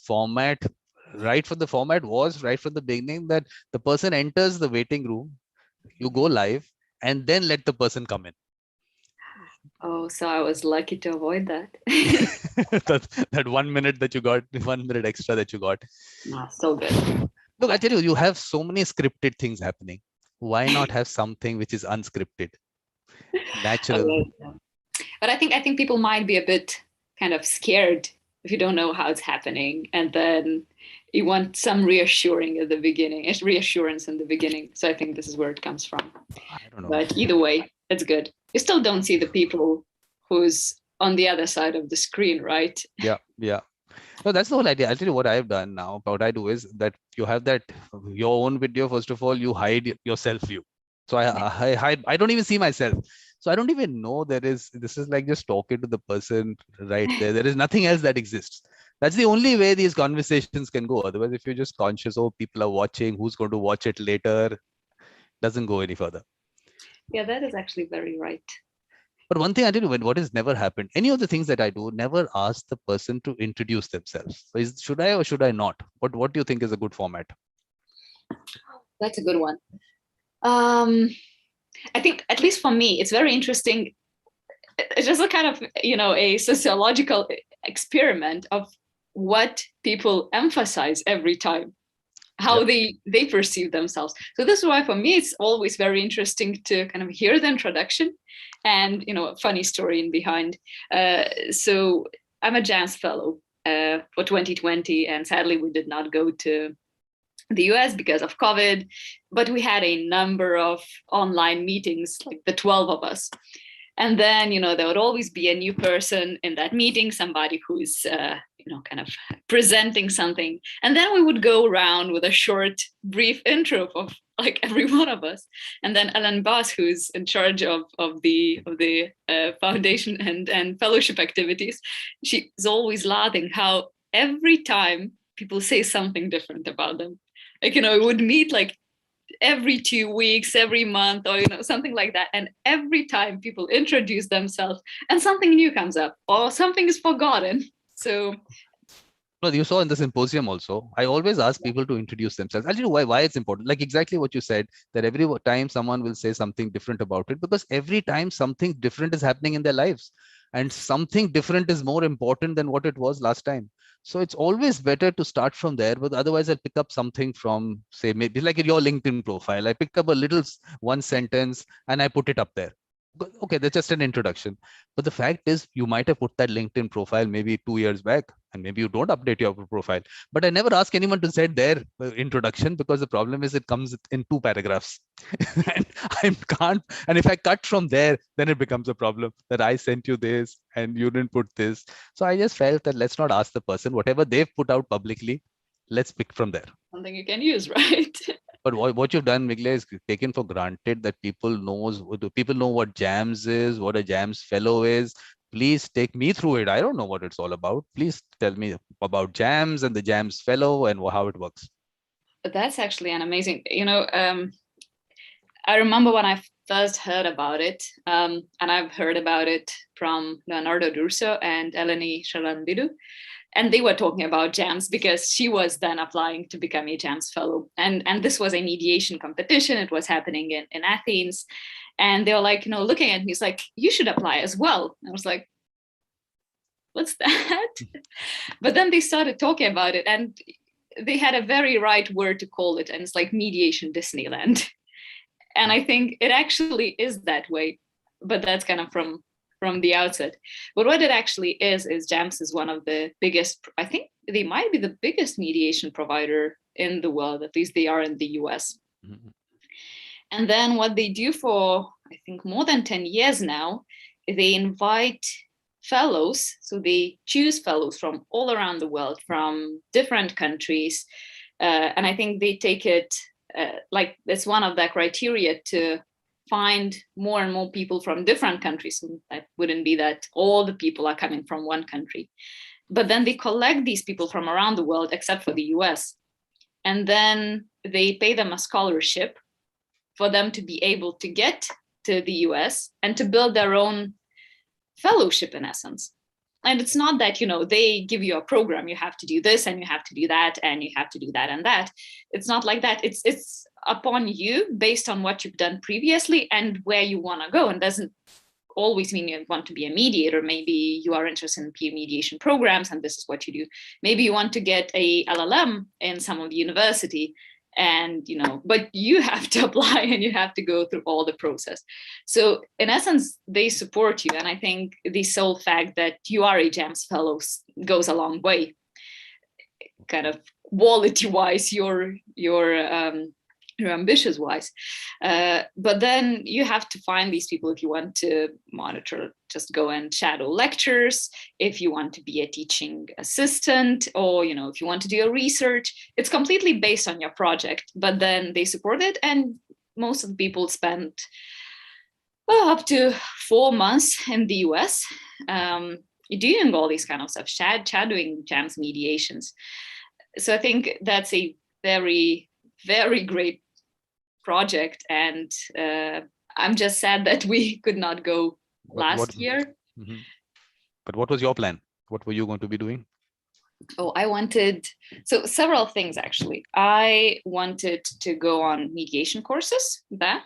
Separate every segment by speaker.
Speaker 1: format, right from the beginning, that the person enters the waiting room, you go live, and then let the person come in.
Speaker 2: Oh, so I was lucky to avoid that.
Speaker 1: that 1 minute that you got, 1 minute extra that you got.
Speaker 2: No, so good.
Speaker 1: Look, I tell you, you have so many scripted things happening. Why not have something which is unscripted, natural?
Speaker 2: But I think people might be a bit kind of scared if you don't know how it's happening, and then you want some reassurance in the beginning. So I think this is where it comes from.
Speaker 1: I don't know.
Speaker 2: But either way, it's good. You still don't see the people who's on the other side of the screen, right?
Speaker 1: Yeah. No, that's the whole idea. I'll tell you what I've done now. What I do is that you have that your own video. First of all, you hide your self view. So I hide. I don't even see myself. So I don't even know this is like just talking to the person right there. There is nothing else that exists. That's the only way these conversations can go. Otherwise, if you're just conscious, oh, people are watching, who's going to watch it later, doesn't go any further.
Speaker 2: Yeah, that is actually very right.
Speaker 1: But one thing I did, what has never happened, any of the things that I do, never ask the person to introduce themselves. So should I or should I not? What do you think is a good format?
Speaker 2: That's a good one. I think, at least for me, it's very interesting. It's just a kind of, a sociological experiment of what people emphasize every time, how they perceive themselves. So this is why for me, it's always very interesting to kind of hear the introduction and, a funny story in behind. So I'm a JAMS fellow for 2020, and sadly we did not go to the US because of COVID, but we had a number of online meetings, like the 12 of us. And then, there would always be a new person in that meeting, somebody who's, kind of presenting something. And then we would go around with a short, brief intro of like every one of us. And then Ellen Boss, who's in charge of the foundation and fellowship activities, she's always laughing how every time people say something different about them. Like, we would meet like every 2 weeks, every month, or something like that, and every time people introduce themselves and something new comes up or something is forgotten. So
Speaker 1: well, you saw in the symposium also, I always ask people to introduce themselves. I'll tell you why it's important. Like exactly what you said, that every time someone will say something different about it, because every time something different is happening in their lives, and something different is more important than what it was last time. So it's always better to start from there, but otherwise I'll pick up something from, say, maybe like in your LinkedIn profile. I pick up a little one sentence and I put it up there. Okay, that's just an introduction. But the fact is, you might have put that LinkedIn profile maybe 2 years back, and maybe you don't update your profile. But I never ask anyone to say their introduction, because the problem is it comes in 2 paragraphs. And I can't. And if I cut from there, then it becomes a problem that I sent you this and you didn't put this. So I just felt that let's not ask the person, whatever they've put out publicly, let's pick from there.
Speaker 2: Something you can use, right?
Speaker 1: But what you've done, Miglė, is taken for granted that people know what JAMS is, what a JAMS fellow is. Please take me through it. I don't know what it's all about. Please tell me about JAMS and the JAMS fellow and how it works.
Speaker 2: That's actually an amazing, I remember when I first heard about it, and I've heard about it from Leonardo D'Urso and Eleni Sharanbidu. And they were talking about JAMS because she was then applying to become a JAMS fellow. And this was a mediation competition. It was happening in Athens. And they were like, looking at me, it's like, you should apply as well. And I was like, what's that? But then they started talking about it, and they had a very right word to call it. And it's like mediation Disneyland. And I think it actually is that way. But that's kind of from the outset. But what it actually is JAMS is one of the biggest, I think they might be the biggest mediation provider in the world, at least they are in the US. Mm-hmm. And then what they do for, I think, more than 10 years now, they invite fellows. So they choose fellows from all around the world, from different countries. And I think they take it like it's one of the criteria to find more and more people from different countries. So that wouldn't be that all the people are coming from one country. But then they collect these people from around the world, except for the US. And then they pay them a scholarship for them to be able to get to the US and to build their own fellowship, in essence. And it's not that, they give you a program, you have to do this and you have to do that and you have to do that and that. It's not like that. It's upon you based on what you've done previously and where you want to go. And doesn't always mean you want to be a mediator. Maybe you are interested in peer mediation programs and this is what you do. Maybe you want to get a LLM in some of the university, and but you have to apply and you have to go through all the process. So in essence, they support you. And I think the sole fact that you are a JAMS fellow goes a long way, kind of quality wise, you're ambitious wise. But then you have to find these people if you want to monitor, just go and shadow lectures, if you want to be a teaching assistant, or if you want to do a research. It's completely based on your project, but then they support it. And most of the people spend up to 4 months in the US doing all these kind of stuff, shadowing JAMS mediations. So I think that's a very, very great project, and I'm just sad that we could not go last year.
Speaker 1: Mm-hmm. But what was your plan? What were you going to be doing?
Speaker 2: So several things actually. I wanted to go on mediation courses there,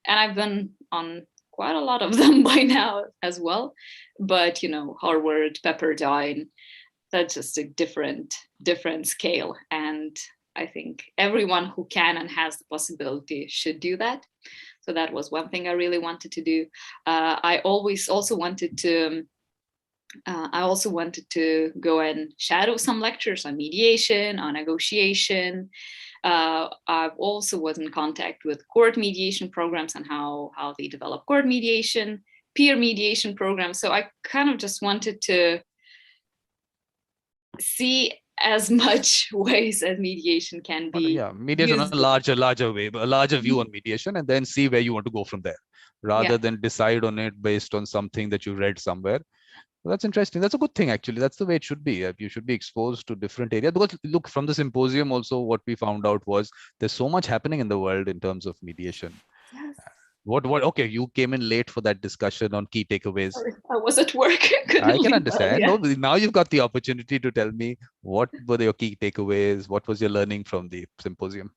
Speaker 2: and I've been on quite a lot of them by now as well. But Harvard, Pepperdine, that's just a different scale. And I think everyone who can and has the possibility should do that. So that was one thing I really wanted to do. I also wanted to go and shadow some lectures on mediation, on negotiation. I also was in contact with court mediation programs and how they develop court mediation, peer mediation programs. So I kind of just wanted to see as much ways as mediation can be.
Speaker 1: Mediation on a larger way, a larger view on mediation, and then see where you want to go from there, rather than decide on it based on something that you read somewhere. Well, that's interesting. That's a good thing, actually. That's the way it should be. You should be exposed to different areas, because look, from the symposium also, what we found out was there's so much happening in the world in terms of mediation.
Speaker 2: Yes.
Speaker 1: Okay, you came in late for that discussion on key takeaways.
Speaker 2: I was at work.
Speaker 1: I can understand. No, now you've got the opportunity to tell me what were your key takeaways, what was your learning from the symposium?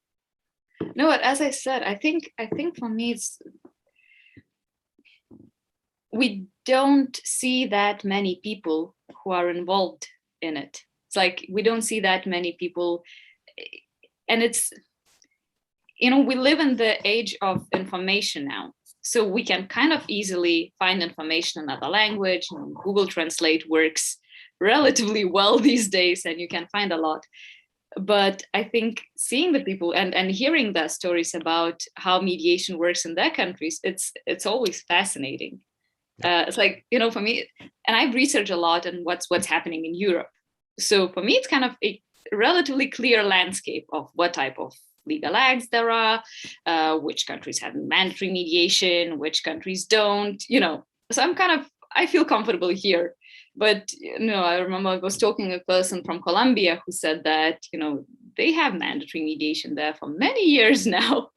Speaker 2: No, as I said, I think for me we don't see that many people who are involved in it. It's like we don't see that many people, and it's we live in the age of information now. So we can kind of easily find information in another language, and Google Translate works relatively well these days, and you can find a lot. But I think seeing the people and hearing their stories about how mediation works in their countries, it's always fascinating. It's like, for me, and I've researched a lot on what's happening in Europe. So for me, it's kind of a relatively clear landscape of what type of legal acts there are, which countries have mandatory mediation, which countries don't, So I feel comfortable here. But, I remember I was talking to a person from Colombia who said that, they have mandatory mediation there for many years now,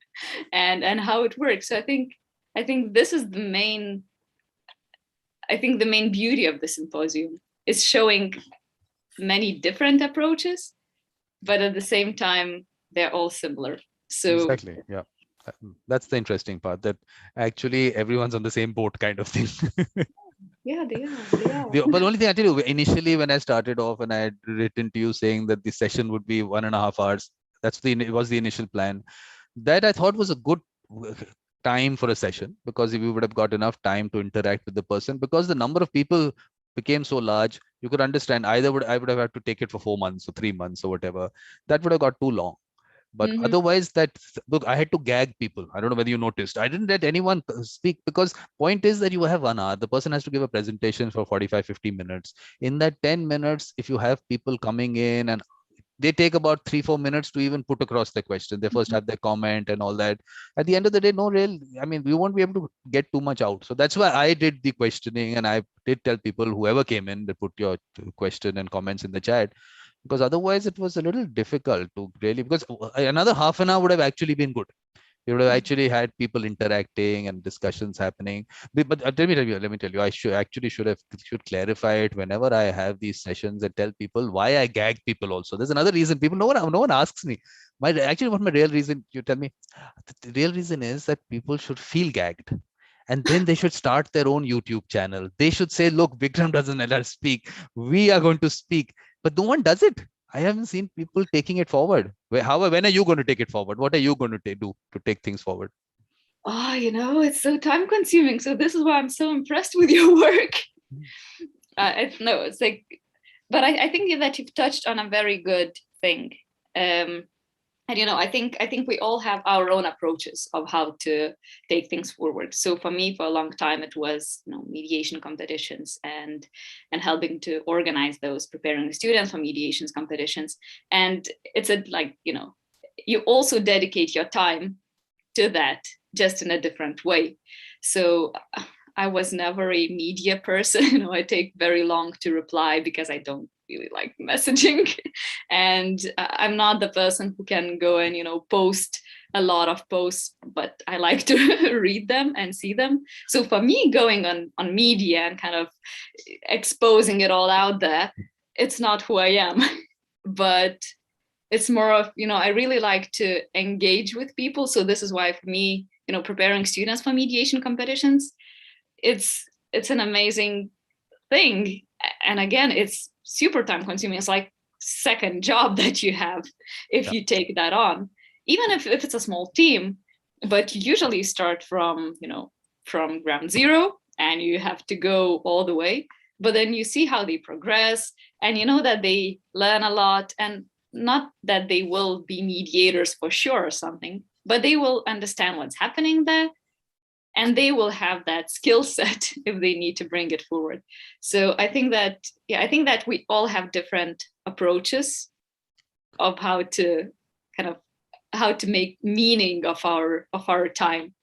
Speaker 2: and how it works. So I think this is the main beauty of the symposium is showing many different approaches, but at the same time, they're all similar. So
Speaker 1: exactly, yeah. That's the interesting part, that actually everyone's on the same boat kind of thing.
Speaker 2: Yeah, they are.
Speaker 1: But the only thing I tell you, initially when I started off and I had written to you saying that the session would be 1.5 hours, it was the initial plan. That I thought was a good time for a session, because if you would have got enough time to interact with the person, because the number of people became so large, you could understand I would have had to take it for 4 months or 3 months or whatever. That would have got too long. But otherwise, look, I had to gag people. I don't know whether you noticed. I didn't let anyone speak, because point is that you have 1 hour. The person has to give a presentation for 45, 50 minutes. In that 10 minutes, if you have people coming in, and they take about 3-4 minutes to even put across the question. They first have their comment and all that. At the end of the day, we won't be able to get too much out. So that's why I did the questioning, and I did tell people, whoever came in, to put your question and comments in the chat. Because otherwise it was a little difficult to really, because another half an hour would have actually been good. You would have actually had people interacting and discussions happening. But let me tell you, I should clarify it whenever I have these sessions and tell people why I gag people. Also, there's another reason. No one asks me. What my real reason? You tell me. The real reason is that people should feel gagged. And then they should start their own YouTube channel. They should say, look, Vikram doesn't let us speak. We are going to speak. But no one does it. I haven't seen people taking it forward. However, when are you going to take it forward? What are you going to do to take things forward?
Speaker 2: Oh, it's so time consuming. So this is why I'm so impressed with your work. It's like, but I think that you've touched on a very good thing. And I think we all have our own approaches of how to take things forward. So for me, for a long time, it was mediation competitions and helping to organize those, preparing the students for mediations competitions. And it's you also dedicate your time to that, just in a different way. So I was never a media person. I take very long to reply because I don't really like messaging, and I'm not the person who can go and post a lot of posts, but I like to read them and see them. So for me, going on media and kind of exposing it all out there, it's not who I am. But it's more of I really like to engage with people. So this is why for me, preparing students for mediation competitions, it's an amazing thing. And again, it's super time consuming. It's like second job that you have if you take that on, even if it's a small team. But you usually start from ground zero, and you have to go all the way. But then you see how they progress, and that they learn a lot, and not that they will be mediators for sure or something, but they will understand what's happening there. And they will have that skill set if they need to bring it forward. So I think that we all have different approaches of how to make meaning of our time.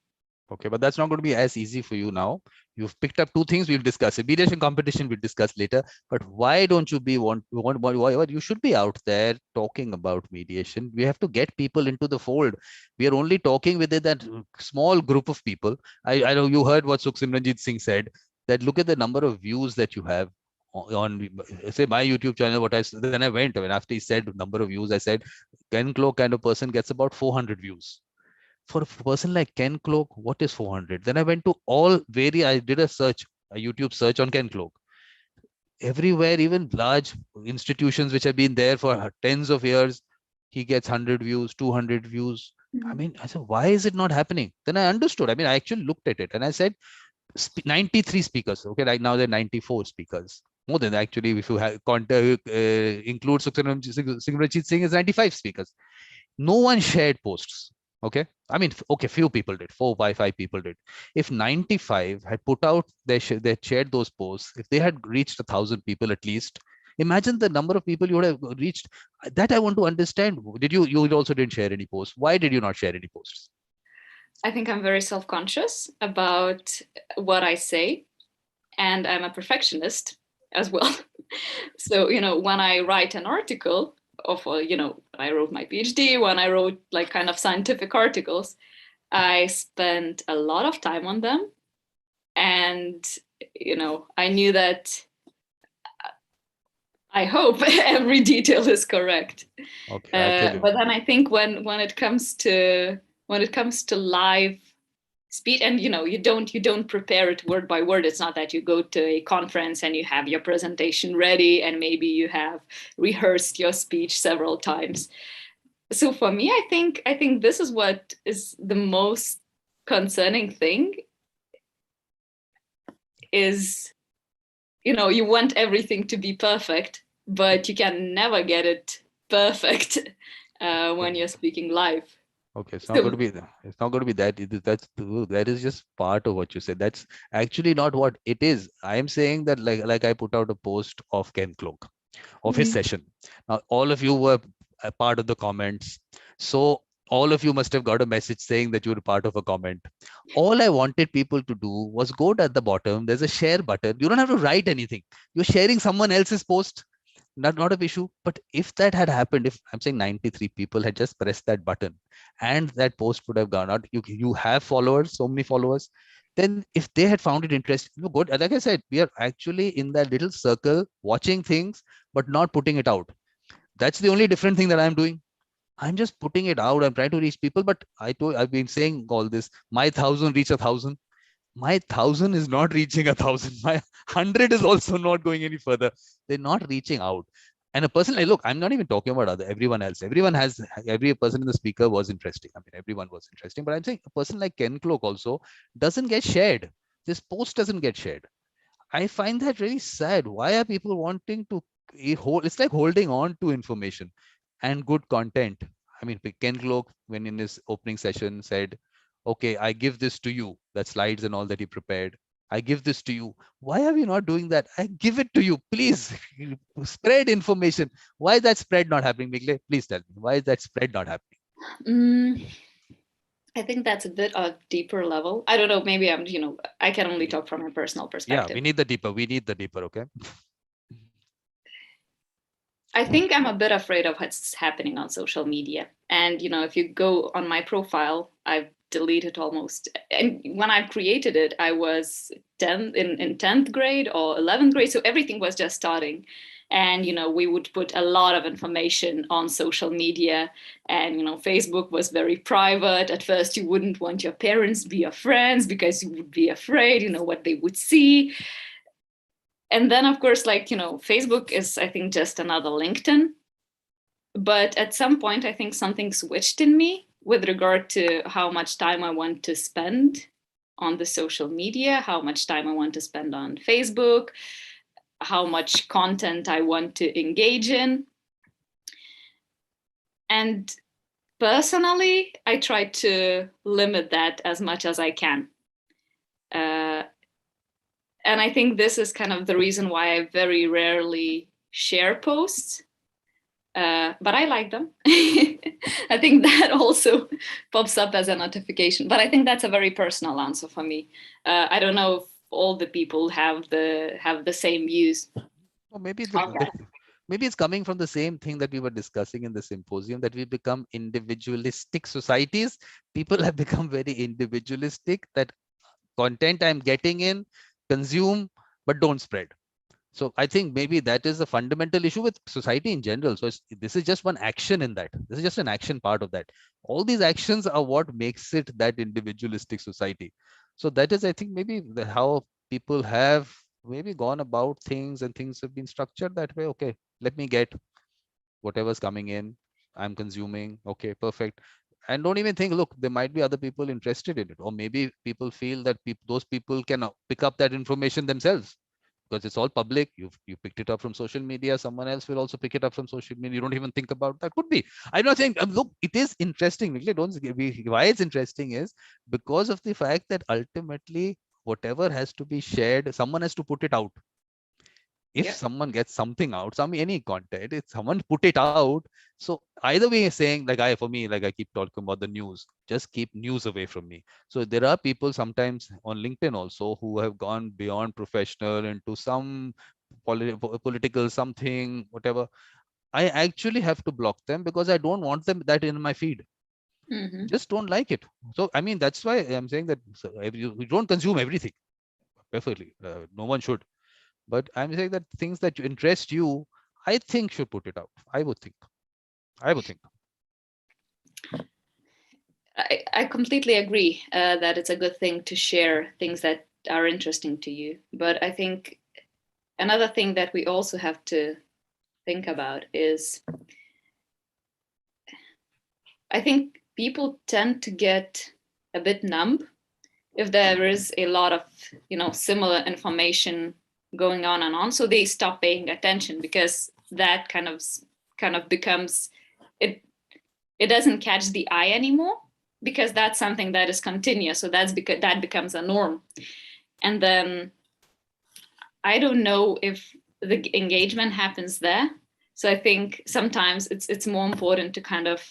Speaker 1: Okay, but that's not going to be as easy for you now. You've picked up two things. We'll discuss it. Mediation competition we'll discuss later. But why don't you why you should be out there talking about mediation? We have to get people into the fold. We are only talking with that small group of people. I know you heard what Simranjit Singh said, that look at the number of views that you have on say my YouTube channel. Then I went, after he said number of views, I said Ken Cloak kind of person gets about 400 views. For a person like Ken Cloak, what is 400? Then I went to I did a YouTube search on Ken Cloak. Everywhere, even large institutions which have been there for tens of years, he gets 100 views, 200 views.
Speaker 2: Mm-hmm.
Speaker 1: I said, why is it not happening? Then I understood. I actually looked at it and I said, 93 speakers. Okay, right now there are 94 speakers. More than actually, if you include Simranjit Singh, is 95 speakers. No one shared posts. Okay, few people did, 4 by 5 people did. If 95 had put out they shared those posts, if they had reached 1,000 people at least, imagine the number of people you would have reached. That I want to understand. You also didn't share any posts? Why did you not share any posts?
Speaker 2: I think I'm very self-conscious about what I say, and I'm a perfectionist as well. So when I write an article, I wrote my PhD, when I wrote like kind of scientific articles, I spent a lot of time on them. And, I knew that I hope every detail is correct.
Speaker 1: Okay,
Speaker 2: but then I think when it comes to live speech, and you don't prepare it word by word. It's not that you go to a conference and you have your presentation ready and maybe you have rehearsed your speech several times. So for me, I think this is what is the most concerning thing, is you want everything to be perfect, but you can never get it perfect when you're speaking live.
Speaker 1: Okay, it's not going to be that. That is just part of what you said. That's actually not what it is. I am saying that like I put out a post of Ken Cloak, of his session. Now all of you were a part of the comments, so all of you must have got a message saying that you were part of a comment. All I wanted people to do was go at the bottom. There's a share button. You don't have to write anything. You're sharing someone else's post. not a issue. But if that had happened, if I'm saying 93 people had just pressed that button and that post would have gone out, you have followers, so many followers, then if they had found it interesting, good. Like I said, we are actually in that little circle watching things, but not putting it out. That's the only different thing that I'm doing. I'm just putting it out. I'm trying to reach people, but I've been saying all this. My 1,000 reach 1,000. My 1,000 is not reaching 1,000. My 100 is also not going any further. They're not reaching out. And a person like, look, I'm not even talking about everyone else. Every person in the speaker was interesting. I mean, everyone was interesting. But I'm saying a person like Ken Cloak also doesn't get shared. This post doesn't get shared. I find that really sad. Why are people wanting to hold? It's like holding on to information and good content. I mean, Ken Cloak, when in his opening session, said, "Okay, I give this to you." That slides and all that he prepared. I give this to you. Why are we not doing that? I give it to you. Please spread information. Why is that spread not happening, Miglė? Please tell me. Why is that spread not happening?
Speaker 2: I think that's a bit of deeper level. I don't know. Maybe I can only talk from a personal perspective.
Speaker 1: Yeah, we need the deeper. We need the deeper. Okay.
Speaker 2: I think I'm a bit afraid of what's happening on social media. And, if you go on my profile, I've deleted almost. And when I created it, I was in 10th grade or 11th grade. So everything was just starting. And, we would put a lot of information on social media. And, Facebook was very private. At first, you wouldn't want your parents to be your friends because you would be afraid, what they would see. And then, of course, Facebook is, I think, just another LinkedIn. But at some point, I think something switched in me with regard to how much time I want to spend on the social media, how much time I want to spend on Facebook, how much content I want to engage in. And personally, I try to limit that as much as I can. And I think this is kind of the reason why I very rarely share posts, but I like them. I think that also pops up as a notification, but I think that's a very personal answer for me. I don't know if all the people have the same views.
Speaker 1: Or maybe maybe it's coming from the same thing that we were discussing in the symposium, that we become individualistic societies. People have become very individualistic, that content I'm getting in, consume, but don't spread. So I think maybe that is a fundamental issue with society in general. So this is just one action in that. This is just an action part of that. All these actions are what makes it that individualistic society. So that is, I think, maybe how people have maybe gone about things, and things have been structured that way. Okay, let me get whatever's coming in. I'm consuming. Okay, perfect. And don't even think, look, there might be other people interested in it. Or maybe people feel that those people can pick up that information themselves, because it's all public. You picked it up from social media. Someone else will also pick it up from social media. You don't even think about that. Could be. I'm not saying, look, it is interesting. Why it's interesting is because of the fact that ultimately whatever has to be shared, someone has to put it out. If someone gets something out, any content, if someone put it out, so either way, saying for me, I keep talking about the news, just keep news away from me. So there are people sometimes on LinkedIn also who have gone beyond professional into some political something, whatever. I actually have to block them because I don't want them that in my feed. Just don't like it. So I mean, that's why I'm saying that you don't consume everything perfectly. No one should. But I'm saying that things that interest you, I think should put it out. I would think.
Speaker 2: I completely agree that it's a good thing to share things that are interesting to you. But I think another thing that we also have to think about is, I think people tend to get a bit numb if there is a lot of, similar information going on and on. So they stop paying attention because that kind of becomes, it doesn't catch the eye anymore, because that's something that is continuous. So that's because that becomes a norm. And then I don't know if the engagement happens there. So I think sometimes it's more important to kind of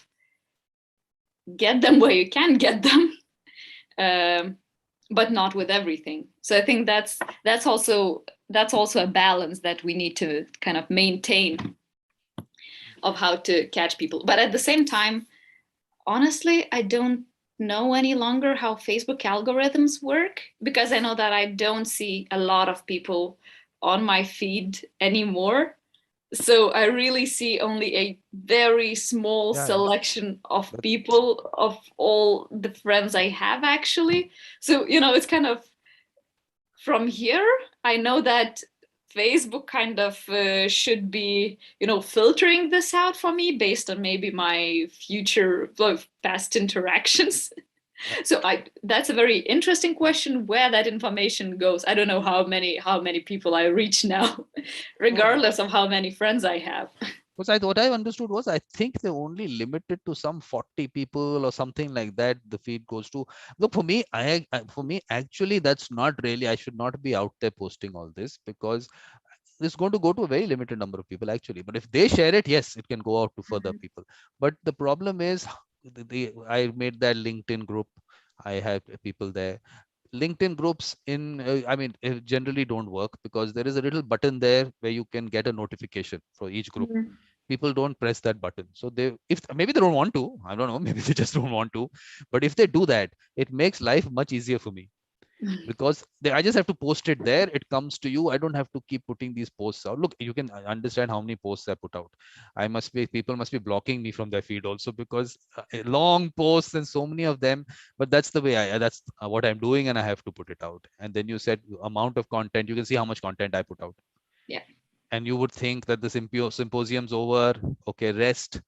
Speaker 2: get them where you can get them, but not with everything. So I think that's also that's also a balance that we need to kind of maintain of how to catch people. But at the same time, honestly, I don't know any longer how Facebook algorithms work, because I know that I don't see a lot of people on my feed anymore. So I really see only a very small selection of people, of all the friends I have, actually. So, it's kind of, from here, I know that Facebook kind of should be, filtering this out for me based on maybe my future, past interactions. So that's a very interesting question, where that information goes. I don't know how many people I reach now, regardless of how many friends I have.
Speaker 1: Because what I understood was, I think they only limited to some 40 people or something like that. The feed goes to. Look, for me, actually, that's not really. I should not be out there posting all this, because it's going to go to a very limited number of people, actually. But if they share it, yes, it can go out to further people. But the problem is, I made that LinkedIn group. I have people there. LinkedIn groups generally don't work, because there is a little button there where you can get a notification for each group. People don't press that button. So if maybe they don't want to, I don't know, maybe they just don't want to. But if they do that, it makes life much easier for me, because I just have to post it there. It comes to you. I don't have to keep putting these posts out. Look, you can understand how many posts I put out. People must be blocking me from their feed also, because long posts and so many of them. But that's the way that's what I'm doing, and I have to put it out. And then you said amount of content. You can see how much content I put out.
Speaker 2: Yeah.
Speaker 1: And you would think that the symposium's over. Okay, rest.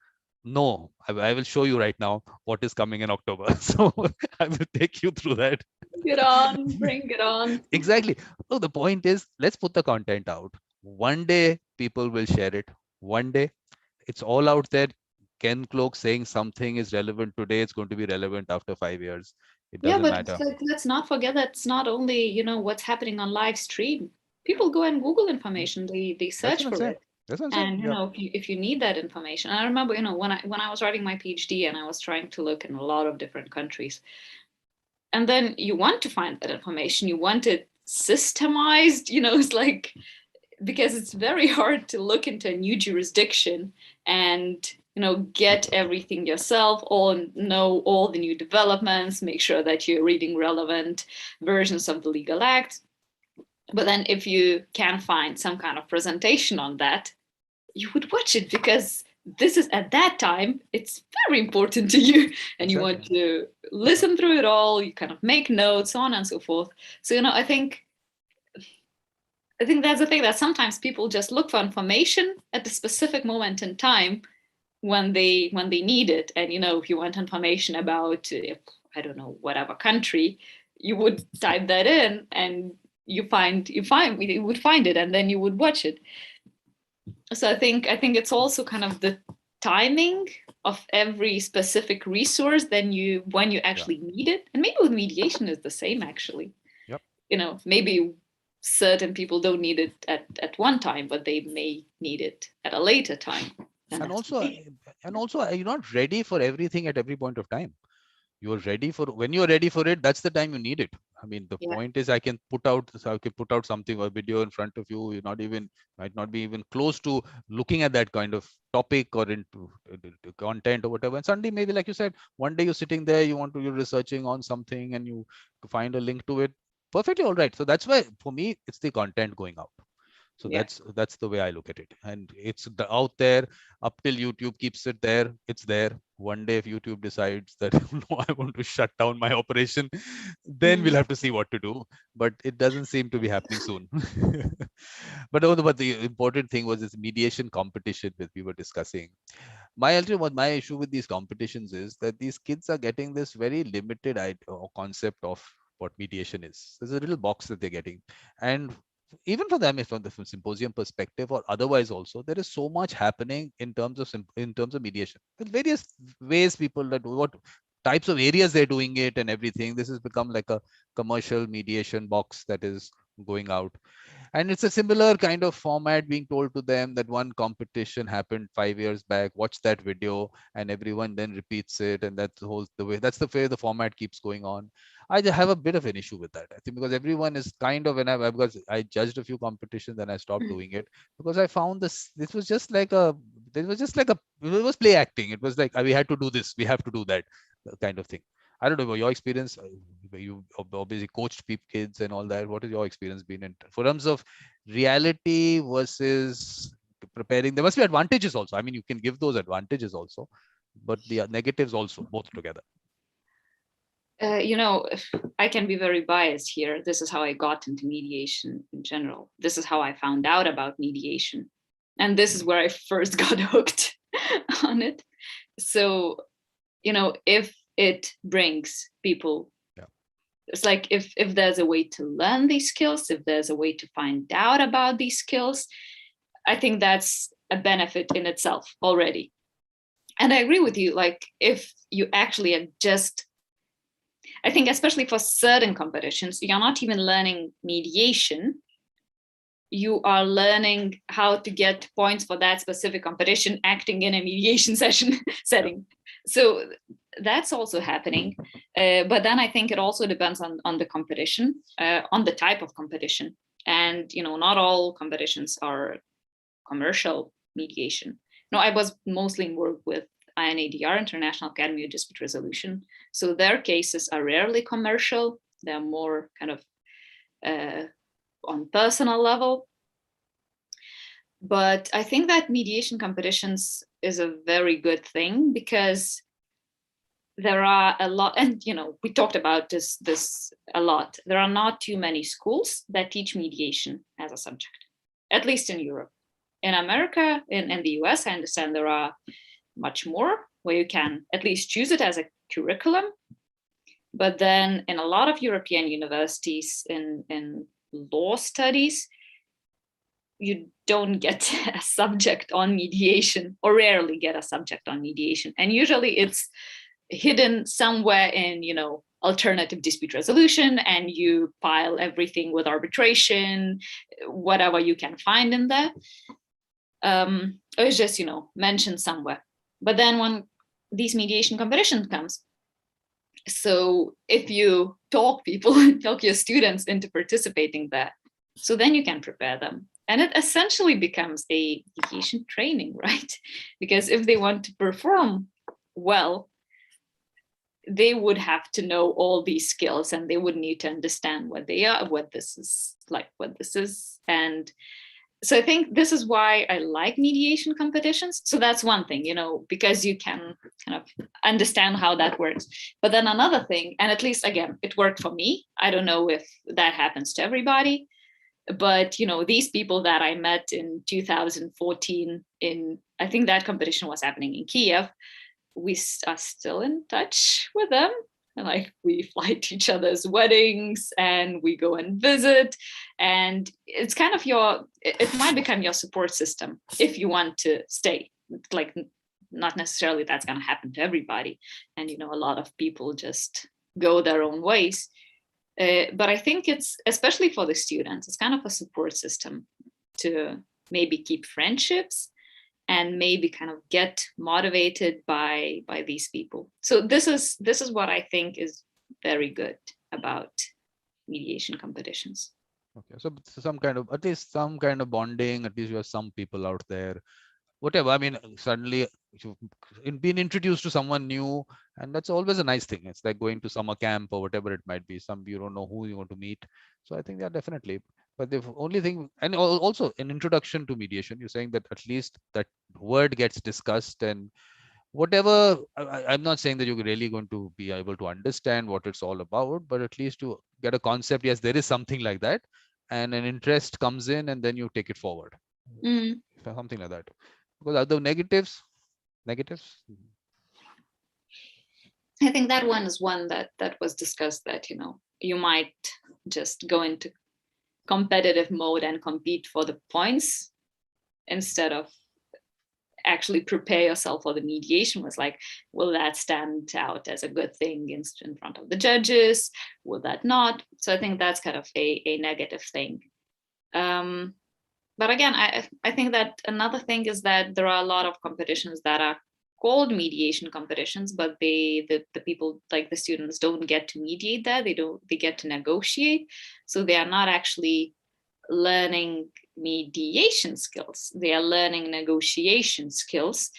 Speaker 1: No, I will show you right now what is coming in October. So I will take you through that.
Speaker 2: Get on, bring it on.
Speaker 1: Exactly. So the point is, let's put the content out. One day people will share it. One day it's all out there. Ken Cloak saying something is relevant today, it's going to be relevant after 5 years. It doesn't matter.
Speaker 2: But let's not forget that it's not only, what's happening on live stream. People go and Google information, they search for it. And if you need that information, I remember, when I was writing my PhD and I was trying to look in a lot of different countries, and then you want to find that information, you want it systemized, it's like, because it's very hard to look into a new jurisdiction and get everything yourself, know all the new developments, make sure that you're reading relevant versions of the legal act. But then if you can find some kind of presentation on that, you would watch it, because this is, at that time, it's very important to you, and you want to listen through it all, you kind of make notes, so on and so forth. So, I think that's the thing, that sometimes people just look for information at the specific moment in time when they need it. And, if you want information about, I don't know, whatever country, you would type that in and you would find it, and then you would watch it. So I think it's also kind of the timing of every specific resource when you actually need it. And maybe with mediation is the same, actually.
Speaker 1: Yep.
Speaker 2: Maybe certain people don't need it at one time, but they may need it at a later time.
Speaker 1: And also, you're not ready for everything at every point of time. You're ready for, when you're ready for it, that's the time you need it. I mean, the point is, I can put out something, or video in front of you. You might not be even close to looking at that kind of topic or into content or whatever. And suddenly, maybe like you said, one day you're sitting there, you're researching on something, and you find a link to it. Perfectly all right. So that's why, for me, it's the content going out. So that's the way I look at it. And it's out there up till YouTube keeps it there. It's there. One day, if YouTube decides that no, I want to shut down my operation, then we'll have to see what to do. But it doesn't seem to be happening soon. But the important thing was this mediation competition that we were discussing. My issue with these competitions is that these kids are getting this very limited concept of what mediation is. There's a little box that they're getting, and even for them, from the symposium perspective or otherwise also, there is so much happening in terms of mediation. With various ways people what types of areas they're doing it and everything. This has become like a commercial mediation box that is going out. And it's a similar kind of format, being told to them that one competition happened 5 years back, watch that video, and everyone then repeats it. And that's that's the way the format keeps going on. I just have a bit of an issue with that, I think, because everyone is kind of, because I judged a few competitions and I stopped doing it, because I found this was just like it was play acting. It was like, we had to do this, we have to do that kind of thing. I don't know about your experience. You obviously coached kids and all that. What has your experience been in terms of reality versus preparing? There must be advantages also. I mean, you can give those advantages also, but the negatives also, both together.
Speaker 2: I can be very biased here. This is how I got into mediation in general. This is how I found out about mediation. And this is where I first got hooked on it. So, if it brings people, it's like if there's a way to learn these skills, if there's a way to find out about these skills, I think that's a benefit in itself already. And I agree with you, like if you actually are just, I think especially for certain competitions, you're not even learning mediation, you are learning how to get points for that specific competition, acting in a mediation setting. So that's also happening. But then I think it also depends on the competition, on the type of competition. And, not all competitions are commercial mediation. No, I was mostly worked with INADR, International Academy of Dispute Resolution. So their cases are rarely commercial. They're more kind of on personal level. But I think that mediation competitions is a very good thing, because there are a lot, and we talked about this a lot. There are not too many schools that teach mediation as a subject, at least in Europe. In America, in the US, I understand there are much more where you can at least choose it as a curriculum. But then in a lot of European universities in law studies, you don't get a subject on mediation, or rarely get a subject on mediation. And usually it's hidden somewhere in, alternative dispute resolution, and you pile everything with arbitration, whatever you can find in there. Or it's just, mentioned somewhere. But then when these mediation competition comes, so if you talk your students into participating there, so then you can prepare them. And it essentially becomes a mediation training, right? Because if they want to perform well, they would have to know all these skills, and they would need to understand what they are, what this is. And so I think this is why I like mediation competitions. So that's one thing, because you can kind of understand how that works. But then another thing, and at least, again, it worked for me. I don't know if that happens to everybody, but, these people that I met in 2014 I think that competition was happening in Kiev, we are still in touch with them. And we fly to each other's weddings, and we go and visit, and it's kind of it might become your support system if you want to stay. Not necessarily that's going to happen to everybody, and a lot of people just go their own ways, but I think it's, especially for the students, it's kind of a support system to maybe keep friendships and maybe kind of get motivated by these people. So this is what I think is very good about mediation competitions.
Speaker 1: Okay, so at least some kind of bonding. At least you have some people out there. Whatever. I mean, suddenly you've been introduced to someone new, and that's always a nice thing. It's like going to summer camp or whatever it might be. You don't know who you want to meet. So I think definitely. But the only thing, and also an introduction to mediation, you're saying that at least that word gets discussed, and whatever. I'm not saying that you're really going to be able to understand what it's all about, but at least to get a concept. Yes, there is something like that, and an interest comes in, and then you take it forward. Something like that. Because other negatives.
Speaker 2: I think that one is one that was discussed, that you might just go into competitive mode and compete for the points instead of actually prepare yourself for the mediation was like, will that stand out as a good thing in front of the judges? Will that not? So I think that's kind of a negative thing. But again, I think that another thing is that there are a lot of competitions that are called mediation competitions, but the people, like the students, don't get to mediate that. They get to negotiate. So they are not actually learning mediation skills. They are learning negotiation skills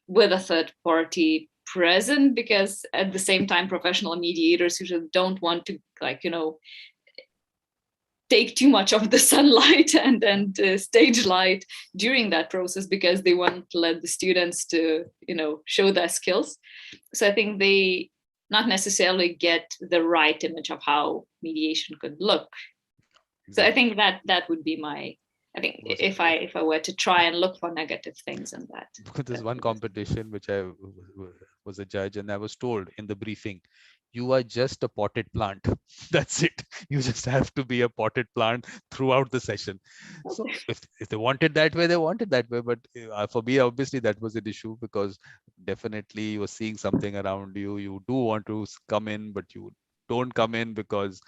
Speaker 2: with a third party present, because at the same time, professional mediators usually don't want to, like, take too much of the sunlight and stage light during that process, because they want to let the students to, show their skills. So I think they not necessarily get the right image of how mediation could look. So I think that would be my, I think if I were to try and look for negative things in that.
Speaker 1: There's one competition which I was a judge, and I was told in the briefing, you are just a potted plant. That's it. You just have to be a potted plant throughout the session. So if they want it that way, they want it that way. But for me, obviously, that was an issue, because definitely you were seeing something around you. You do want to come in, but you don't come in because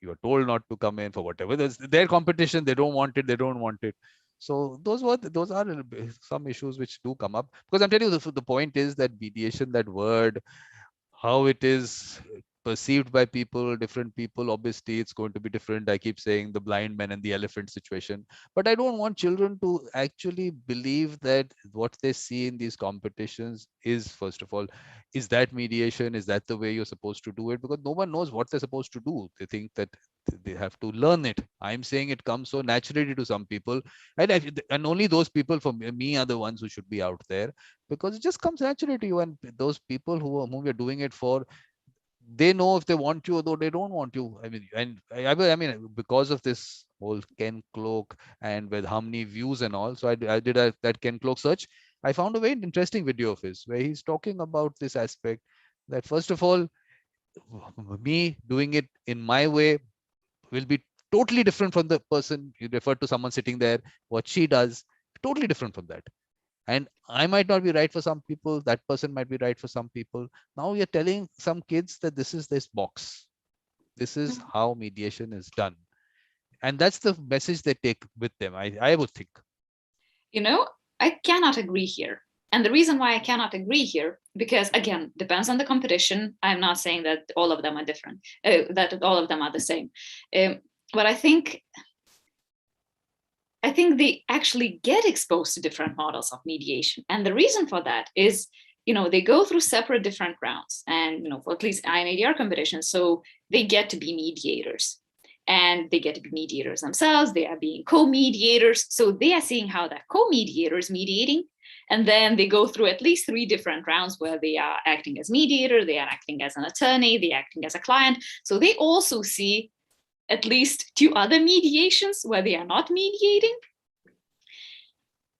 Speaker 1: you are told not to come in for whatever. There's their competition. They don't want it. They don't want it. So those are some issues which do come up, because I'm telling you, the point is that mediation, that word, how it is perceived by different people, obviously it's going to be different. I keep saying the blind man and the elephant situation, but I don't want children to actually believe that what they see in these competitions is, first of all, is that mediation? Is that the way you're supposed to do it? Because no one knows what they're supposed to do. They think that they have to learn it. I'm saying it comes so naturally to some people, and only those people for me are the ones who should be out there, because it just comes naturally to you. And those people whom you're doing it for, they know if they want you, or they don't want you. I mean, and I mean, because of this whole Ken Cloak and with how many views and all, so I did that Ken Cloak search. I found a very interesting video of his where he's talking about this aspect, that first of all, me doing it in my way will be totally different from the person you referred to, someone sitting there. What she does, totally different from that. And I might not be right for some people, that person might be right for some people. Now you're telling some kids that this is this box, this is how mediation is done, and that's the message they take with them, I would think.
Speaker 2: I cannot agree here. And the reason why I cannot agree here, because again, depends on the competition. I'm not saying that all of them are different, that all of them are the same. But I think they actually get exposed to different models of mediation. And the reason for that is, they go through separate different rounds, and, for at least IMADR competitions, so they get to be mediators. And they get to be mediators themselves. They are being co-mediators. So they are seeing how that co-mediator is mediating. And then they go through at least 3 different rounds where they are acting as mediator, they are acting as an attorney, they are acting as a client. So they also see at least 2 other mediations where they are not mediating.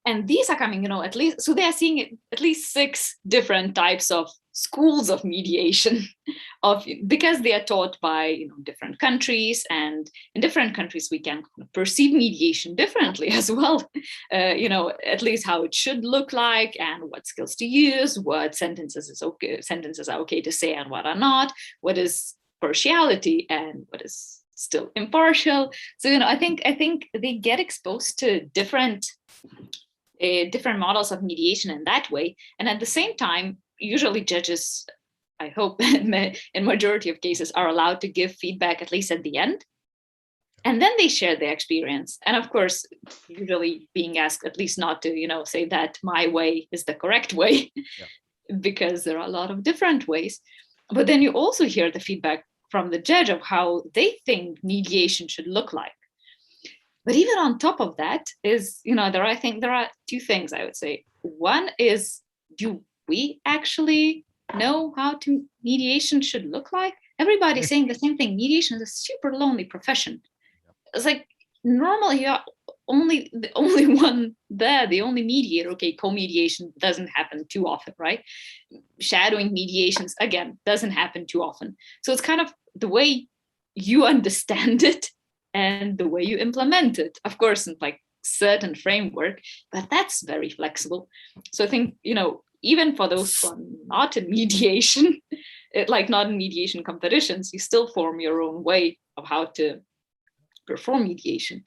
Speaker 2: And these are coming, at least, so they are seeing at least 6 different types of schools of mediation, because they are taught by different countries, and in different countries we can perceive mediation differently as well. At least how it should look like, and what skills to use, what sentences are okay to say and what are not, what is partiality and what is still impartial. So I think they get exposed to different models of mediation in that way. And at the same time, usually judges, I hope in majority of cases, are allowed to give feedback at least at the end. And then they share their experience. And of course, usually being asked at least not to, say that my way is the correct way, because there are a lot of different ways. But then you also hear the feedback from the judge of how they think mediation should look like. But even on top of that is, I think there are 2 things I would say. One is, do we actually know how mediation should look like? Everybody's saying the same thing. Mediation is a super lonely profession. It's like, normally you're the only one there, the only mediator. Okay, co-mediation doesn't happen too often, right? Shadowing mediations, again, doesn't happen too often. So it's kind of the way you understand it and the way you implement it. Of course, like certain framework, but that's very flexible. So I think, even for those who are not in mediation, not in mediation competitions, you still form your own way of how to perform mediation.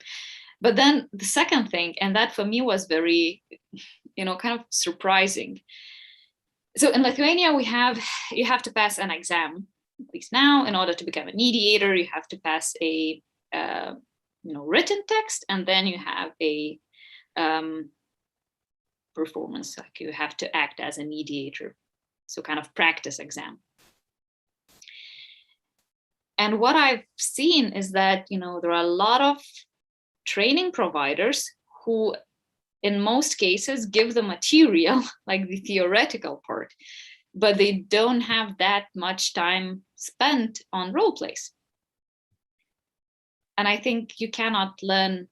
Speaker 2: But then the second thing, and that for me was very, kind of surprising. So in Lithuania, you have to pass an exam. At least now, in order to become a mediator, you have to pass a written text, and then you have a performance, like you have to act as a mediator, so kind of practice exam. And what I've seen is that there are a lot of training providers who in most cases give the material, like the theoretical part, but they don't have that much time spent on role plays. And I think you cannot learn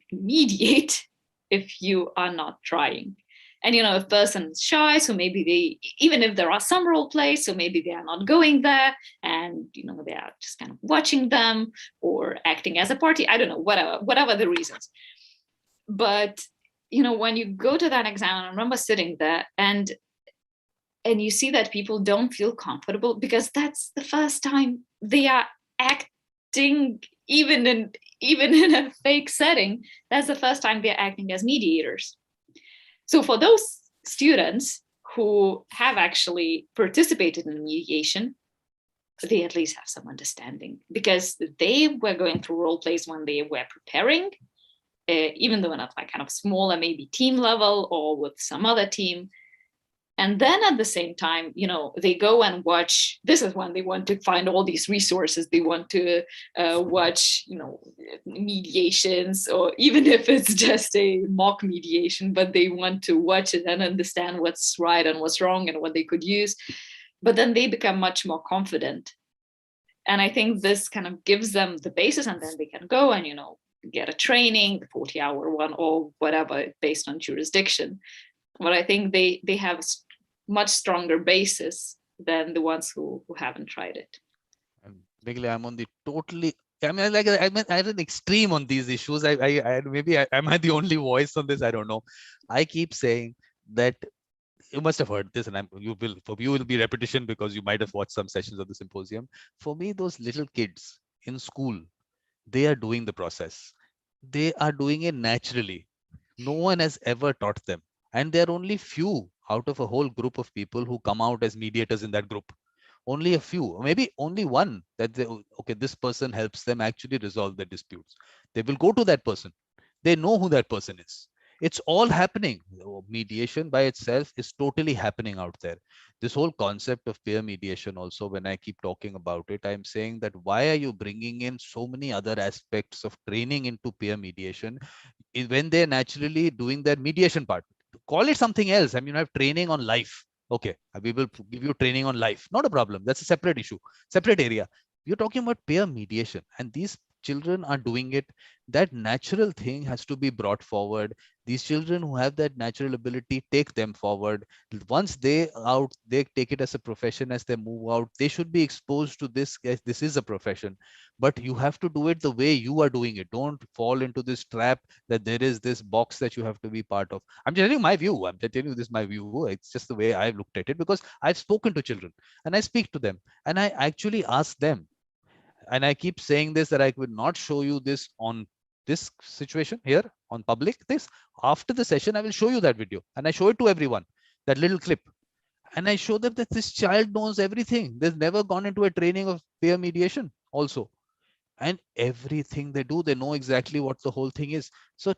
Speaker 2: mediate if you are not trying. And if person is shy, so maybe even if there are some role plays, so maybe they are not going there, and they are just kind of watching them or acting as a party. I don't know, whatever the reasons. But when you go to that exam, I remember sitting there and you see that people don't feel comfortable because that's the first time they are acting, even in a fake setting. That's the first time they're acting as mediators. So for those students who have actually participated in mediation, they at least have some understanding, because they were going through role plays when they were preparing, even though not like kind of smaller, maybe team level or with some other team. And then at the same time, they go and watch. This is when they want to find all these resources. They want to watch, mediations, or even if it's just a mock mediation, but they want to watch it and understand what's right and what's wrong and what they could use. But then they become much more confident. And I think this kind of gives them the basis, and then they can go and, get a training, the 40-hour one or whatever, based on jurisdiction. But I think they have a much stronger basis than the ones who haven't tried it.
Speaker 1: Miglė, I'm on the totally. I'm an extreme on these issues. Am I the only voice on this? I don't know. I keep saying that you must have heard this, and you will be repetition because you might have watched some sessions of the symposium. For me, those little kids in school, they are doing the process. They are doing it naturally. No one has ever taught them. And there are only few out of a whole group of people who come out as mediators in that group. Only a few, maybe only one, that this person helps them actually resolve their disputes. They will go to that person. They know who that person is. It's all happening. Mediation by itself is totally happening out there. This whole concept of peer mediation also, when I keep talking about it, I'm saying that why are you bringing in so many other aspects of training into peer mediation when they're naturally doing their mediation part? Call it something else. I mean, you have training on life. Okay, we will give you training on life. Not a problem. That's a separate issue, separate area. You're talking about peer mediation, and these children are doing it. That natural thing has to be brought forward. These children who have that natural ability, take them forward. Once they take it as a profession. As they move out, they should be exposed to this. This is a profession, but you have to do it the way you are doing it. Don't fall into this trap that there is this box that you have to be part of. I'm telling you my view. I'm telling you this my view. It's just the way I've looked at it, because I've spoken to children and I speak to them and I actually ask them. And I keep saying this, that I could not show you this on this situation here on public. This after the session, I will show you that video, and I show it to everyone, that little clip, and I show them that this child knows everything. They've never gone into a training of peer mediation also, and everything they do, they know exactly what the whole thing is. So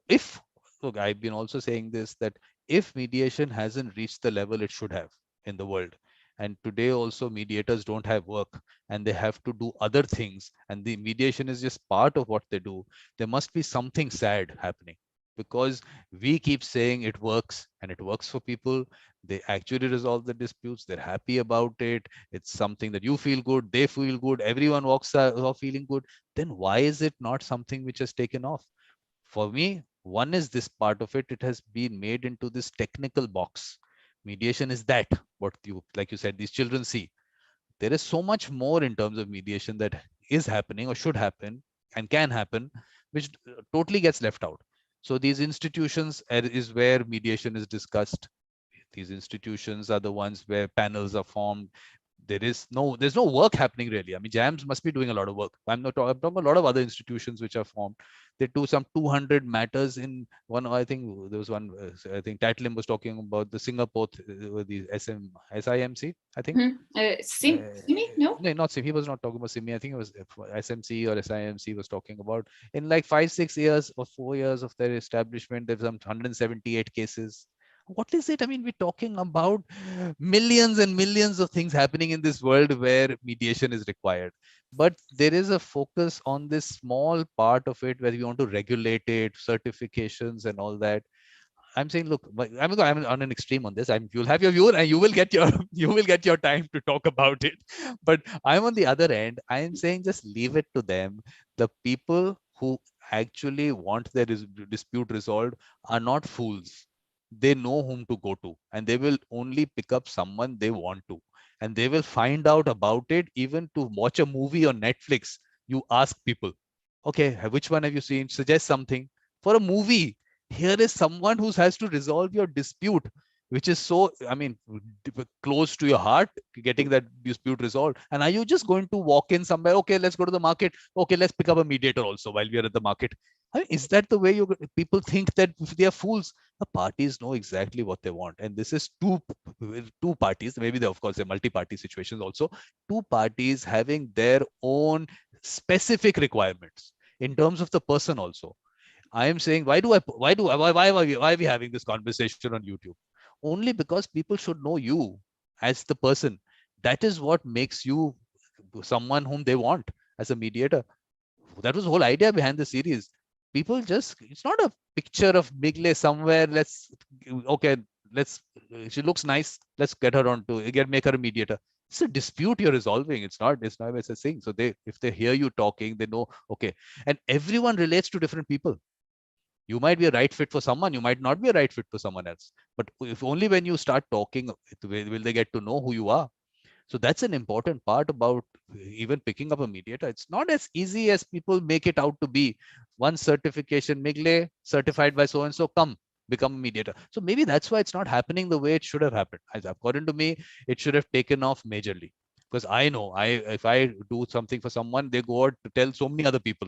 Speaker 1: if look, I've been also saying this, that if mediation hasn't reached the level it should have in the world, and today also mediators don't have work and they have to do other things, and the mediation is just part of what they do, there must be something sad happening, because we keep saying it works and it works for people. They actually resolve the disputes. They're happy about it. It's something that you feel good, they feel good, everyone walks off feeling good. Then why is it not something which has taken off? For me, one is this part of it. It has been made into this technical box. Mediation is that what you, like you said, these children see. There is so much more in terms of mediation that is happening or should happen and can happen, which totally gets left out. So these institutions is where mediation is discussed. These institutions are the ones where panels are formed. There's no work happening really. I mean, JAMS must be doing a lot of work. I'm talking a lot of other institutions which are formed. They do some 200 matters in one. I think there was one. I think Tatlin was talking about the Singapore, the SIMC. I think.
Speaker 2: Simi? No?
Speaker 1: No, not SIM. He was not talking about SIMI. I think it was SMC or SIMC was talking about in like 5-6 years or 4 years of their establishment. There's some 178 cases. What is it? I mean, we're talking about millions and millions of things happening in this world where mediation is required. But there is a focus on this small part of it where we want to regulate it, certifications and all that. I'm saying, look, I'm on an extreme on this. You'll have your view and you will get your you will get your time to talk about it. But I'm on the other end. I'm saying just leave it to them. The people who actually want their dispute resolved are not fools. They know whom to go to, and they will only pick up someone they want to, and they will find out about it. Even to watch a movie on Netflix, you ask people, okay, which one have you seen? Suggest something. For a movie, here is someone who has to resolve your dispute, which is so, I mean, close to your heart, getting that dispute resolved. And are you just going to walk in somewhere? Okay, let's go to the market. Okay, let's pick up a mediator also while we are at the market. I mean, is that the way people think that they are fools? The parties know exactly what they want, and this is two parties. Maybe they, of course, they're multi-party situations also. Two parties having their own specific requirements in terms of the person also. I am saying, why are we having this conversation on YouTube? Only because people should know you as the person. That is what makes you someone whom they want as a mediator. That was the whole idea behind the series. People just, it's not a picture of Miglė somewhere. She looks nice. Let's get her on to make her a mediator. It's a dispute you're resolving. It's not a thing. So if they hear you talking, they know, okay. And everyone relates to different people. You might be a right fit for someone, you might not be a right fit for someone else. But if only when you start talking will they get to know who you are. So that's an important part about even picking up a mediator. It's not as easy as people make it out to be. One certification, Miglė, certified by so and so, come become a mediator. So maybe that's why it's not happening the way it should have happened. According to me, it should have taken off majorly. Because I know, if I do something for someone, they go out to tell so many other people.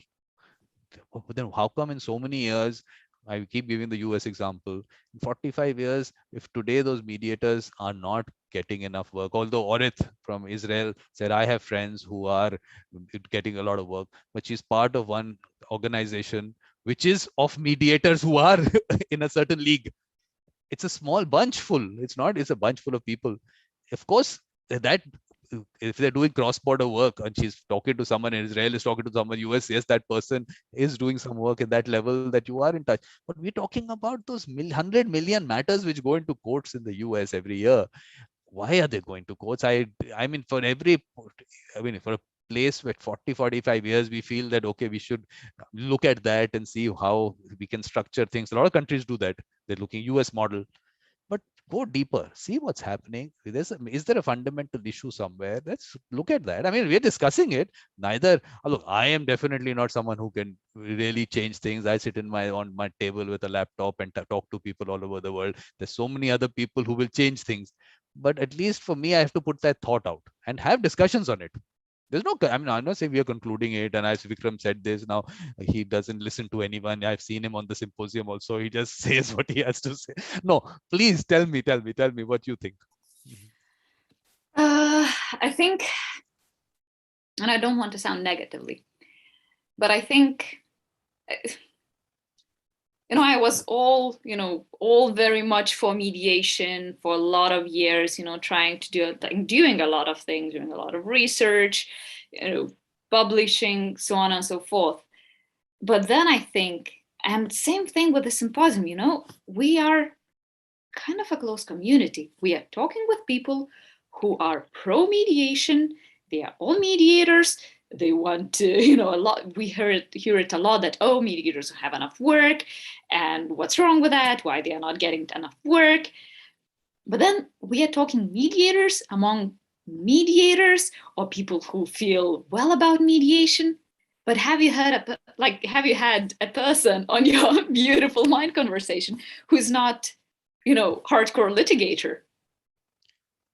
Speaker 1: But then how come in so many years, I keep giving the US example, in 45 years, if today those mediators are not getting enough work, although Orith from Israel said, I have friends who are getting a lot of work, but she's part of one organization which is of mediators who are in a certain league. It's a small bunch full. It's a bunch full of people. Of course, that if they're doing cross-border work and she's talking to someone in Israel, is talking to someone in US, yes, that person is doing some work at that level that you are in touch. But we're talking about those 100 million matters which go into courts in the US every year. Why are they going to courts? I mean, for a place with 40-45 years, we feel that, okay, we should look at that and see how we can structure things. A lot of countries do that. They're looking US model. But go deeper, see what's happening. Is there a fundamental issue somewhere? Let's look at that. I mean, we're discussing it. Look, I am definitely not someone who can really change things. I sit on my table with a laptop and talk to people all over the world. There's so many other people who will change things. But at least for me, I have to put that thought out and have discussions on it. There's no, I mean, I'm not saying we are concluding it. And as Vikram said this, now he doesn't listen to anyone. I've seen him on the symposium also. He just says what he has to say. No, please tell me what you think.
Speaker 2: I think, and I don't want to sound negatively, but I think, I was all very much for mediation for a lot of years, trying to doing a lot of things, doing a lot of research, publishing, so on and so forth. But then I think, and same thing with the symposium, we are kind of a close community. We are talking with people who are pro-mediation. They are all mediators. They want to, a lot. We hear it a lot that, mediators don't have enough work, and what's wrong with that? Why they are not getting enough work? But then we are talking mediators among mediators or people who feel well about mediation. But have you had a person on your beautiful mind conversation who's not, hardcore litigator?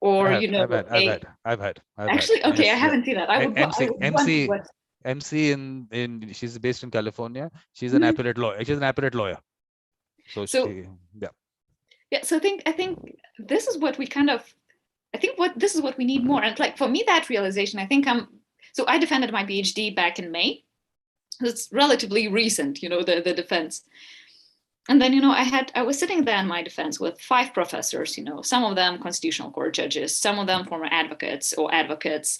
Speaker 2: Or,
Speaker 1: I've had.
Speaker 2: actually, okay, I
Speaker 1: Yes, yeah.
Speaker 2: haven't seen that. I would want to watch.
Speaker 1: MC in she's based in California. She's an
Speaker 2: Mhm.
Speaker 1: appellate lawyer. She's an appellate lawyer. So
Speaker 2: So
Speaker 1: yeah.
Speaker 2: yeah, so I think this is what we this is what we need more. And like for me, that realization, I defended my PhD back in May. It's relatively recent, the defense. And then, I was sitting there in my defense with 5 professors, some of them constitutional court judges, some of them former advocates,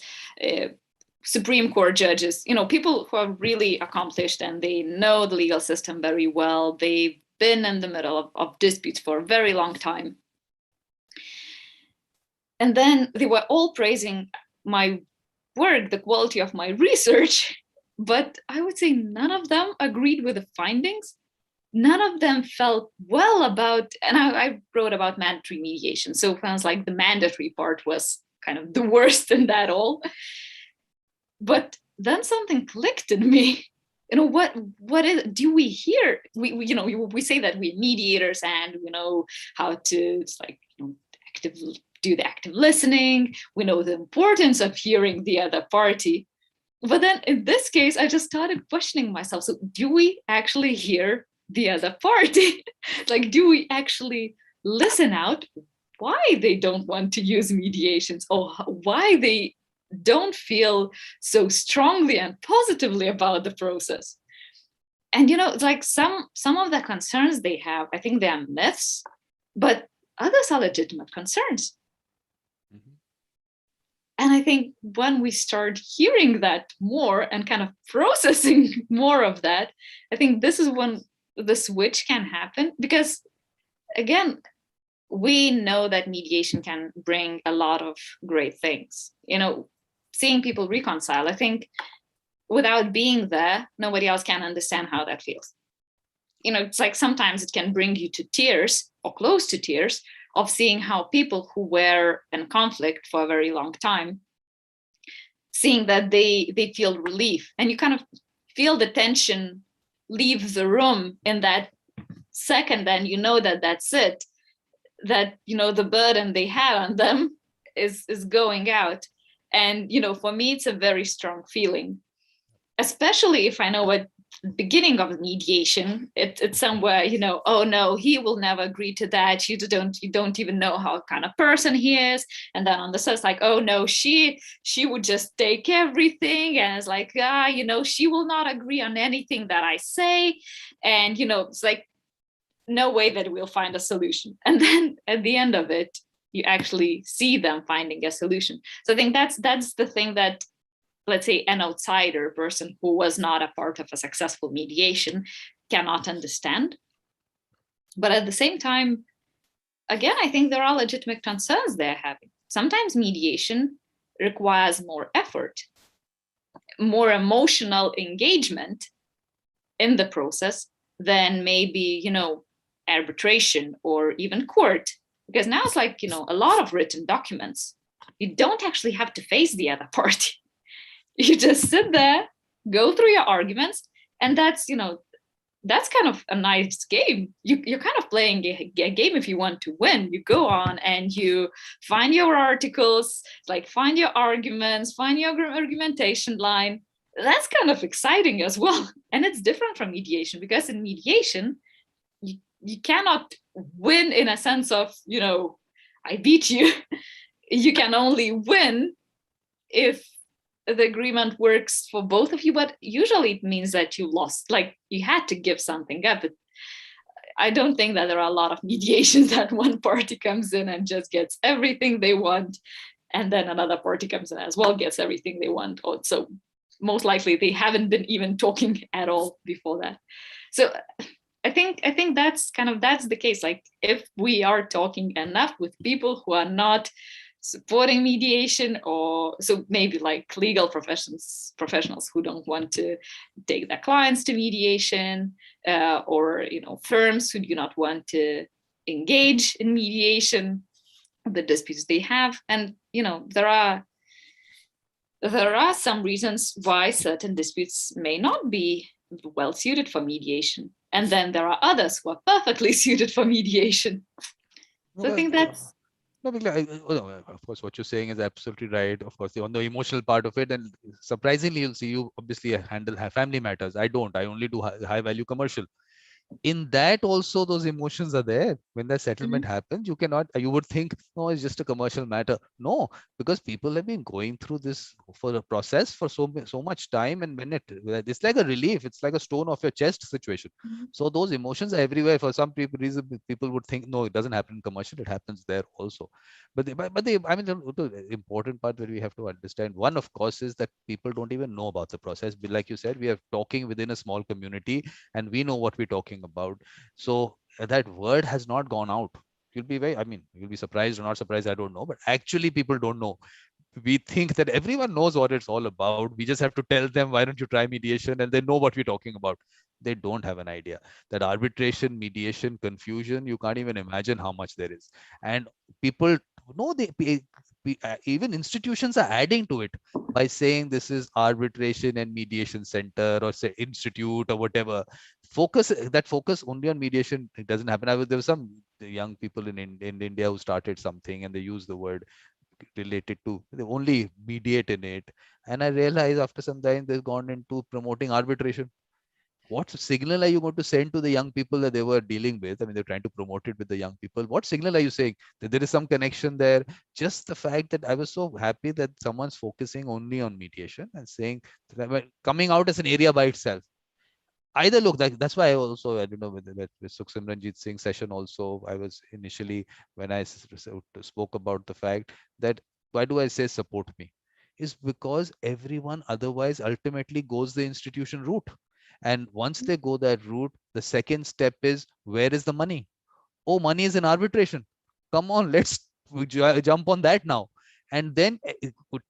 Speaker 2: Supreme Court judges, people who are really accomplished and they know the legal system very well. They've been in the middle of disputes for a very long time. And then they were all praising my work, the quality of my research, but I would say none of them agreed with the findings. None of them felt well about, and I wrote about mandatory mediation. So it sounds like the mandatory part was kind of the worst in that all. But then something clicked in me. What is, do we hear? We say that we're mediators and we know how to do the active listening. We know the importance of hearing the other party. But then in this case, I just started questioning myself. So do we actually hear the other party? Like, do we actually listen out why they don't want to use mediations, or why they don't feel so strongly and positively about the process? And it's like some of the concerns they have, I think they are myths, but others are legitimate concerns. Mm-hmm. And I think when we start hearing that more and kind of processing more of that, I think this is when the switch can happen. Because again, we know that mediation can bring a lot of great things. Seeing people reconcile, I think without being there, nobody else can understand how that feels. It's like sometimes it can bring you to tears or close to tears of seeing how people who were in conflict for a very long time, seeing that they feel relief, and you kind of feel the tension leave the room in that second, then that that's it, that the burden they had on them is going out. And for me, it's a very strong feeling, especially if I know what beginning of mediation, it's somewhere, oh no, he will never agree to that, you don't even know how kind of person he is. And then on the side, it's like, oh no, she would just take everything, and it's like, she will not agree on anything that I say. And it's like, no way that we'll find a solution. And then at the end of it, you actually see them finding a solution. So I think that's the thing that, let's say, an outsider person who was not a part of a successful mediation cannot understand. But at the same time, again, I think there are legitimate concerns they're having. Sometimes mediation requires more effort, more emotional engagement in the process than maybe, arbitration or even court. Because now it's like, a lot of written documents. You don't actually have to face the other party. You just sit there, go through your arguments, and that's kind of a nice game. You're kind of playing a game. If you want to win, you go on and you find your articles, like find your arguments, find your argumentation line. That's kind of exciting as well. And it's different from mediation, because in mediation, you cannot win in a sense of, I beat you. You can only win if the agreement works for both of you, but usually it means that you lost, like you had to give something up. But I don't think that there are a lot of mediations that one party comes in and just gets everything they want, and then another party comes in as well, gets everything they want. So most likely they haven't been even talking at all before that. So I think that's the case. Like, if we are talking enough with people who are not supporting mediation, or so maybe like legal professionals who don't want to take their clients to mediation, or firms who do not want to engage in mediation, the disputes they have. And there are there are some reasons why certain disputes may not be well suited for mediation. And then there are others who are perfectly suited for mediation. So I think that's...
Speaker 1: No, of course, what you're saying is absolutely right. Of course, on the emotional part of it, and surprisingly, you'll see you obviously handle family matters. I don't. I only do high value commercial. In that also, those emotions are there. When the settlement happens, you cannot, you would think, no, it's just a commercial matter. No, because people have been going through this for a process for so much time, and when it's like a relief, it's like a stone off your chest situation. So those emotions are everywhere. For some people, people would think, no, it doesn't happen in commercial, it happens there also. But I mean, the important part that we have to understand, one, of course, is that people don't even know about the process. But like you said, we are talking within a small community, and we know what we're talking about. So that word has not gone out. You'll be surprised or not surprised, I don't know, but actually people don't know. We think that everyone knows what it's all about. We just have to tell them, why don't you try mediation, and they know what we're talking about. They don't have an idea that arbitration, mediation, confusion, you can't even imagine how much there is. And people know, even institutions are adding to it by saying this is arbitration and mediation center, or say institute, or whatever. Focus only on mediation, it doesn't happen. There were some young people in India who started something, and they use the word related to, they only mediate in it. And I realized after some time they've gone into promoting arbitration. What signal are you going to send to the young people that they were dealing with? I mean, they're trying to promote it with the young people. What signal are you saying? That there is some connection there. Just the fact that I was so happy that someone's focusing only on mediation and saying, coming out as an area by itself. Either look, that's why I also, I don't know, with Sukhsimranjit Singh's session also, I was initially, when I spoke about the fact that, why do I say support me? Is because everyone otherwise ultimately goes the institution route. And once they go that route, the second step is, where is the money? Oh, money is in arbitration. Come on, let's jump on that now. And then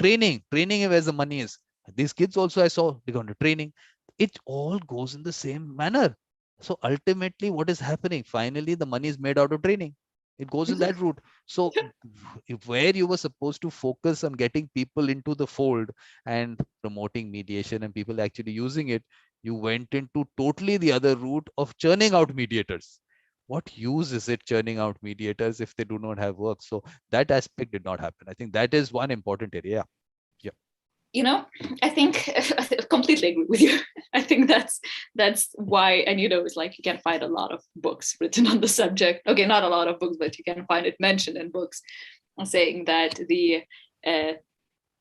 Speaker 1: training where the money is. These kids also, I saw, they gone to training. It all goes in the same manner. So ultimately, what is happening? Finally, the money is made out of training. It goes in that route. So where you were supposed to focus on getting people into the fold and promoting mediation and people actually using it, you went into totally the other route of churning out mediators. What use is it churning out mediators if they do not have work? So that aspect did not happen. I think that is one important area. Yeah.
Speaker 2: I think I completely agree with you. I think that's why, and it's like you can find a lot of books written on the subject. Okay, not a lot of books, but you can find it mentioned in books saying that the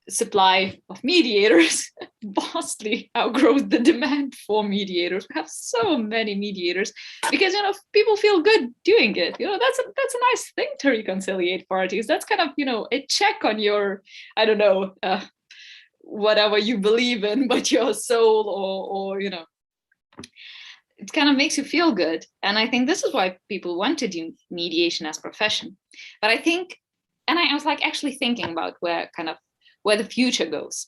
Speaker 2: supply of mediators vastly outgrows the demand for mediators. We have so many mediators because people feel good doing it. That's a nice thing to reconciliate parties. That's kind of a check on your, I don't know, whatever you believe in, but your soul, or it kind of makes you feel good. And I think this is why people want to do mediation as profession. But I think, and I was like actually thinking about where the future goes.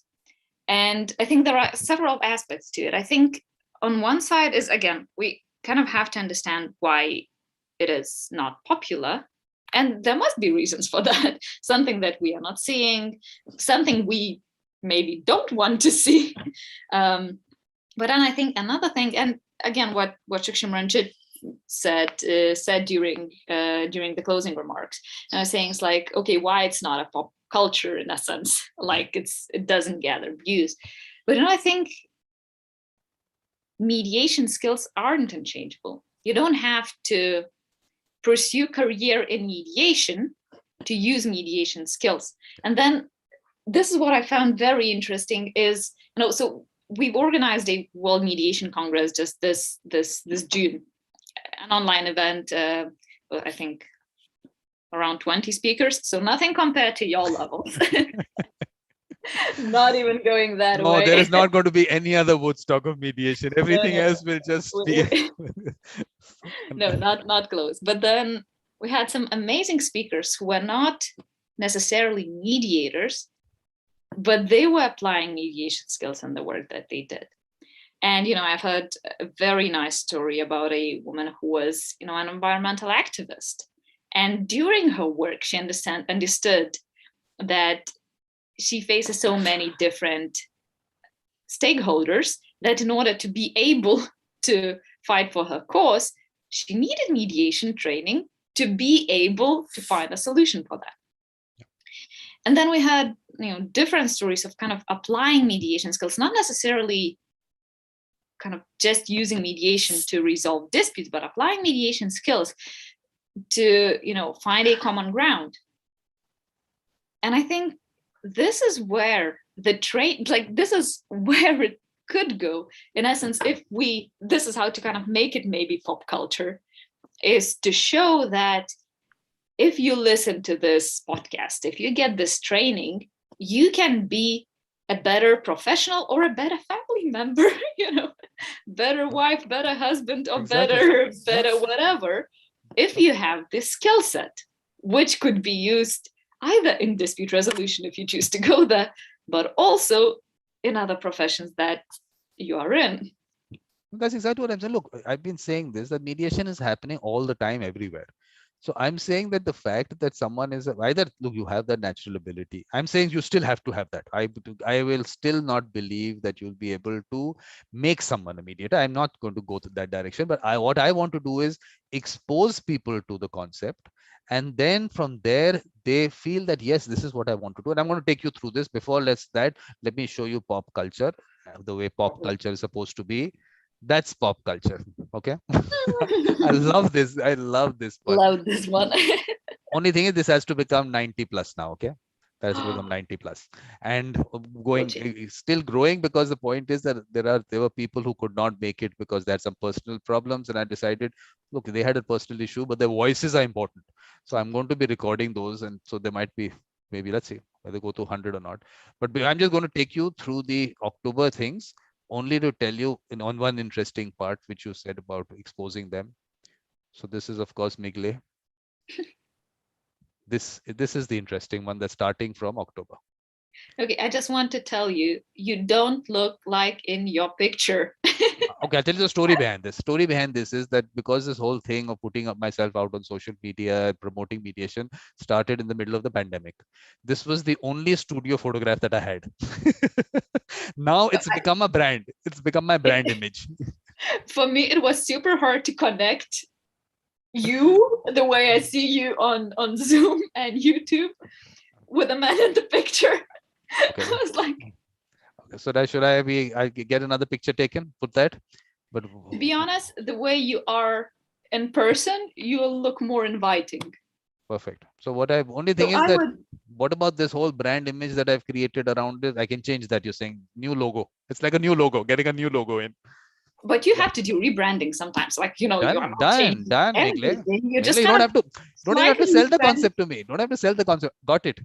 Speaker 2: And I think there are several aspects to it. I think on one side is, again, we kind of have to understand why it is not popular. And there must be reasons for that. Something that we are not seeing, something we maybe don't want to see. But then I think another thing, and again, what Sukhsimranjit said during the closing remarks, and I was saying, it's like, okay, why it's not a pop culture in a sense, like it doesn't gather views. But I think mediation skills aren't unchangeable. You don't have to pursue career in mediation to use mediation skills. And then this is what I found very interesting is, so we've organized a World Mediation Congress just this June, an online event, I think around 20 speakers. So nothing compared to your levels. Not even going that way.
Speaker 1: No, there is not going to be any other Woodstock of mediation. Everything else will just be...
Speaker 2: No, not close. But then we had some amazing speakers who were not necessarily mediators, but they were applying mediation skills in the work that they did. And, I've heard a very nice story about a woman who was, an environmental activist. And during her work, she understood that she faces so many different stakeholders that in order to be able to fight for her cause, she needed mediation training to be able to find a solution for that. And then we had, different stories of kind of applying mediation skills, not necessarily kind of just using mediation to resolve disputes, but applying mediation skills to, find a common ground. And I think this is where this is where it could go. In essence, this is how to kind of make it maybe pop culture, is to show that if you listen to this podcast, if you get this training, you can be a better professional or a better family member, better wife, better husband, or better whatever, if you have this skill set, which could be used either in dispute resolution if you choose to go there, but also in other professions that you are in.
Speaker 1: That's exactly what I'm saying. Look, I've been saying this, that mediation is happening all the time everywhere. So I'm saying that the fact that someone is either, look, you have that natural ability. I'm saying you still have to have that. I will still not believe that you'll be able to make someone a mediator. I'm not going to go to that direction, but what I want to do is expose people to the concept. And then from there, they feel that, yes, this is what I want to do. And I'm going to take you through this. Before let me show you pop culture, the way pop culture is supposed to be. That's pop culture. Okay. I love this. I love this one.
Speaker 2: Love this one.
Speaker 1: Only thing is, this has to become 90 plus now. Okay. That has to become 90 plus and still growing, because the point is that there were people who could not make it because they had some personal problems. And I decided, look, they had a personal issue, but their voices are important. So I'm going to be recording those. And so they might be, maybe, let's see whether they go to 100 or not. But I'm just going to take you through the October things, only to tell you on one interesting part, which you said about exposing them. So this is, of course, Miglė. This is the interesting one that's starting from October.
Speaker 2: Okay, I just want to tell you, you don't look like in your picture.
Speaker 1: Okay, I'll tell you the story behind this. Story behind this is that because this whole thing of putting up myself out on social media, promoting mediation, started in the middle of the pandemic. This was the only studio photograph that I had. Now it's become a brand. It's become my brand image.
Speaker 2: For me, it was super hard to connect you, the way I see you on Zoom and YouTube, with a man in the picture. Okay. I was like,
Speaker 1: okay, so should I get another picture taken? Put that. But
Speaker 2: to be honest, the way you are in person, you will look more inviting.
Speaker 1: Perfect. So what only thing is that, what about this whole brand image that I've created around it? I can change that. You're saying new logo. It's like a new logo, getting a new logo in.
Speaker 2: But you have to do rebranding sometimes, like,
Speaker 1: done,
Speaker 2: Miglė.
Speaker 1: You just don't have to sell the concept to me. Don't have to sell the concept. Got it.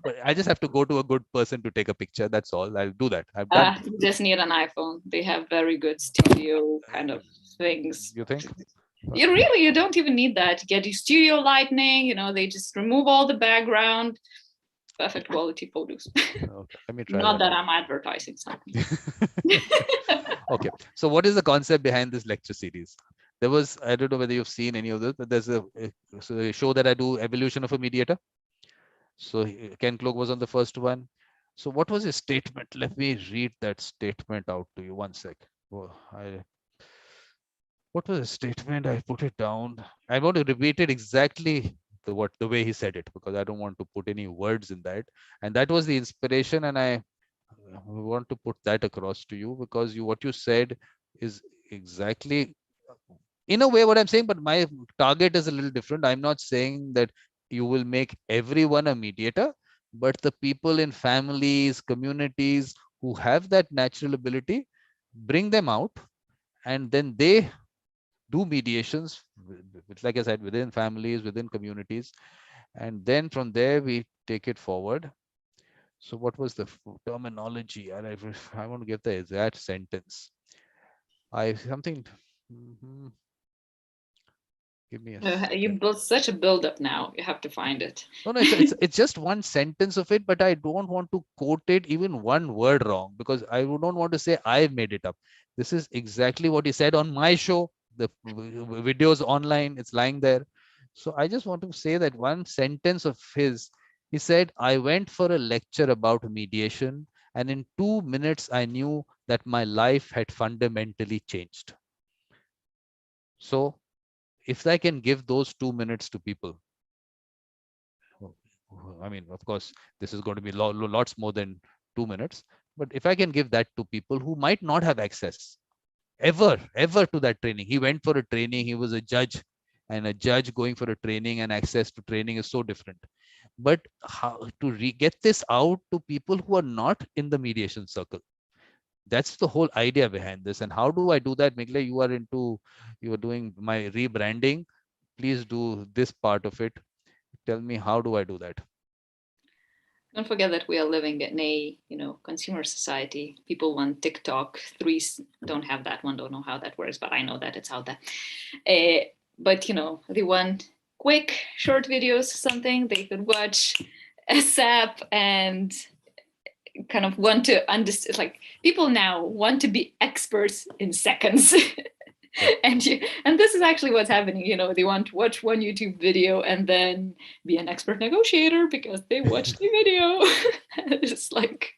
Speaker 1: But I just have to go to a good person to take a picture. That's all. I'll do that. I've done.
Speaker 2: You just need an iPhone. They have very good studio kind of things.
Speaker 1: You think?
Speaker 2: You don't even need that. Get your studio lighting. They just remove all the background. Perfect quality photos.
Speaker 1: Okay, let me try.
Speaker 2: Not that I'm advertising something.
Speaker 1: Okay, so what is the concept behind this lecture series? There was, I don't know whether you've seen any of this, but there's a show that I do, Evolution of a Mediator. So Ken Cloak was on the first one. So what was his statement? Let me read that statement out to you. One sec. What was his statement? I put it down. I want to repeat it exactly the way he said it, because I don't want to put any words in that. And that was the inspiration. And I want to put that across to you, because what you said is exactly, in a way, what I'm saying, but my target is a little different. I'm not saying that you will make everyone a mediator, but the people in families, communities who have that natural ability, bring them out, and then they do mediations, like I said, within families, within communities. And then from there, we take it forward. So what was the terminology? I want to get the exact sentence. Give me a
Speaker 2: you built such a build-up now. You have to find it.
Speaker 1: No, it's just one sentence of it, but I don't want to quote it even one word wrong, because I don't want to say I made it up. This is exactly what he said on my show. The videos online, it's lying there. So I just want to say that one sentence of his He said, I went for a lecture about mediation, and in 2 minutes, I knew that my life had fundamentally changed. So, if I can give those 2 minutes to people, I mean, of course, this is going to be lots more than 2 minutes, but if I can give that to people who might not have access ever to that training. He went for a training, he was a judge, and a judge going for a training and access to training is so different. But how to get this out to people who are not in the mediation circle? That's the whole idea behind this. And how do I do that? Miglė, you are doing my rebranding. Please do this part of it. Tell me, how do I do that?
Speaker 2: Don't forget that we are living in a, consumer society. People want TikTok. Threes don't have that one. Don't know how that works, but I know that it's out there. But they want quick, short videos, something they could watch ASAP and kind of want to understand. Like, people now want to be experts in seconds. and this is actually what's happening. They want to watch one YouTube video and then be an expert negotiator because they watched the video. It's like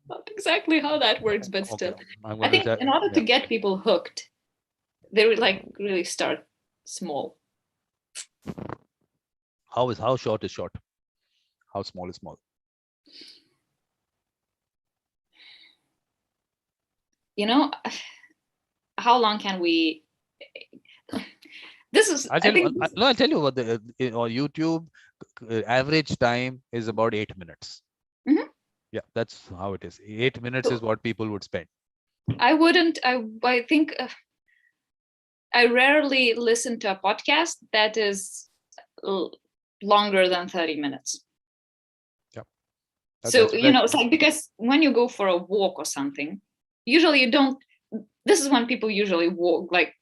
Speaker 2: not exactly how that works, but still. I think in order to get people hooked, they would really start small.
Speaker 1: How short is short? How small is small?
Speaker 2: How long can we? This is.
Speaker 1: I'll tell you what the on YouTube average time is about 8 minutes.
Speaker 2: Mm-hmm.
Speaker 1: Yeah, that's how it is. 8 minutes is what people would spend.
Speaker 2: I think I rarely listen to a podcast that is longer than 30 minutes.
Speaker 1: Yeah.
Speaker 2: So, it's like, because when you go for a walk or something, usually you don't. This is when people usually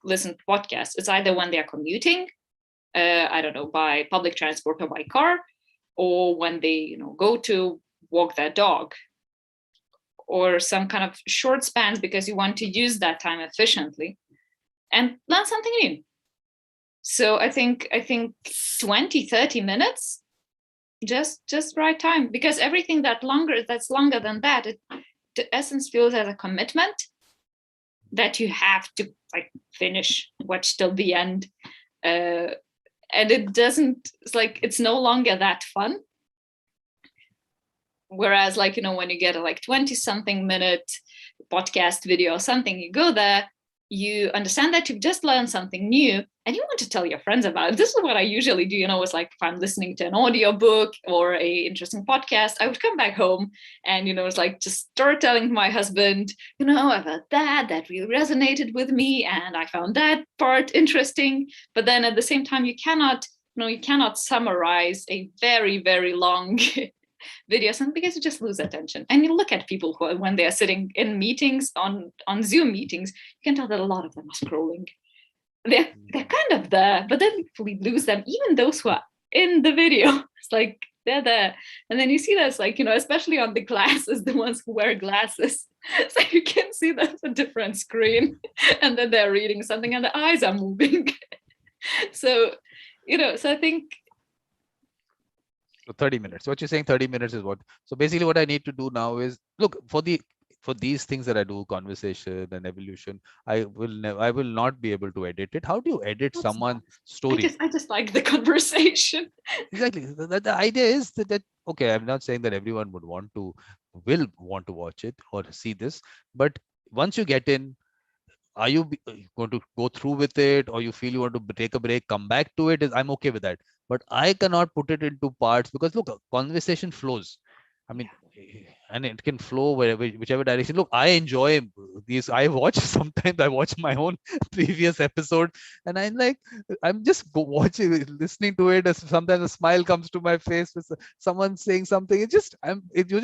Speaker 2: listen to podcasts. It's either when they're commuting, I don't know, by public transport or by car, or when they, go to walk their dog, or some kind of short spans because you want to use that time efficiently and learn something new. So I think 20, 30 minutes, just right time, because everything that's longer than that, the essence feels as a commitment that you have to finish, watch till the end. And it doesn't, it's no longer that fun. Whereas when you get a 20 something minute podcast video or something, you go there, you understand that you've just learned something new and you want to tell your friends about it. This is what I usually do. It's like, if I'm listening to an audiobook or a interesting podcast, I would come back home and, it's like, just start telling my husband, I've heard that really resonated with me and I found that part interesting. But then at the same time, you cannot summarize a very, very long video, because you just lose attention. And you look at people who, when they are sitting in meetings on Zoom meetings, you can tell that a lot of them are scrolling. They're kind of there, but then we lose them. Even those who are in the video, it's like they're there, and then you see that's especially on the glasses, the ones who wear glasses, so you can see that's a different screen, and then they're reading something and the eyes are moving. So I think.
Speaker 1: So 30 minutes. What you're saying, 30 minutes is what? So basically what I need to do now is, look, for these things that I do, conversation and evolution, I will not be able to edit it. How do you edit someone's story?
Speaker 2: I just like the conversation.
Speaker 1: Exactly. The idea is that, okay, I'm not saying that everyone will want to watch it or see this, but once you get in, are you going to go through with it, or you feel you want to take a break, come back to it? I'm okay with that, but I cannot put it into parts, because look, conversation flows. I mean, and it can flow whichever direction. Look, I enjoy these. I watch sometimes. I watch my own previous episode, and I'm just watching, listening to it. Sometimes a smile comes to my face with someone saying something. You just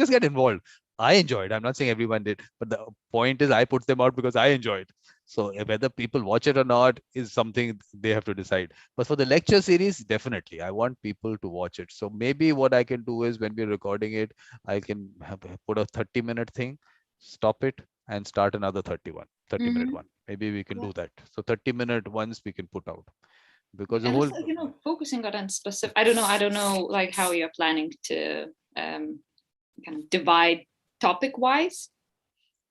Speaker 1: get involved. I enjoyed. I'm not saying everyone did, but the point is, I put them out because I enjoyed. So whether people watch it or not is something they have to decide. But for the lecture series, definitely, I want people to watch it. So maybe what I can do is, when we're recording it, I can put a 30-minute thing, stop it, and start another 30-minute one. Maybe we can do that. So 30-minute ones we can put out. because the
Speaker 2: And
Speaker 1: whole
Speaker 2: also, focusing on specific, I don't know like how you're planning to kind of divide topic wise,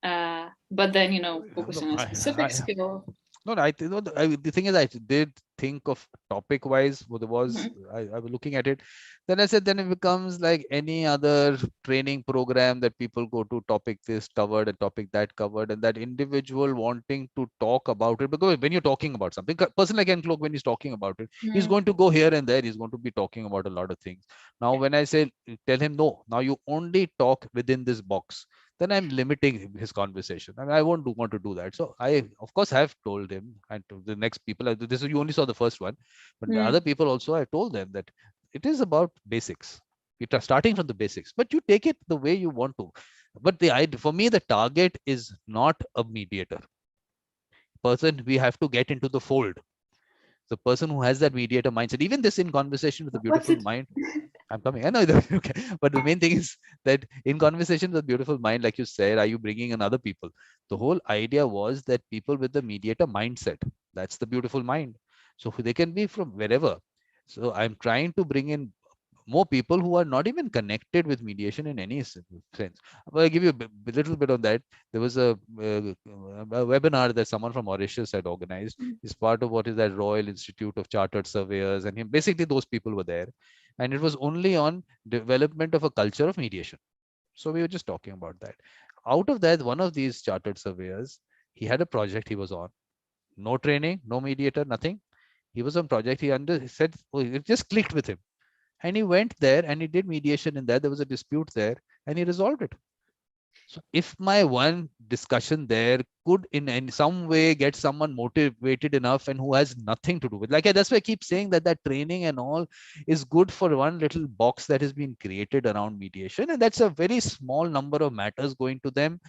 Speaker 2: but then, focusing on a specific skill.
Speaker 1: No, I think the thing is, I did think of topic wise. What was
Speaker 2: Mhm.
Speaker 1: I was looking at it, then I said, then it becomes like any other training program that people go to. Topic this covered, a topic that covered, and that individual wanting to talk about it. Because when you're talking about something, person like Ken Cloak, when he's talking about it, he's
Speaker 2: Mm.
Speaker 1: going to go here and there. He's going to be talking about a lot of things. Now, when I say tell him no, now you only talk within this box, then I'm limiting his conversation. I mean, I won't want to do that. So I, of course, have told him and to the next people. This is, you only saw the first one, but the
Speaker 2: Mm.
Speaker 1: other people also, I told them that it is about basics. You're starting from the basics, but you take it the way you want to. But for me, the target is not a mediator person. We have to get into the fold. The person who has that mediator mindset, even this in conversation with a
Speaker 2: What's
Speaker 1: beautiful
Speaker 2: it?
Speaker 1: mind. I'm coming. I know. Okay. But the main thing is that in conversation with a beautiful mind, like you said, are you bringing in other people? The whole idea was that people with the mediator mindset, that's the beautiful mind. So they can be from wherever. So I'm trying to bring in more people who are not even connected with mediation in any sense. I'll give you a little bit on that. There was a webinar that someone from Mauritius had organized. It's part of what is that Royal Institute of Chartered Surveyors, and basically those people were there, and it was only on development of a culture of mediation. So we were just talking about that. Out of that, one of these chartered surveyors, he had a project he was on. No training, no mediator, nothing. He was on project. He said, oh, it just clicked with him, and he went there and he did mediation in that. There was a dispute there, and he resolved it. So if my one discussion there could in some way get someone motivated enough and who has nothing to do with, that's why I keep saying that training and all is good for one little box that has been created around mediation, and that's a very small number of matters going to them.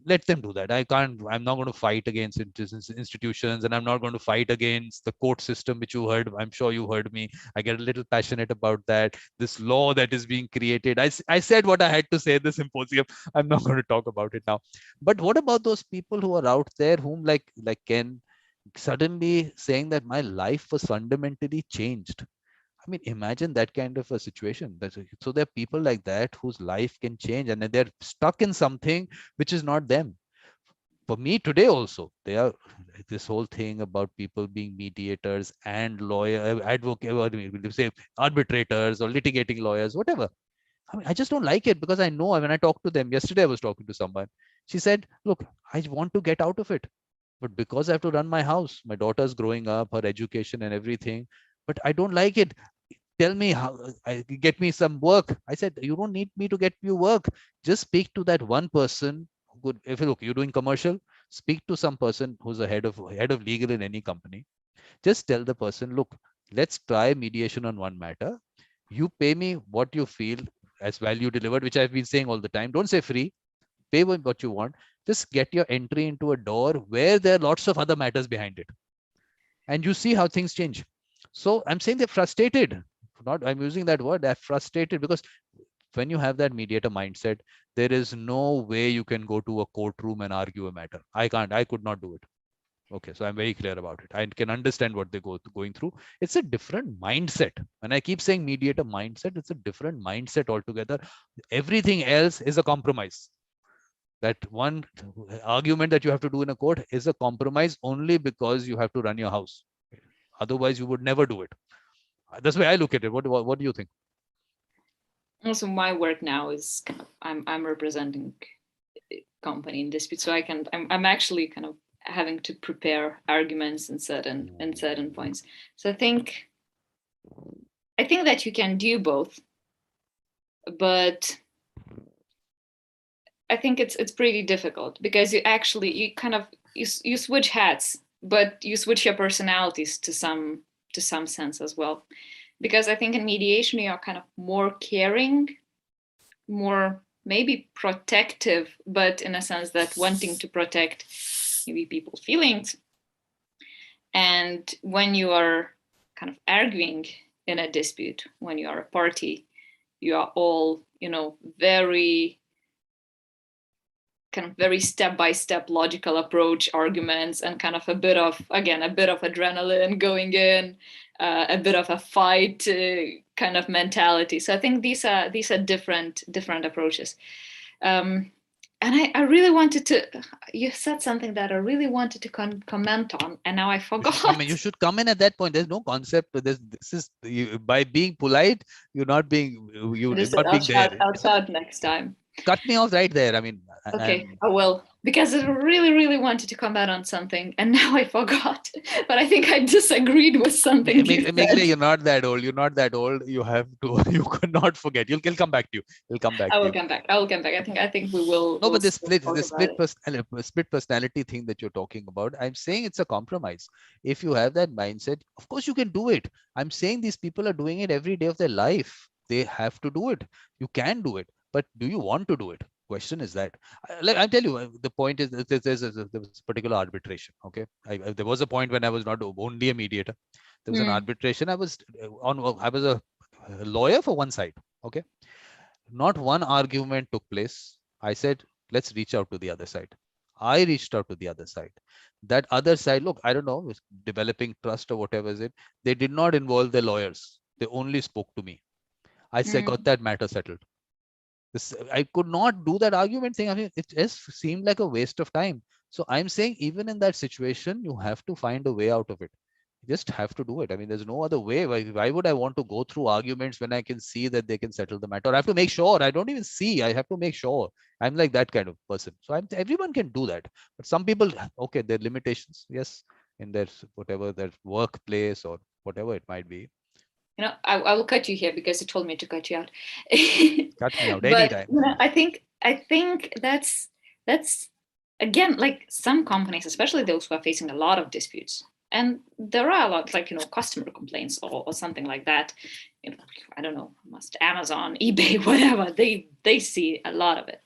Speaker 1: Let them do that. I'm not going to fight against institutions, and I'm not going to fight against the court system, which you heard. I'm sure you heard me. I get a little passionate about that. This law that is being created. I said what I had to say at the symposium. I'm not going to talk about it now. But what about those people who are out there whom like Ken suddenly saying that my life was fundamentally changed? I mean, imagine that kind of a situation. So there are people like that whose life can change, and they're stuck in something which is not them. For me today also, they are this whole thing about people being mediators and lawyer advocate, what do you say, arbitrators or litigating lawyers, whatever. I mean, I just don't like it, because I know when I talk to them. Yesterday, I was talking to someone. She said, "Look, I want to get out of it, but because I have to run my house, my daughter's growing up, her education and everything, but I don't like it. Tell me how, get me some work." I said, "You don't need me to get you work. Just speak to that one person who could, if look, you're doing commercial, speak to some person who's a head of legal in any company. Just tell the person, look, let's try mediation on one matter. You pay me what you feel as value delivered, which I've been saying all the time. Don't say free. Pay what you want. Just get your entry into a door where there are lots of other matters behind it, and you see how things change." So I'm saying they're frustrated. Not, I'm using that word. They're frustrated because when you have that mediator mindset, there is no way you can go to a courtroom and argue a matter. I can't. I could not do it. Okay, so I'm very clear about it. I can understand what they're going through. It's a different mindset. When I keep saying mediator mindset, it's a different mindset altogether. Everything else is a compromise. That one argument that you have to do in a court is a compromise only because you have to run your house. Otherwise, you would never do it. That's the way I look at it. What do you think?
Speaker 2: Also, my work now is kind of I'm representing a company in dispute, so I'm actually kind of having to prepare arguments in certain points. So I think that you can do both, but I think it's pretty difficult because you kind of you switch hats, but you switch your personalities to some sense as well. Because I think in mediation you are kind of more caring, more maybe protective, but in a sense that wanting to protect maybe people's feelings. And when you are kind of arguing in a dispute, when you are a party, you are all, very kind of very step-by-step logical approach, arguments, and kind of a bit of adrenaline going in, a bit of a fight kind of mentality. So I think these are different approaches. And I really wanted to, you said something that I really wanted to comment on, and now I forgot.
Speaker 1: You should come in at that point. There's no concept. This is by being polite, you're not being there.
Speaker 2: I'll shout next time.
Speaker 1: Cut me off right there. I mean,
Speaker 2: okay, I will, because I really wanted to comment on something, and now I forgot. But I think I disagreed with something.
Speaker 1: Miglė, you're not that old. You're not that old. You have to. You cannot forget. He'll come back to you. He'll come back.
Speaker 2: I will come back. I think we will.
Speaker 1: No, but this split personality thing that you're talking about, I'm saying it's a compromise. If you have that mindset, of course you can do it. I'm saying these people are doing it every day of their life. They have to do it. You can do it. But do you want to do it? Question is that. I'll tell you, the point is there's a particular arbitration. Okay, there was a point when I was not only a mediator. There was an arbitration. I was a lawyer for one side. Okay, not one argument took place. I said, let's reach out to the other side. I reached out to the other side. That other side, look, I don't know, developing trust or whatever is it. They did not involve the lawyers. They only spoke to me. I said, got that matter settled. I could not do that argument thing. I mean, it just seemed like a waste of time. So I'm saying, even in that situation, you have to find a way out of it. You just have to do it. I mean, there's no other way. Why would I want to go through arguments when I can see that they can settle the matter? I have to make sure. I don't even see. I have to make sure. I'm like that kind of person. So everyone can do that. But some people, okay, there are limitations. Yes, in their whatever their workplace or whatever it might be.
Speaker 2: You know, I will cut you here because you told me to cut you out.
Speaker 1: Cut me out anytime.
Speaker 2: You know, I think that's again, like, some companies, especially those who are facing a lot of disputes, and there are a lot, like, you know, customer complaints or something like that. You know, I don't know, Amazon, eBay, whatever. They see a lot of it.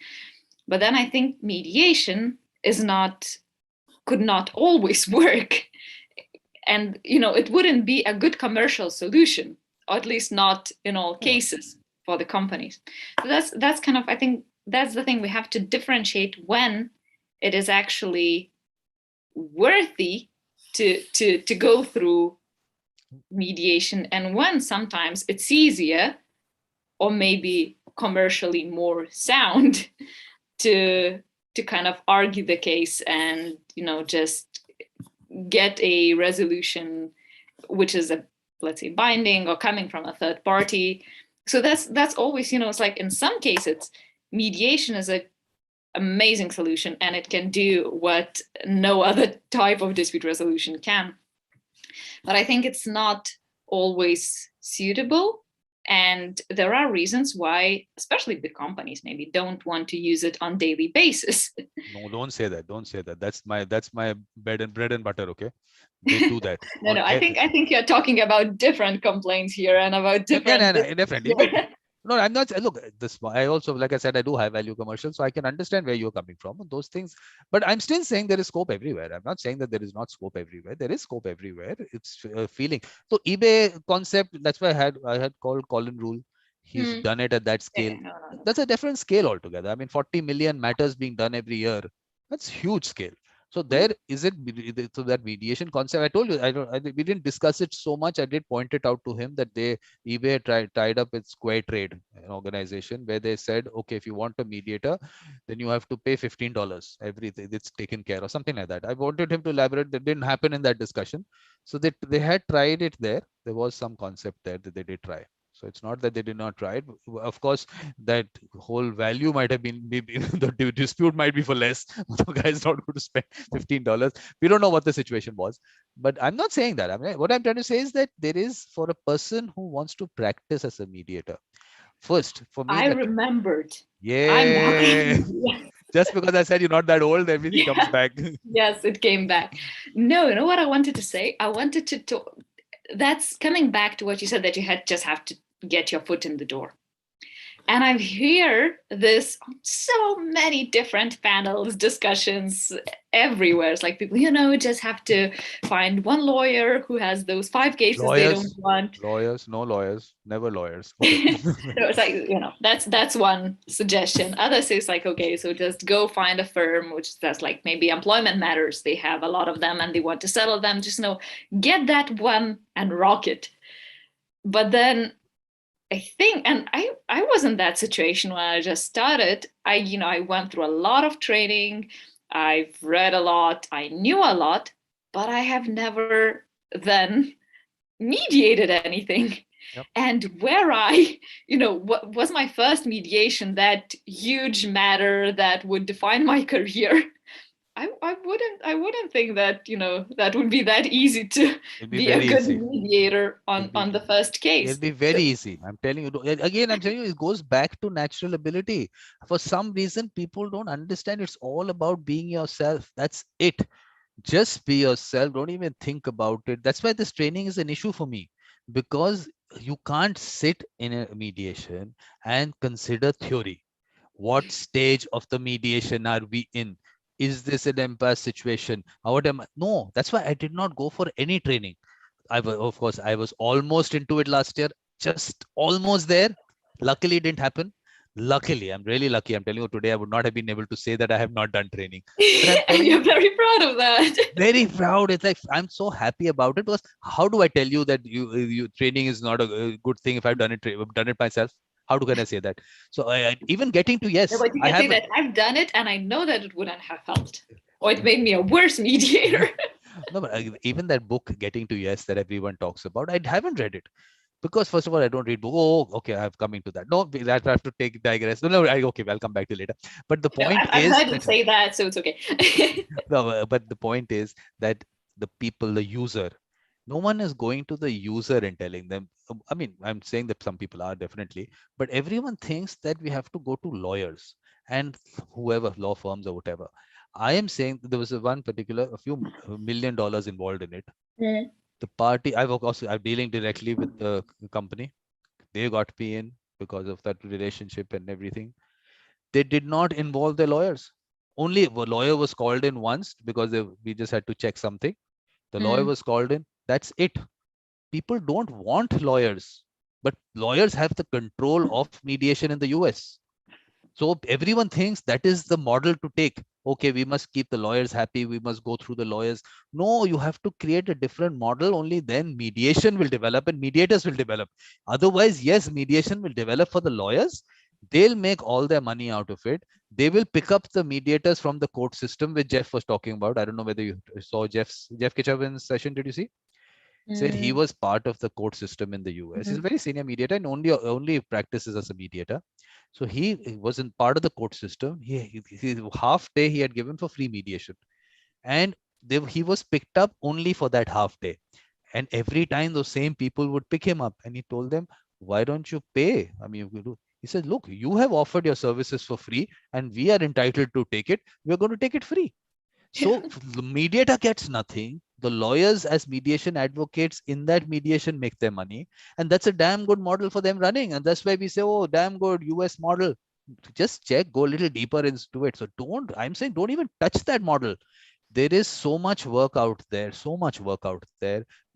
Speaker 2: But then I think mediation could not always work. And, you know, it wouldn't be a good commercial solution, or at least not in all cases for the companies. So that's kind of, I think that's the thing, we have to differentiate when it is actually worthy to go through mediation, and when sometimes it's easier or maybe commercially more sound to kind of argue the case and, you know, just get a resolution which is let's say binding or coming from a third party. So that's always, you know, it's like, in some cases mediation is an amazing solution and it can do what no other type of dispute resolution can. But I think it's not always suitable. And there are reasons why, especially big companies, maybe don't want to use it on daily basis.
Speaker 1: No, don't say that. Don't say that. That's my bread and butter. Okay, they do that.
Speaker 2: No. I think you're talking about different complaints here and about different.
Speaker 1: No, definitely. No, I'm not. Look, I also, like I said, I do high value commercials, so I can understand where you're coming from on those things. But I'm still saying there is scope everywhere. I'm not saying that there is not scope everywhere. There is scope everywhere. It's a feeling. So eBay concept. That's why I had called Colin Rule. He's done it at that scale.
Speaker 2: No.
Speaker 1: That's a different scale altogether. I mean, 40 million matters being done every year. That's huge scale. So there is it. So that mediation concept, I told you, we didn't discuss it so much. I did point it out to him that eBay tied up with Square Trade, an organization, where they said, okay, if you want a mediator, then you have to pay $15. Everything it's taken care of, something like that. I wanted him to elaborate. That didn't happen in that discussion. So they had tried it there. There was some concept there that they did try. So it's not that they did not try it. Of course, that whole value might have been, maybe the dispute might be for less. The guy is not going to spend $15. We don't know what the situation was. But I'm not saying that. I mean, what I'm trying to say is that there is, for a person who wants to practice as a mediator, first, for me,
Speaker 2: I rememdered.
Speaker 1: Yeah. Just because I said you're not that old, everything comes back.
Speaker 2: Yes, it came back. No, you know what I wanted to say? I wanted to talk. That's coming back to what you said, that you just have to get your foot in the door. And I hear this on so many different panels, discussions everywhere. It's like people, just have to find one lawyer who has those 5 cases they don't want.
Speaker 1: Lawyers, no lawyers, never lawyers. Okay.
Speaker 2: So it's like, that's one suggestion. Others is like, okay, so just go find a firm which does like maybe employment matters. They have a lot of them and they want to settle them. Just get that one and rock it. But then I think, and I was in that situation when I just started. I went through a lot of training. I've read a lot. I knew a lot, but I have never then mediated anything.
Speaker 1: Yep.
Speaker 2: And where what was my first mediation, that huge matter that would define my career, I wouldn't think that that would be that easy to be a good mediator on the first case.
Speaker 1: It'll be very easy. I'm telling you. Again, I'm telling you, it goes back to natural ability. For some reason, people don't understand. It's all about being yourself. That's it. Just be yourself. Don't even think about it. That's why this training is an issue for me, because you can't sit in a mediation and consider theory. What stage of the mediation are we in? Is this an impasse situation? What am I? No, that's why I did not go for any training. Of course, I was almost into it last year, just almost there. Luckily, it didn't happen. Luckily, I'm really lucky. I'm telling you, today I would not have been able to say that I have not done training.
Speaker 2: And you're very proud of that.
Speaker 1: Very proud. It's like, I'm so happy about it, because how do I tell you that you training is not a good thing if I've done it myself? How can I say that? So even getting to yes,
Speaker 2: no, but you can say that I've done it and I know that it wouldn't have helped, or it made me a worse mediator.
Speaker 1: No, but even that book, Getting to Yes, that everyone talks about, I haven't read it. Because first of all, I don't read books. Oh, okay, I'm coming to that. No, that I have to digress. No, okay, I'll come back to later. But the point is,
Speaker 2: I've heard you say that, so it's okay.
Speaker 1: No, but the point is that the people, the user, no one is going to the user and telling them. I mean, I'm saying that some people are definitely, but everyone thinks that we have to go to lawyers and whoever, law firms or whatever. I am saying there was a few $1 million involved in it.
Speaker 2: Mm.
Speaker 1: The party, I'm dealing directly with the company. They got me in because of that relationship and everything. They did not involve the lawyers. Only a lawyer was called in once because we just had to check something. The lawyer was called in. That's it. People don't want lawyers, but lawyers have the control of mediation in the US. So everyone thinks that is the model to take. Okay, we must keep the lawyers happy. We must go through the lawyers. No, you have to create a different model. Only then mediation will develop and mediators will develop. Otherwise, yes, mediation will develop for the lawyers. They'll make all their money out of it. They will pick up the mediators from the court system, which Jeff was talking about. I don't know whether you saw Jeff Kitchavin's session. Did you see? Said he was part of the court system in the US. He's a very senior mediator and only practices as a mediator. So he was in part of the court system. He half day he had given for free mediation, and he was picked up only for that half day. And every time those same people would pick him up, and he told them, "Why don't you pay? I mean, he said, look, you have offered your services for free, and we are entitled to take it. We're going to take it free." So the mediator gets nothing. The lawyers as mediation advocates in that mediation make their money. And that's a damn good model for them running. And that's why we say, oh, damn good US model. Just check, go a little deeper into it. So I'm saying don't even touch that model. There is so much work out there,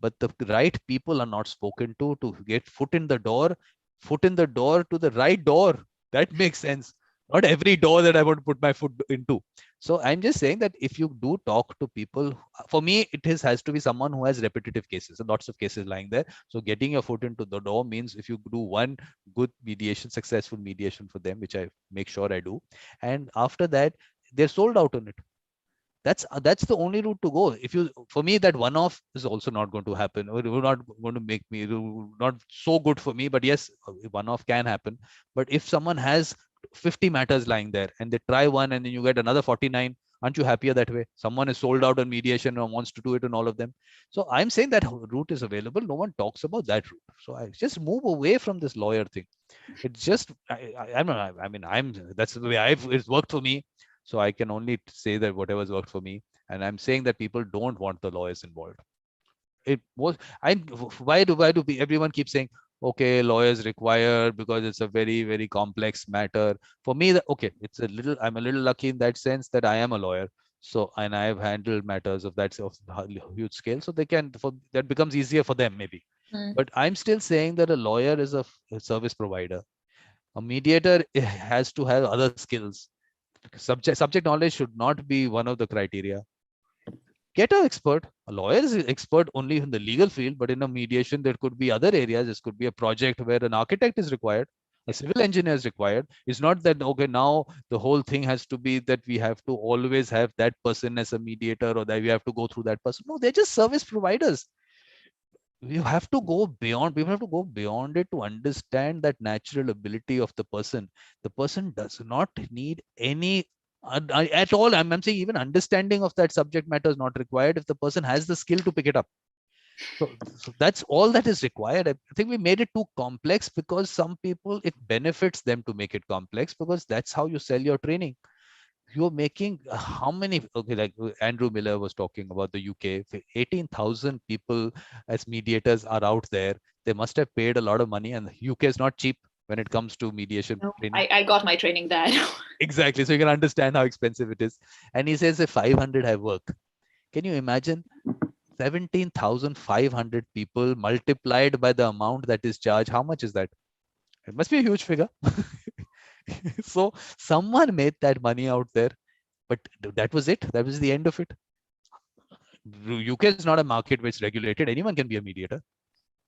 Speaker 1: but the right people are not spoken to get foot in the door to the right door. That makes sense. Not every door that I want to put my foot into. So I'm just saying that if you do talk to people, for me, has to be someone who has repetitive cases and lots of cases lying there. So getting your foot into the door means if you do one good mediation, successful mediation for them, which I make sure I do, and after that, they're sold out on it. That's the only route to go. For me, that one-off is also not going to happen, or not going to make me not so good for me. But yes, one-off can happen. But if someone has 50 matters lying there and they try one and then you get another 49, aren't you happier that way? Someone is sold out on mediation or wants to do it on all of them. So I'm saying that route is available. No one talks about that route. So I just move away from this lawyer thing. It's just that's the way it's worked for me. So I can only say that whatever's worked for me. And I'm saying that people don't want the lawyers involved. It was why do everyone keep saying, okay, lawyers required because it's a very, very complex matter. For me, okay, I'm a little lucky in that sense that I am a lawyer. So, and I have handled matters of that of huge scale. So that becomes easier for them maybe. But I'm still saying that a lawyer is a service provider. A mediator has to have other skills. Subject knowledge should not be one of the criteria. Get an expert. A lawyer is expert only in the legal field, but in a mediation, there could be other areas. This could be a project where an architect is required, a civil engineer is required. It's not that, okay, now the whole thing has to be that we have to always have that person as a mediator or that we have to go through that person. No, they're just service providers. You have to go beyond, people have to go beyond it to understand that natural ability of the person. The person does not need any at all. I'm saying even understanding of that subject matter is not required if the person has the skill to pick it up. So that's all that is required. I think we made it too complex because some people, it benefits them to make it complex because that's how you sell your training. You're making how many, okay, like Andrew Miller was talking about the UK, 18,000 people as mediators are out there. They must have paid a lot of money, and the UK is not cheap when it comes to mediation
Speaker 2: No,
Speaker 1: training.
Speaker 2: I got my training there.
Speaker 1: Exactly. So you can understand how expensive it is. And he says if 500 have work. Can you imagine 17,500 people multiplied by the amount that is charged? How much is that? It must be a huge figure. So someone made that money out there, but that was it. That was the end of it. UK is not a market which is regulated. Anyone can be a mediator.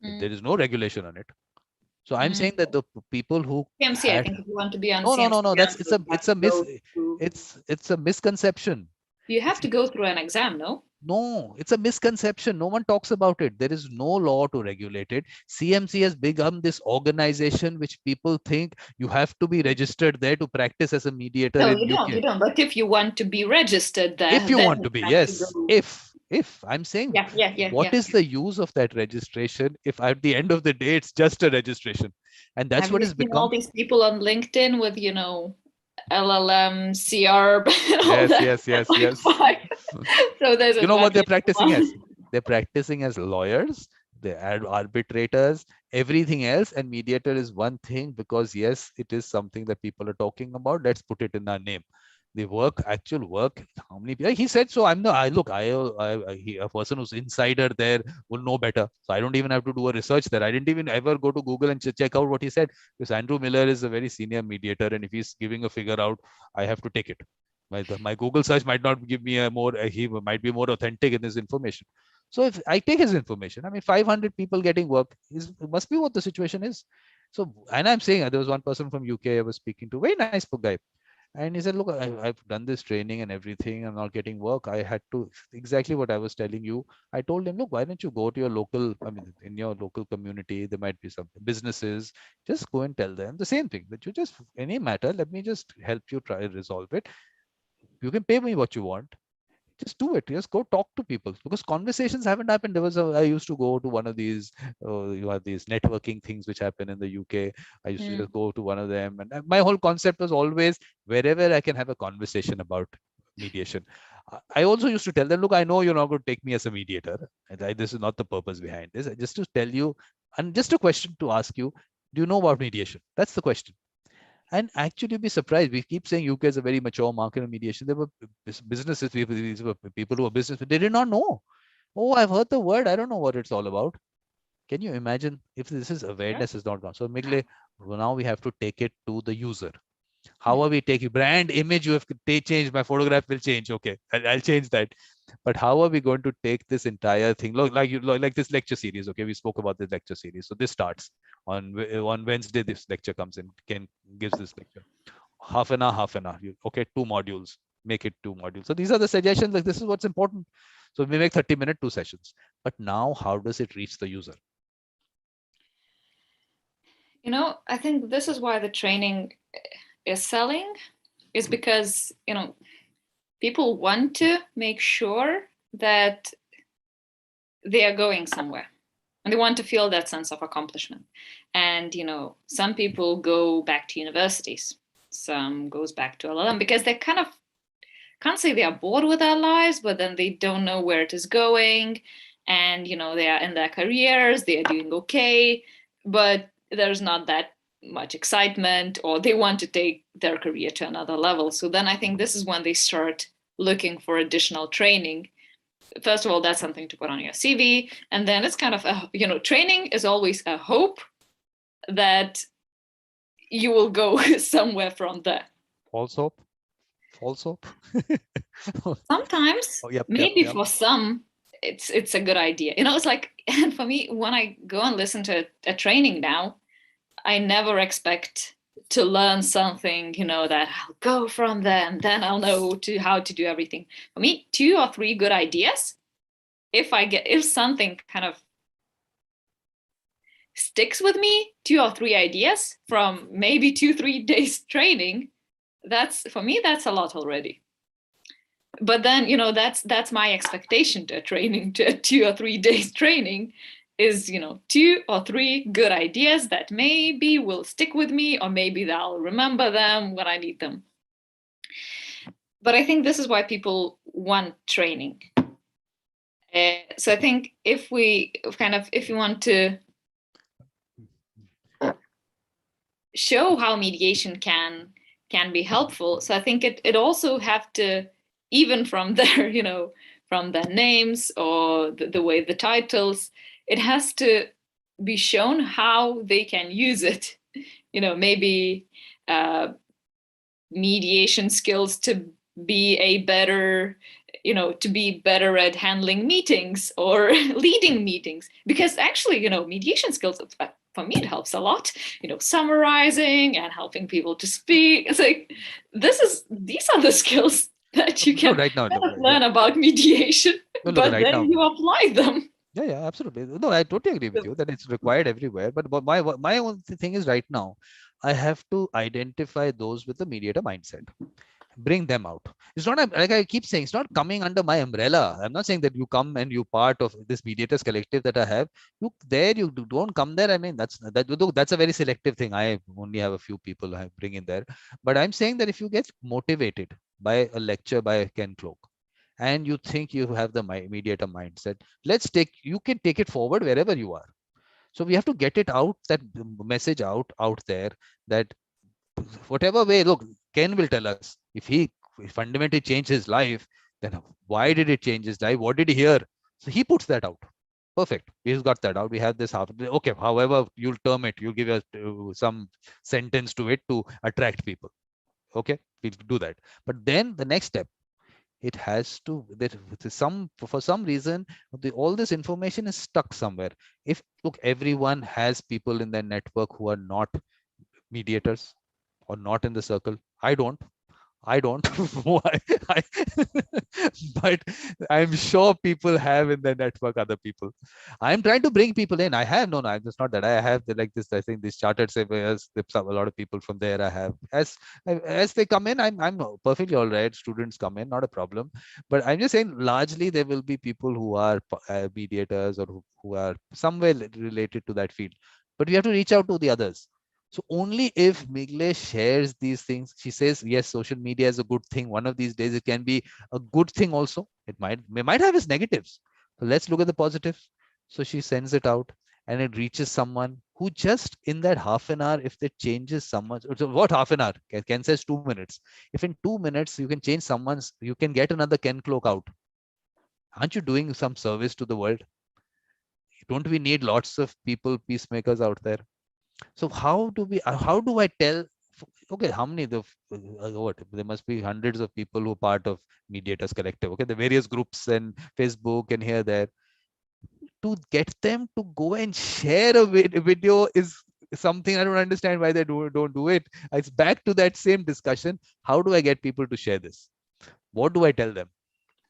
Speaker 1: There is no regulation on it. So I'm saying that the people who
Speaker 2: CMC, I
Speaker 1: had,
Speaker 2: think if you want to be on
Speaker 1: no.
Speaker 2: CMC,
Speaker 1: That's
Speaker 2: you
Speaker 1: it's a misconception.
Speaker 2: have to go through an exam, no?
Speaker 1: No, it's a misconception. No one talks about it. There is no law to regulate it. CMC has become this organization which people think you have to be registered there to practice as a mediator
Speaker 2: No,
Speaker 1: in
Speaker 2: you don't.
Speaker 1: UK.
Speaker 2: You don't. But if you want to be registered there,
Speaker 1: If you
Speaker 2: then
Speaker 1: want
Speaker 2: you
Speaker 1: to be,
Speaker 2: have to
Speaker 1: yes.
Speaker 2: go.
Speaker 1: If I'm saying, what
Speaker 2: Yeah.
Speaker 1: is the use of that registration if at the end of the day it's just a registration? And that's
Speaker 2: Have
Speaker 1: what
Speaker 2: you
Speaker 1: it's
Speaker 2: seen all
Speaker 1: become.
Speaker 2: these people on LinkedIn with, LLM, CR, and all
Speaker 1: Yes,
Speaker 2: that?
Speaker 1: yes, yes,
Speaker 2: Like
Speaker 1: yes.
Speaker 2: five. So there's
Speaker 1: You know what they're
Speaker 2: advantage.
Speaker 1: practicing as? They're practicing as lawyers, they're arbitrators, everything else. And mediator is one thing because, yes, it is something that people are talking about. Let's put it in our name. The work, actual work, how many people? He said, so I'm the, I look, a person who's insider there will know better. So I don't even have to do a research there. I didn't even ever go to Google and check out what he said because Andrew Miller is a very senior mediator. And if he's giving a figure out, I have to take it. My Google search might not give me a more, he might be more authentic in his information. So if I take his information, I mean, 500 people getting work must be what the situation is. So, and I'm saying there was one person from UK I was speaking to, very nice guy. And he said, look, I've done this training and everything. I'm not getting work. I had to, exactly what I was telling you. I told him, look, why don't you go to your local, I mean, in your local community, there might be some businesses. Just go and tell them the same thing that you just, any matter, let me just help you try and resolve it. You can pay me what you want. Just do it. Just go talk to people because conversations haven't happened. I used to go to one of these, you have these networking things which happen in the UK. I used to just go to one of them. And my whole concept was always wherever I can have a conversation about mediation. I also used to tell them, look, I know you're not going to take me as a mediator. This is not the purpose behind this. Just to tell you, and just a question to ask you, do you know about mediation? That's the question. And actually, you'd be surprised. We keep saying UK is a very mature market in mediation. There were businesses, these were people who were business, they did not know. Oh, I've heard the word. I don't know what it's all about. Can you imagine if this is awareness is not gone? So, Miglė, now we have to take it to the user. How are we taking brand image? You have to change. My photograph will change. Okay, I'll change that. But how are we going to take this entire thing? Look, like this lecture series. Okay, we spoke about this lecture series. So this starts on Wednesday. This lecture comes in. Ken gives this lecture. Half an hour, half an hour. Okay, 2 modules. Make it 2 modules. So these are the suggestions. Like this is what's important. So we make 30-minute 2 sessions. But now, how does it reach the user?
Speaker 2: I think this is why the training is selling, is because, people want to make sure that they are going somewhere and they want to feel that sense of accomplishment. And, some people go back to universities, some goes back to LLM because they kind of can't say they are bored with their lives, but then they don't know where it is going. And, they are in their careers, they are doing okay. but there's not that much excitement, or they want to take their career to another level. So then I think this is when they start looking for additional training. First of all, that's something to put on your CV. And then it's kind of, training is always a hope that you will go somewhere from there.
Speaker 1: False hope.
Speaker 2: Sometimes, maybe for some, it's a good idea. It's like, and for me, when I go and listen to a training now, I never expect to learn something, that I'll go from there and then I'll know how to do everything. For me, 2 or 3 good ideas, if something kind of sticks with me, 2 or 3 ideas from maybe 2-3 days training, for me, that's a lot already. But then, that's my expectation to a training, to a 2 or 3 days training is, 2 or 3 good ideas that maybe will stick with me, or maybe I'll remember them when I need them. But I think this is why people want training. So I think if you want to show how mediation can be helpful, so I think it also have to, even from their, from their names or the way the titles, it has to be shown how they can use it. Maybe mediation skills to be better at handling meetings or leading meetings. Because actually, mediation skills, for me, it helps a lot, summarizing and helping people to speak. It's like, these are the skills that you can learn about mediation, but then you apply them.
Speaker 1: Yeah, absolutely. No, I totally agree with you that it's required everywhere. But my only thing is, right now, I have to identify those with the mediator mindset, bring them out. It's not, like I keep saying, it's not coming under my umbrella. I'm not saying that you come and you part of this mediators collective that I have. You don't come there. I mean, that's a very selective thing. I only have a few people I bring in there. But I'm saying that if you get motivated by a lecture by Ken Cloak, and you think you have the mediator mindset, you can take it forward wherever you are. So we have to get it out, that message out there, that whatever way, look, Ken will tell us if he fundamentally changed his life, then why did it change his life? What did he hear? So he puts that out. Perfect. He's got that out. We have this half. Okay, however you'll term it, you'll give us some sentence to it to attract people. Okay, we'll do that. But then the next step, it has to, for some reason, all this information is stuck somewhere. Look, everyone has people in their network who are not mediators or not in the circle. I don't. Why? But I'm sure people have in their network other people. I'm trying to bring people in. It's not that I have like this. I think these chartered surveyors, a lot of people from there. I have as they come in, I'm perfectly all right. Students come in, not a problem. But I'm just saying, largely there will be people who are mediators or who are somewhere related to that field. But we have to reach out to the others. So only if Miglė shares these things, she says, yes, social media is a good thing. One of these days, it can be a good thing also. It might have its negatives. So let's look at the positives. So she sends it out and it reaches someone who just in that half an hour, if it changes someone, so what half an hour? Ken says 2 minutes. If in 2 minutes, you can change someone's, you can get another Ken Cloak out. Aren't you doing some service to the world? Don't we need lots of people, peacemakers out there? So how do I tell, okay, how many there must be hundreds of people who are part of Mediators Collective, okay, the various groups and Facebook and here, there. To get them to go and share a video is something I don't understand why they don't do it. It's back to that same discussion. How do I get people to share this? What do I tell them?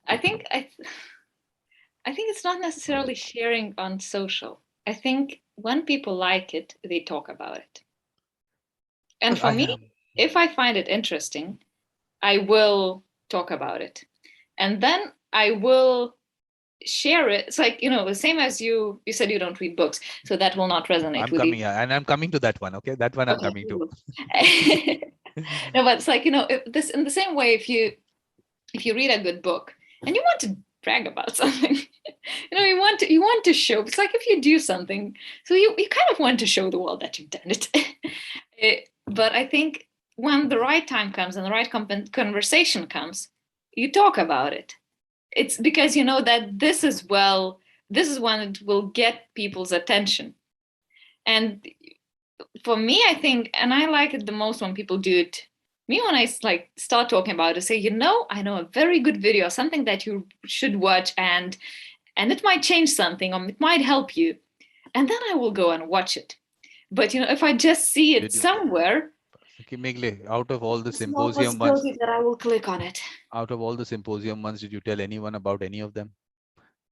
Speaker 2: I think it's not necessarily sharing on social. I think when people like it, they talk about it. And for me, if I find it interesting, I will talk about it. And then I will share it. It's like, the same as you said you don't read books, so that will not resonate with you.
Speaker 1: And I'm coming to that one. Okay, that one I'm coming to.
Speaker 2: No, but it's like, in the same way, if you read a good book and you want to brag about something. You want to show. It's like if you do something, so you kind of want to show the world that you've done it. But I think when the right time comes and the right conversation comes, you talk about it. It's because you know that this is when it will get people's attention. And for me, I think, and I like it the most when people do it. Me, when I like start talking about it, say, I know a very good video, something that you should watch, and it might change something, or it might help you, and then I will go and watch it. But if I just see it somewhere,
Speaker 1: okay, Miglė, out of all the
Speaker 2: small
Speaker 1: symposium
Speaker 2: possibility that I will click on it.
Speaker 1: Out of all the symposium ones, did you tell anyone about any of them?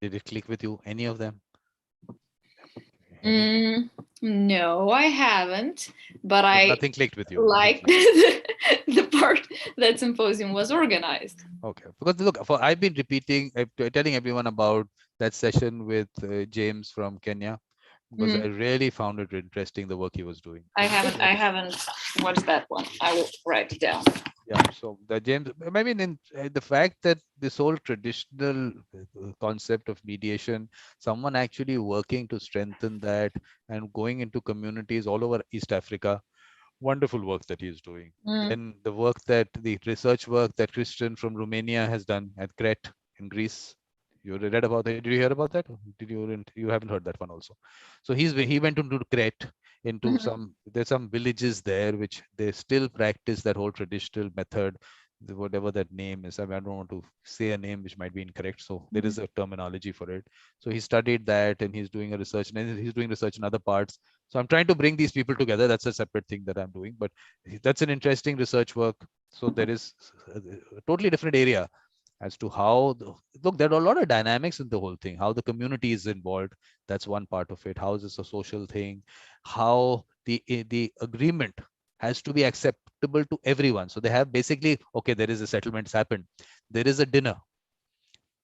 Speaker 1: Did it click with you? Any of them?
Speaker 2: No, I haven't. But
Speaker 1: nothing clicked with you.
Speaker 2: Like the part that Symposium was organized.
Speaker 1: Okay, because look, I've been telling everyone about that session with James from Kenya, because I really found it interesting, the work he was doing.
Speaker 2: I haven't watched that one. I will write it down.
Speaker 1: Yeah, so the James, I mean, the fact that this whole traditional concept of mediation, someone actually working to strengthen that and going into communities all over East Africa, wonderful work that he's doing. And the research work that Christian from Romania has done at Crete in Greece. You read about that? Did you hear about that? You haven't heard that one also? So he went into Crete, into there's some villages there which they still practice that whole traditional method, whatever that name is. I mean, I don't want to say a name which might be incorrect, so there is a terminology for it. So he studied that, and he's doing a research, and he's doing research in other parts. So I'm trying to bring these people together. That's a separate thing that I'm doing, but that's an interesting research work. So there is a totally different area as to how look, there are a lot of dynamics in the whole thing, how the community is involved. That's one part of it. How is this a social thing? How the agreement has to be acceptable to everyone. So they have basically, okay, there is a settlement happened. There is a dinner.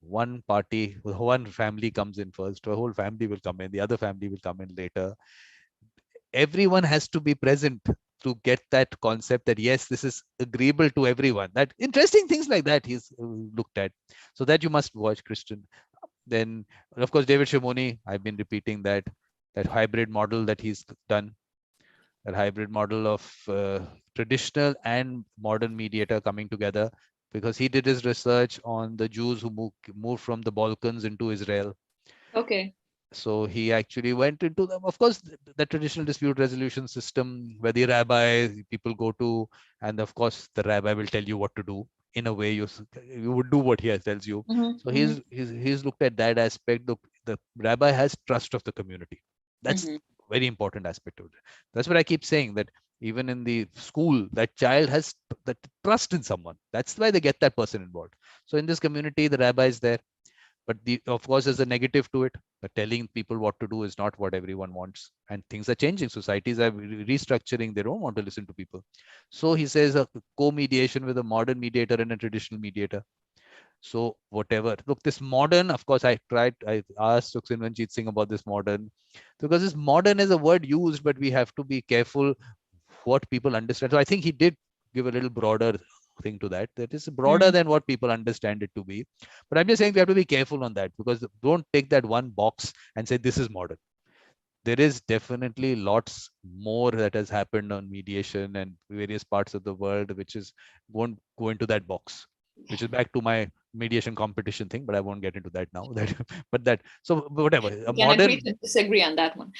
Speaker 1: One party, one family comes in first, a whole family will come in, the other family will come in later. Everyone has to be present to get that concept that, yes, this is agreeable to everyone. That interesting things like that he's looked at. So that you must watch, Christian. Then, of course, David Shimoni, I've been repeating that hybrid model that he's done, that hybrid model of traditional and modern mediator coming together, because he did his research on the Jews who moved from the Balkans into Israel.
Speaker 2: Okay.
Speaker 1: So he actually went into them. Of course, the traditional dispute resolution system where the rabbi people go to, and of course the rabbi will tell you what to do. In a way, you would do what he tells you. So he's looked at that aspect. The rabbi has trust of the community. That's very important aspect of it. That's what I keep saying, that even in the school, that child has that trust in someone. That's why they get that person involved. So in this community, the rabbi is there. But of course, there's a negative to it. Telling people what to do is not what everyone wants. And things are changing. Societies are restructuring. They don't want to listen to people. So he says a co-mediation with a modern mediator and a traditional mediator. So whatever. Look, this modern, of course, I asked Sukhsinvanjit Singh about this modern, because this modern is a word used, but we have to be careful what people understand. So I think he did give a little broader thing to that is broader than what people understand it to be. But I'm just saying we have to be careful on that, because don't take that one box and say this is modern. There is definitely lots more that has happened on mediation and various parts of the world, which is won't go into that box, which is back to my mediation competition thing, but I won't get into that now. So whatever.
Speaker 2: Agree to disagree on that one.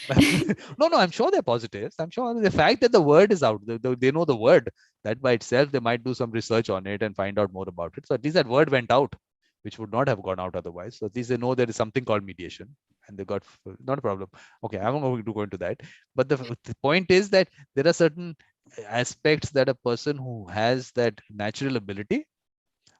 Speaker 1: No, I'm sure they're positives. I'm sure the fact that the word is out, they know the word, that by itself, they might do some research on it and find out more about it. So at least that word went out, which would not have gone out otherwise. So at least they know there is something called mediation, and they got, not a problem. Okay, I'm not going to go into that. But the point is that there are certain aspects that a person who has that natural ability,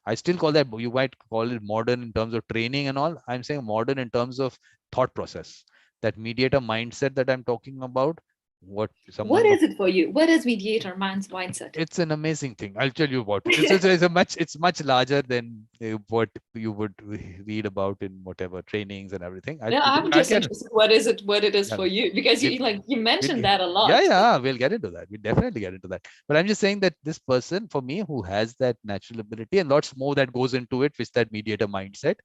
Speaker 1: I still call that, you might call it modern in terms of training and all. I'm saying modern in terms of thought process. That mediator mindset that I'm talking about. What
Speaker 2: is it for you? What is mediator mindset?
Speaker 1: It's an amazing thing. I'll tell you what. It's much larger than what you would read about in whatever trainings and everything.
Speaker 2: I'm just interested. What it is for you? Because you mentioned that a lot.
Speaker 1: Yeah, we'll get into that. We definitely get into that. But I'm just saying that this person, for me, who has that natural ability and lots more that goes into it, with that mediator mindset,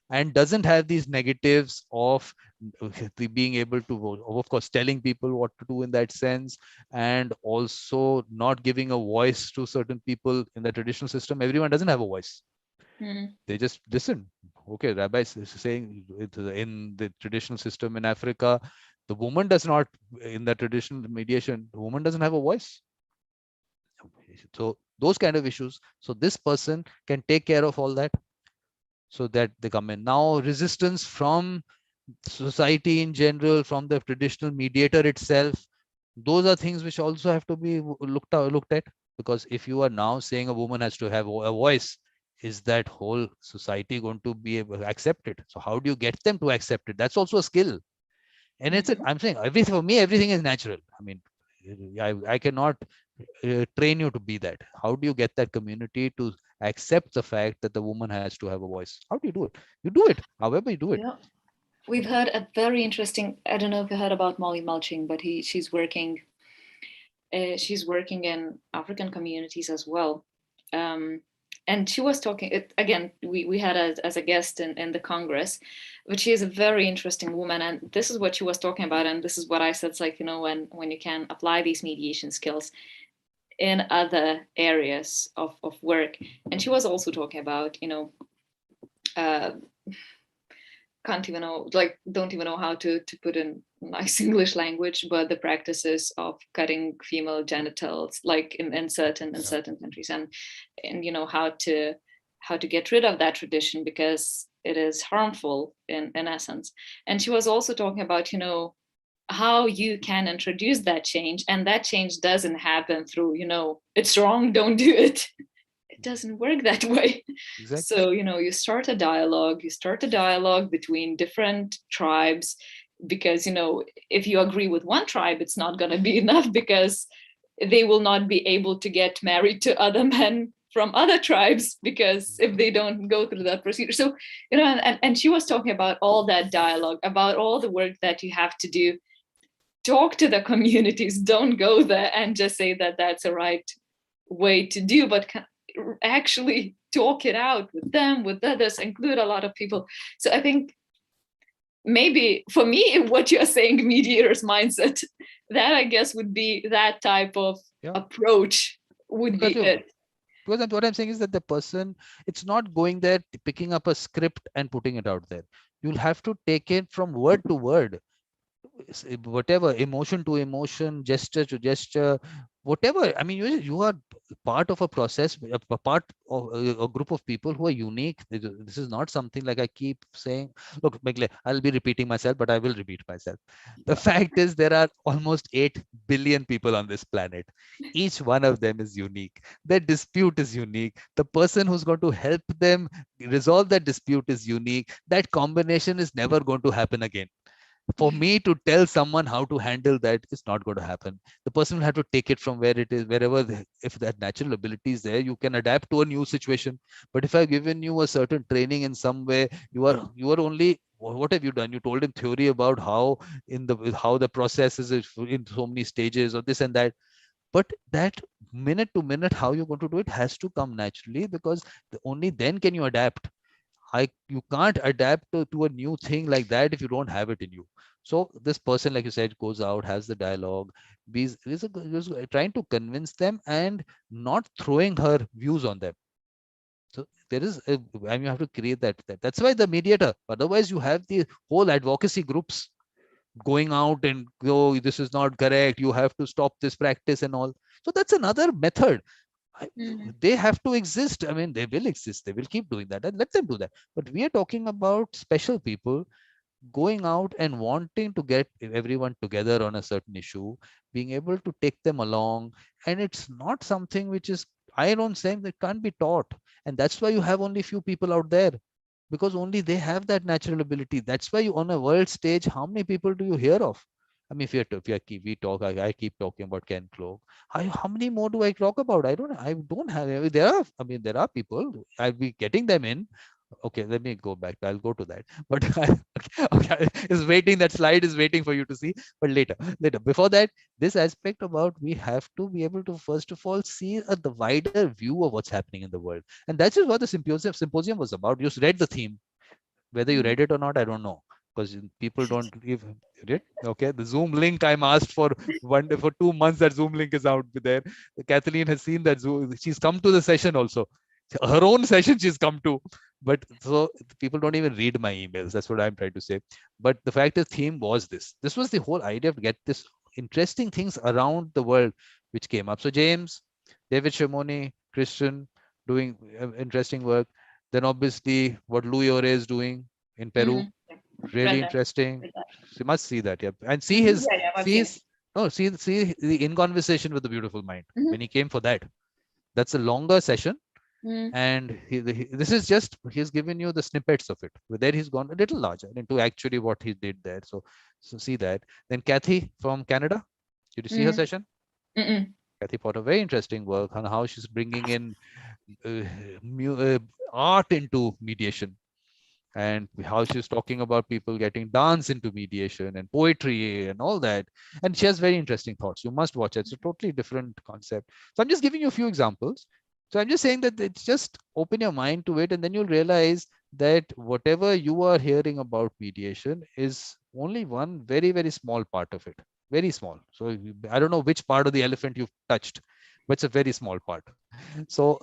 Speaker 1: and doesn't have these negatives of the being able to, of course, telling people what to do in that sense, and also not giving a voice to certain people. In the traditional system, everyone doesn't have a voice. They just listen. Okay, rabbi is saying in the traditional system in Africa, the woman does not, in the traditional mediation, the woman doesn't have a voice. So those kind of issues. So this person can take care of all that, so that they come in. Now, resistance from society in general, from the traditional mediator itself, those are things which also have to be looked at. Because if you are now saying a woman has to have a voice, is that whole society going to be able to accept it? So how do you get them to accept it? That's also a skill. And I'm saying, everything for me, everything is natural. I mean, I cannot train you to be that. How do you get that community to accept the fact that the woman has to have a voice? How do you do it? You do it however you do it.
Speaker 2: Yeah. We've heard a very interesting, I don't know if you heard about Molly Mulching, but she's working in African communities as well. And she was talking, again, we had as a guest in the Congress, but she is a very interesting woman. And this is what she was talking about. And this is what I said, it's like, when you can apply these mediation skills in other areas of work. And she was also talking about, can't even know, like, don't even know how to put in nice English language, but the practices of cutting female genitals, like in certain countries, and how to get rid of that tradition, because it is harmful in essence. And she was also talking about, how you can introduce that change, and that change doesn't happen through, it's wrong, don't do it. It doesn't work that way.
Speaker 1: Exactly.
Speaker 2: So, you start a dialogue between different tribes, because, if you agree with one tribe, it's not going to be enough, because they will not be able to get married to other men from other tribes, because if they don't go through that procedure. So, and she was talking about all that dialogue, about all the work that you have to do. Talk to the communities, don't go there and just say that that's a right way to do, but actually talk it out with them, with others, include a lot of people. So I think maybe for me, what you're saying, mediator's mindset, that I guess would be that type of approach would be it.
Speaker 1: Because what I'm saying is that the person, it's not going there, picking up a script and putting it out there. You'll have to take it from word to word, whatever, emotion to emotion, gesture to gesture, whatever. I mean, you are part of a process, a part of a group of people who are unique. This is not something like I keep saying. Look, Miglė, I'll be repeating myself, but I will repeat myself. The fact is, there are almost 8 billion people on this planet. Each one of them is unique. Their dispute is unique. The person who's going to help them resolve that dispute is unique. That combination is never going to happen again. For me to tell someone how to handle that is not going to happen. The person will have to take it from where it is, wherever. If that natural ability is there, you can adapt to a new situation. But if I've given you a certain training in some way, you are only, what have you done? You told in theory about how the process is in so many stages, or this and that. But that minute to minute, how you're going to do it has to come naturally, because only then can you adapt. You can't adapt to a new thing like that if you don't have it in you. So this person, like you said, goes out, has the dialogue, is trying to convince them and not throwing her views on them. So there is, and you have to create that. That's why the mediator. Otherwise, you have the whole advocacy groups going out and go, this is not correct. You have to stop this practice and all. So that's another method. They have to exist. I mean, they will exist. They will keep doing that, and let them do that. But we are talking about special people going out and wanting to get everyone together on a certain issue, being able to take them along. And it's not something which is, I don't say that can't be taught. And that's why you have only few people out there, because only they have that natural ability. That's why you, on a world stage, how many people do you hear of? I mean, we talk, I keep talking about Ken Cloak. How many more do I talk about? I don't have. There are people. I'll be getting them in. Okay, let me go back. I'll go to that. But okay, is waiting. That slide is waiting for you to see. But later. Before that, this aspect about, we have to be able to first of all see the wider view of what's happening in the world, and that's just what the symposium was about. You just read the theme. Whether you read it or not, I don't know, because people don't give it. Okay, the Zoom link I'm asked for for 2 months. That Zoom link is out there. Kathleen has seen that Zoom. She's come to the session also. Her own session she's come to, but so people don't even read my emails. That's what I'm trying to say. But the fact is, theme was this. This was the whole idea to get this interesting things around the world which came up. So James, David Shimoni, Christian doing interesting work. Then obviously what Louis Ore is doing in Peru, really interesting. You must see that, yeah, and see his see the In Conversation with the Beautiful Mind when he came for that. That's a longer session, and this is just he's given you the snippets of it. But there he's gone a little larger into actually what he did there. So see that. Then Kathy from Canada, did you see her session? Kathy Potter, very interesting work on how she's bringing in art into mediation, and how she's talking about people getting dance into mediation and poetry and all that. And she has very interesting thoughts. You must watch it. It's a totally different concept. So I'm just giving you a few examples. So I'm just saying that it's just open your mind to it, and then you'll realize that whatever you are hearing about mediation is only one very, very small part of it. Very small. So I don't know which part of the elephant you've touched, but it's a very small part. So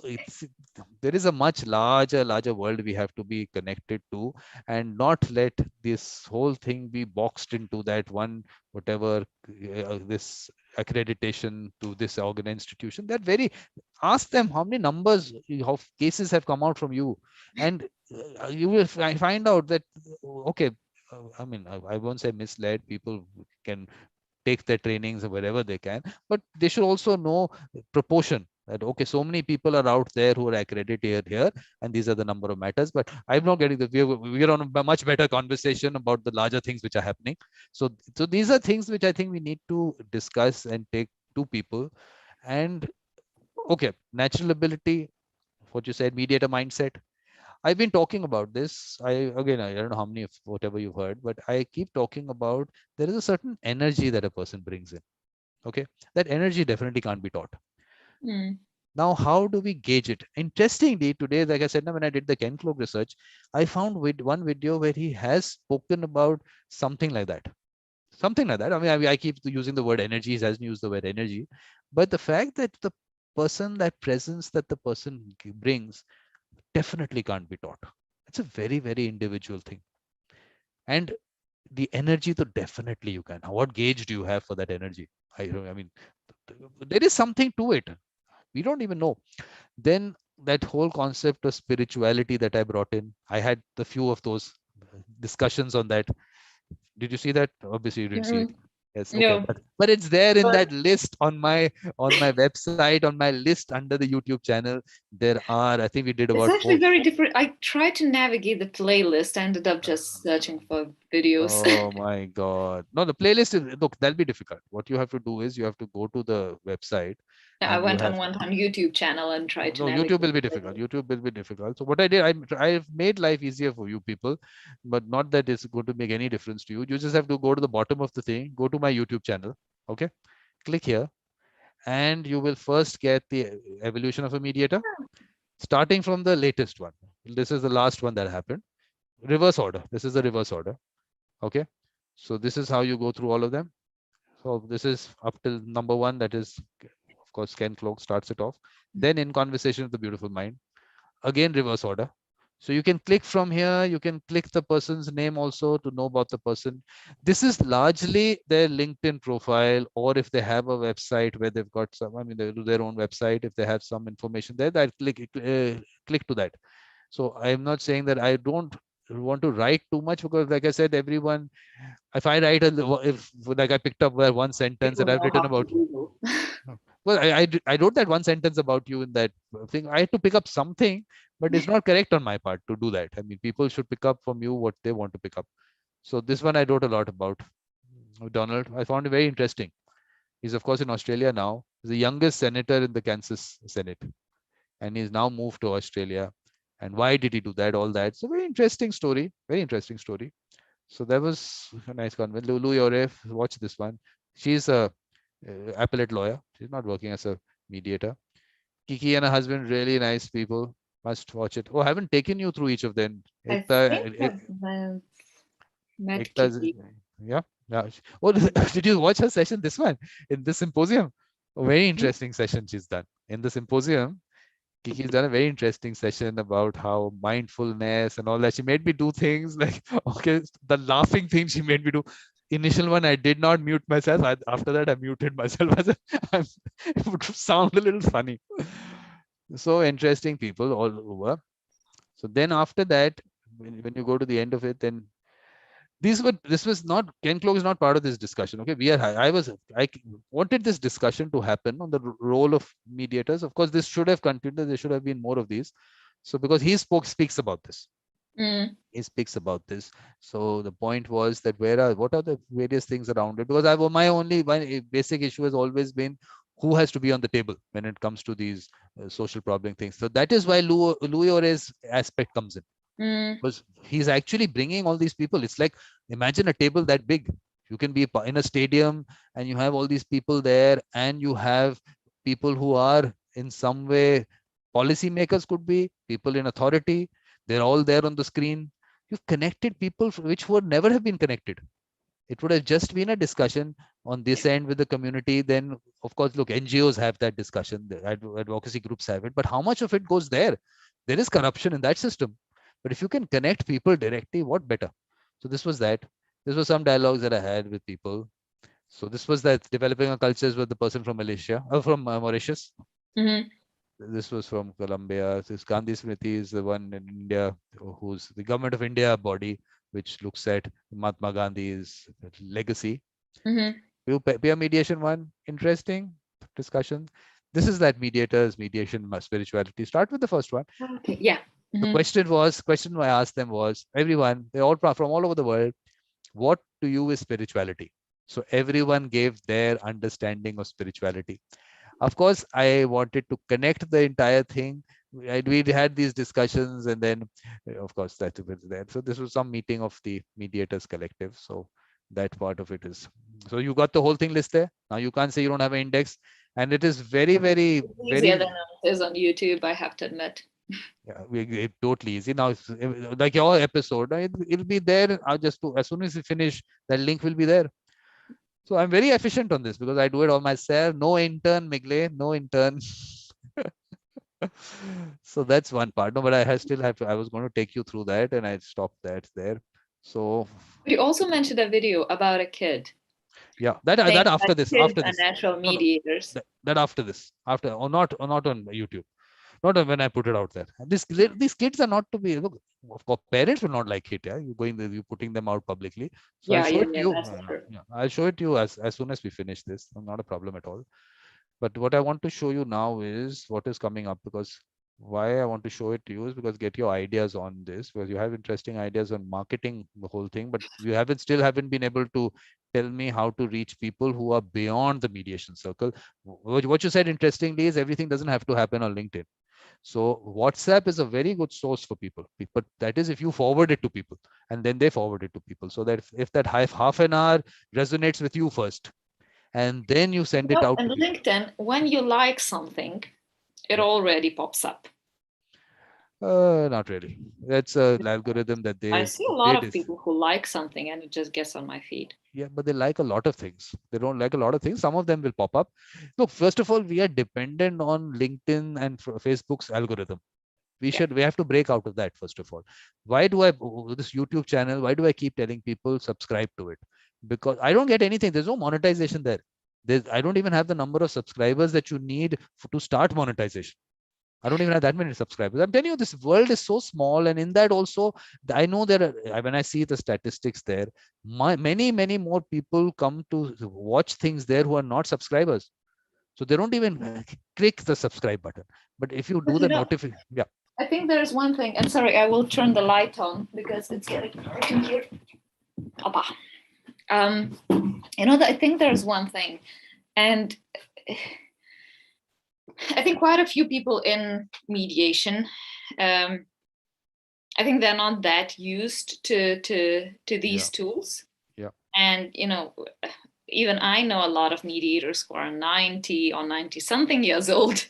Speaker 1: there is a much larger world we have to be connected to, and not let this whole thing be boxed into that one, whatever this accreditation to this organ institution. That very, ask them how many numbers of cases have come out from you, and you will find out that okay, I mean, I won't say misled. People can take their trainings or wherever they can, but they should also know proportion, that okay, so many people are out there who are accredited here, and these are the number of matters. But I'm not getting the, we're on a much better conversation about the larger things which are happening. So these are things which I think we need to discuss and take to people. And okay, natural ability, what you said, mediator mindset, I've been talking about this. I don't know how many of whatever you've heard, but I keep talking about there is a certain energy that a person brings in. Okay, that energy definitely can't be taught. Now, how do we gauge it? Interestingly, today, like I said, when I did the Ken Cloak research, I found with one video where he has spoken about something like that. Something like that. I mean, I keep using the word energy. He hasn't used the word energy, but the fact that the person, that presence that the person brings, definitely can't be taught. It's a very, very individual thing. And the energy, though, definitely you can. What gauge do you have for that energy? I mean, there is something to it. We don't even know. Then that whole concept of spirituality that I brought in, I had the few of those discussions on that. Did you see that? Obviously, you didn't see it. Yes, okay,
Speaker 2: No.
Speaker 1: but it's there in that list on my website, on my list under the YouTube channel. There are, I think we did
Speaker 2: It's
Speaker 1: about
Speaker 2: actually
Speaker 1: 4.
Speaker 2: very different. I tried to navigate the playlist, ended up just searching for videos.
Speaker 1: Oh my God. No, the playlist is, look, that'll be difficult. What you have to do is you have to go to the website
Speaker 2: I
Speaker 1: and you
Speaker 2: went
Speaker 1: have,
Speaker 2: on YouTube channel and tried to
Speaker 1: no,
Speaker 2: navigate.
Speaker 1: YouTube will be difficult. YouTube will be difficult. So what I did, I've made life easier for you people, but not that it's going to make any difference to you. You just have to go to the bottom of the thing, go to my YouTube channel. Okay. Click here, and you will first get the evolution of a mediator, starting from the latest one. This is the last one that happened. Reverse order. This is the reverse order. Okay. So this is how you go through all of them. So this is up till number 1. That is, of course, Ken Cloak starts it off. Then In Conversation with the Beautiful Mind. Again, reverse order. So you can click from here. You can click the person's name also to know about the person. This is largely their LinkedIn profile, or if they have a website where they've got some, I mean, they do their own website. If they have some information there, that click to that. So I'm not saying that I don't want to write too much, because like I said, everyone, if I write if like I picked up one sentence that
Speaker 2: People
Speaker 1: I've
Speaker 2: know
Speaker 1: written
Speaker 2: how to
Speaker 1: about,
Speaker 2: Google.
Speaker 1: well, I wrote that one sentence about you in that thing. I had to pick up something, but it's not correct on my part to do that. I mean, people should pick up from you what they want to pick up. So this one I wrote a lot about Donald. I found it very interesting. He's of course in Australia now. He's the youngest senator in the Kansas Senate, and he's now moved to Australia. And why did he do that? All that. So very interesting story. Very interesting story. So that was a nice conversation. Lulu Yoref, watch this one. She's a appellate lawyer. She's not working as a mediator. Kiki and her husband, really nice people. Must watch it. Oh, I haven't taken you through each of them.
Speaker 2: I think I've met Kiki.
Speaker 1: Yeah. Yeah. Oh, did you watch her session? This one in the symposium. A very interesting session she's done in the symposium. Kiki's done a very interesting session about how mindfulness and all that. She made me do things like, okay, the laughing thing she made me do. Initial one, I did not mute myself. After that, I muted myself. It would sound a little funny. So interesting people all over. So then after that, when you go to the end of it, then this was not, Ken Cloak is not part of this discussion. Okay, I wanted this discussion to happen on the role of mediators. Of course, this should have continued. There should have been more of these. So because he speaks about this. He speaks about this. So the point was that what are the various things around it? Because my basic issue has always been who has to be on the table when it comes to these social problem things. So that is why Louis Ore's aspect comes in. Because he's actually bringing all these people. It's like, imagine a table that big. You can be in a stadium and you have all these people there, and you have people who are in some way policymakers, could be people in authority. They're all there on the screen. You've connected people which would never have been connected. It would have just been a discussion on this end with the community. Then, of course, look, NGOs have that discussion, the advocacy groups have it, but how much of it goes there? There is corruption in that system. But if you can connect people directly, what better? So this was that. This was some dialogues that I had with people. So this was that developing a cultures with the person from Malaysia, or from Mauritius. This was from Colombia. This Gandhi Smriti is the one in India, who's the government of India body, which looks at Mahatma Gandhi's legacy. Peer mediation one, interesting discussion. This is that mediation, spirituality. Start with the first one.
Speaker 2: Okay. Yeah.
Speaker 1: The question I asked them was, everyone, they all from all over the world, what to you is spirituality? So everyone gave their understanding of spirituality. Of course, I wanted to connect the entire thing. We had these discussions, and then, of course, that was there. So this was some meeting of the mediators collective. So that part of it is. So you got the whole thing list there. Now you can't say you don't have an index, and it is very, very,
Speaker 2: easier than it is on YouTube, I have to admit.
Speaker 1: Yeah, totally easy. Now, like your episode, it'll be there. As soon as we finish, that link will be there. So I'm very efficient on this because I do it all myself. No intern, Miglė, no intern. So that's one part. No, but I was going to take you through that, and I stopped that there. So.
Speaker 2: But you also mentioned a video about a kid.
Speaker 1: Yeah, that after this.
Speaker 2: Natural mediators.
Speaker 1: No, that after this, or not on YouTube. Not when I put it out there. These kids are not to be, look, of course, parents will not like it. Yeah, you putting them out publicly. So I'll show it to you. I'll show it to you as soon as we finish this. Not a problem at all. But what I want to show you now is what is coming up, because why I want to show it to you is because get your ideas on this, because you have interesting ideas on marketing the whole thing, but you still haven't been able to tell me how to reach people who are beyond the mediation circle. What you said interestingly is everything doesn't have to happen on LinkedIn. So WhatsApp is a very good source for people. But that is if you forward it to people and then they forward it to people. So that if that half an hour resonates with you first, and then you send it out.
Speaker 2: On LinkedIn, when you like something, it already pops up.
Speaker 1: Not really. That's an algorithm that
Speaker 2: I see a lot of people who like something and it just gets on my feed.
Speaker 1: Yeah, but they like a lot of things. They don't like a lot of things. Some of them will pop up. Look, first of all, we are dependent on LinkedIn and Facebook's algorithm. We have to break out of that, first of all. Why do this YouTube channel, why do I keep telling people subscribe to it? Because I don't get anything. There's no monetization there. I don't even have the number of subscribers that you need to start monetization. I don't even have that many subscribers. I'm telling you, this world is so small. And in that also, I know when I see the statistics there, many more people come to watch things there who are not subscribers. So they don't even click the subscribe button. But if you do the notification, yeah.
Speaker 2: I think there's one thing, and sorry, I will turn the light on because it's getting dark in here. I think there's one thing, and I think quite a few people in mediation, I think they're not that used to these tools.
Speaker 1: Yeah.
Speaker 2: And, even I know a lot of mediators who are 90 or 90 something years old.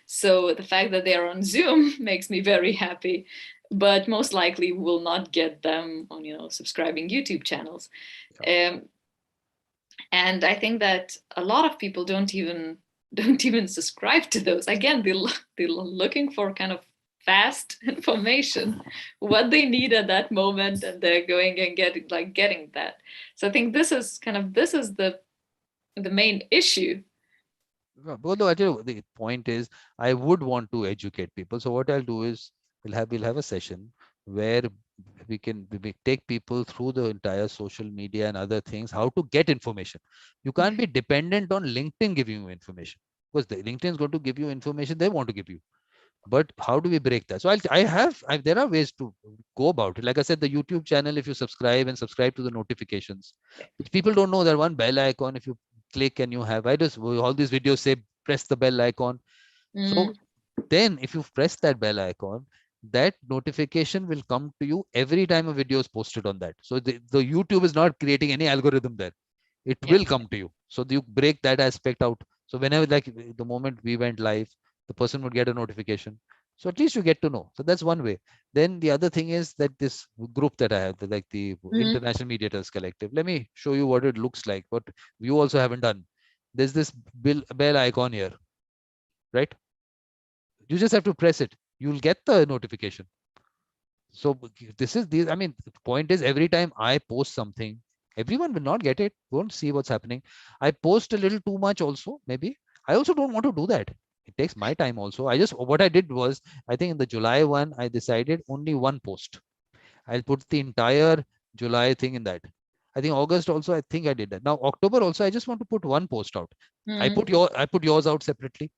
Speaker 2: So the fact that they're on Zoom makes me very happy, but most likely will not get them on, subscribing YouTube channels. And I think that a lot of people don't even subscribe to those. Again, they're looking for kind of fast information, what they need at that moment, and they're going and getting that. So I think this is the main issue.
Speaker 1: Although I tell you, the point is, I would want to educate people. So what I'll do is, we'll have a session where we take people through the entire social media and other things, how to get information. You can't be dependent on LinkedIn giving you information, because the LinkedIn is going to give you information they want to give you. But how do we break that? So there are ways to go about it. Like I said, the YouTube channel, if you subscribe to the notifications, which people don't know, that one bell icon, if you click and you have, why does all these videos say press the bell icon? So then if you press that bell icon, that notification will come to you every time a video is posted on that. So the YouTube is not creating any algorithm there. It will come to you. So you break that aspect out. So whenever, like the moment we went live, the person would get a notification. So at least you get to know. So that's one way. Then the other thing is that this group that I have, like the International Mediators Collective, let me show you what it looks like, what you also haven't done. There's this bell icon here, right? You just have to press it. You'll get the notification. So the point is, every time I post something, everyone will not get it, won't see what's happening. I post a little too much also, maybe. I also don't want to do that. It takes my time also. What I did was, I think in the July one, I decided only one post. I'll put the entire July thing in that. I think August also, I think I did that. Now October also, I just want to put one post out. I put yours out separately.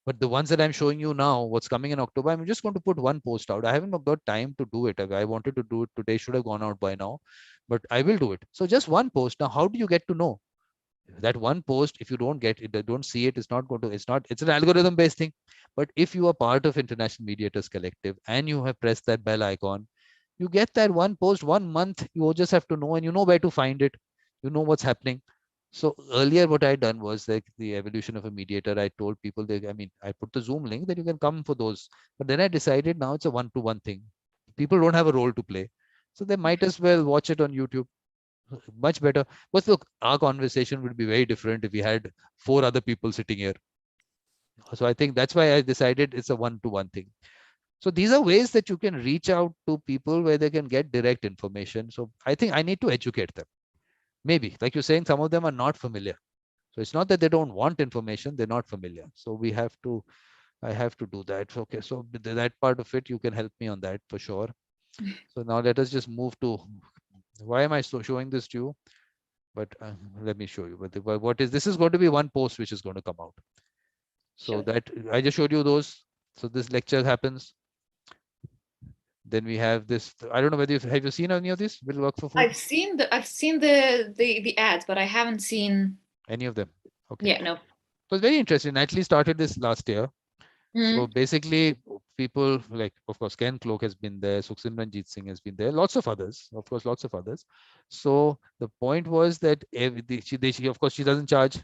Speaker 1: But the ones that I'm showing you now, what's coming in October, I'm just going to put one post out. I haven't got time to do it. I wanted to do it today, should have gone out by now, but I will do it. So just one post. Now, how do you get to know that one post? If you don't get it, don't see it, it's an algorithm based thing. But if you are part of International Mediators Collective and you have pressed that bell icon, you get that one post 1 month. You just have to know, and you know where to find it. You know what's happening. So earlier, what I done was, like the evolution of a mediator, I told people I put the Zoom link that you can come for those. But then I decided now it's a one-to-one thing. People don't have a role to play. So they might as well watch it on YouTube. Much better. But look, our conversation would be very different if we had 4 other people sitting here. So I think that's why I decided it's a one-to-one thing. So these are ways that you can reach out to people where they can get direct information. So I think I need to educate them. Maybe, like you're saying, some of them are not familiar. So it's not that they don't want information, they're not familiar. So I have to do that. Okay, so that part of it, you can help me on that for sure. So now let us just move to, why am I showing this to you? But let me show you. But what is, this is going to be one post which is going to come out. So that I just showed you those. So this lecture happens. Then we have this. I don't know whether have you seen any of this? Will work for food?
Speaker 2: I've seen the ads, but I haven't seen
Speaker 1: any of them. Okay.
Speaker 2: Yeah, no.
Speaker 1: So it's very interesting. I actually started this last year. So basically, people like, of course, Ken Cloak has been there, Sukhsimranjit Singh has been there, lots of others, of course, lots of others. So the point was that she of course, she doesn't charge,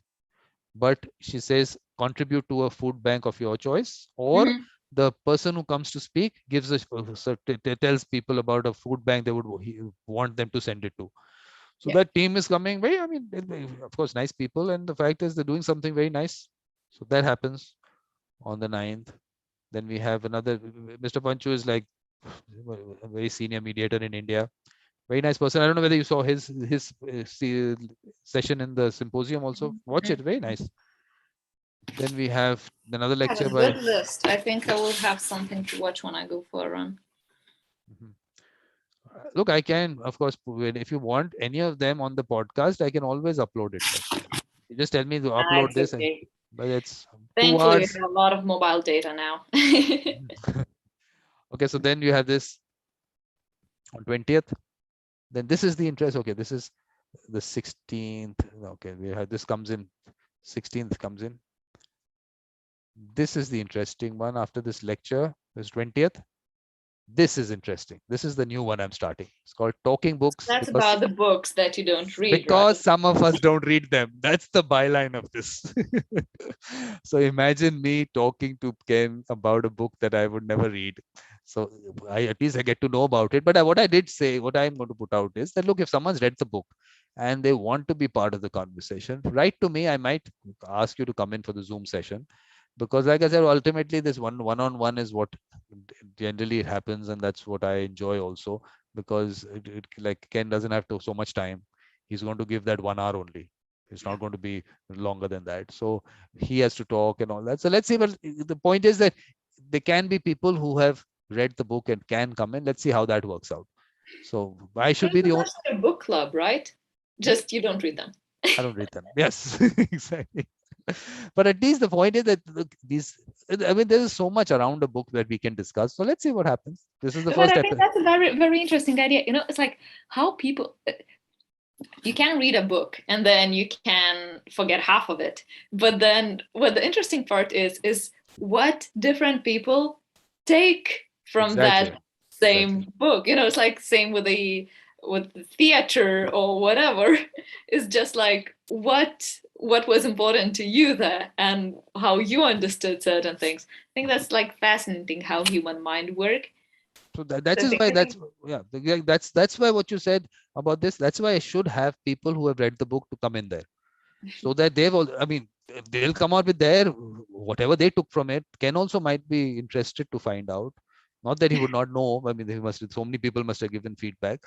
Speaker 1: but she says contribute to a food bank of your choice, or the person who comes to speak gives tells people about a food bank they would want them to send it to. So that team is coming very, of course, nice people. And the fact is they're doing something very nice. So that happens on the 9th. Then we have another, Mr. Panchu is like a very senior mediator in India. Very nice person. I don't know whether you saw his session in the symposium also. Watch it, very nice. Then we have another lecture by...
Speaker 2: good list. I think I will have something to watch when I go for a run.
Speaker 1: Look, I can, of course, if you want any of them on the podcast, I can always upload it. You just tell me to upload this.
Speaker 2: Okay.
Speaker 1: But it's
Speaker 2: thankfully we have a lot of mobile data now.
Speaker 1: Okay, so then you have this on 20th. Then this is the interest. Okay, this is the 16th. Okay, we have this comes in, 16th comes in. This is the interesting one after this lecture. This 20th. This is interesting. This is the new one I'm starting. It's called Talking Books,
Speaker 2: That's about the books that you don't read,
Speaker 1: because
Speaker 2: right?
Speaker 1: some of us don't read them. That's the byline of this. So imagine me talking to Ken about a book that I would never read. So at least I get to know about it. But what I did say, what I'm going to put out is that, look, if someone's read the book and they want to be part of the conversation, write to me. I might ask you to come in for the Zoom session, because like I said, ultimately this one-on-one is what generally happens, and that's what I enjoy also, because like Ken doesn't have so much time. He's going to give that 1 hour only. It's not going to be longer than that. So he has to talk and all that. So let's see. But the point is that there can be people who have read the book and can come in. Let's see how that works out. So I should be
Speaker 2: There's
Speaker 1: the only.
Speaker 2: a book club, right? Just you don't read them.
Speaker 1: I don't read them. Yes, exactly. But at least the point is that, look, I mean, there is so much around a book that we can discuss. So let's see what happens. This is the
Speaker 2: But
Speaker 1: first
Speaker 2: I
Speaker 1: step.
Speaker 2: think that's a very, very interesting idea. You know, it's like how people, you can read a book and then you can forget half of it. But then what the interesting part is what different people take from
Speaker 1: Exactly.
Speaker 2: that
Speaker 1: Exactly.
Speaker 2: same book. You know, it's like same with the theater or whatever. It's just like what was important to you there and how you understood certain things. I think that's like fascinating how human mind work.
Speaker 1: So that
Speaker 2: So
Speaker 1: is why
Speaker 2: basically,
Speaker 1: that's why what you said about this, that's why I should have people who have read the book to come in there, so that they've all, I mean, they'll come out with their whatever they took from it. Ken also might be interested to find out. Not that he would not know. I mean, so many people must have given feedback.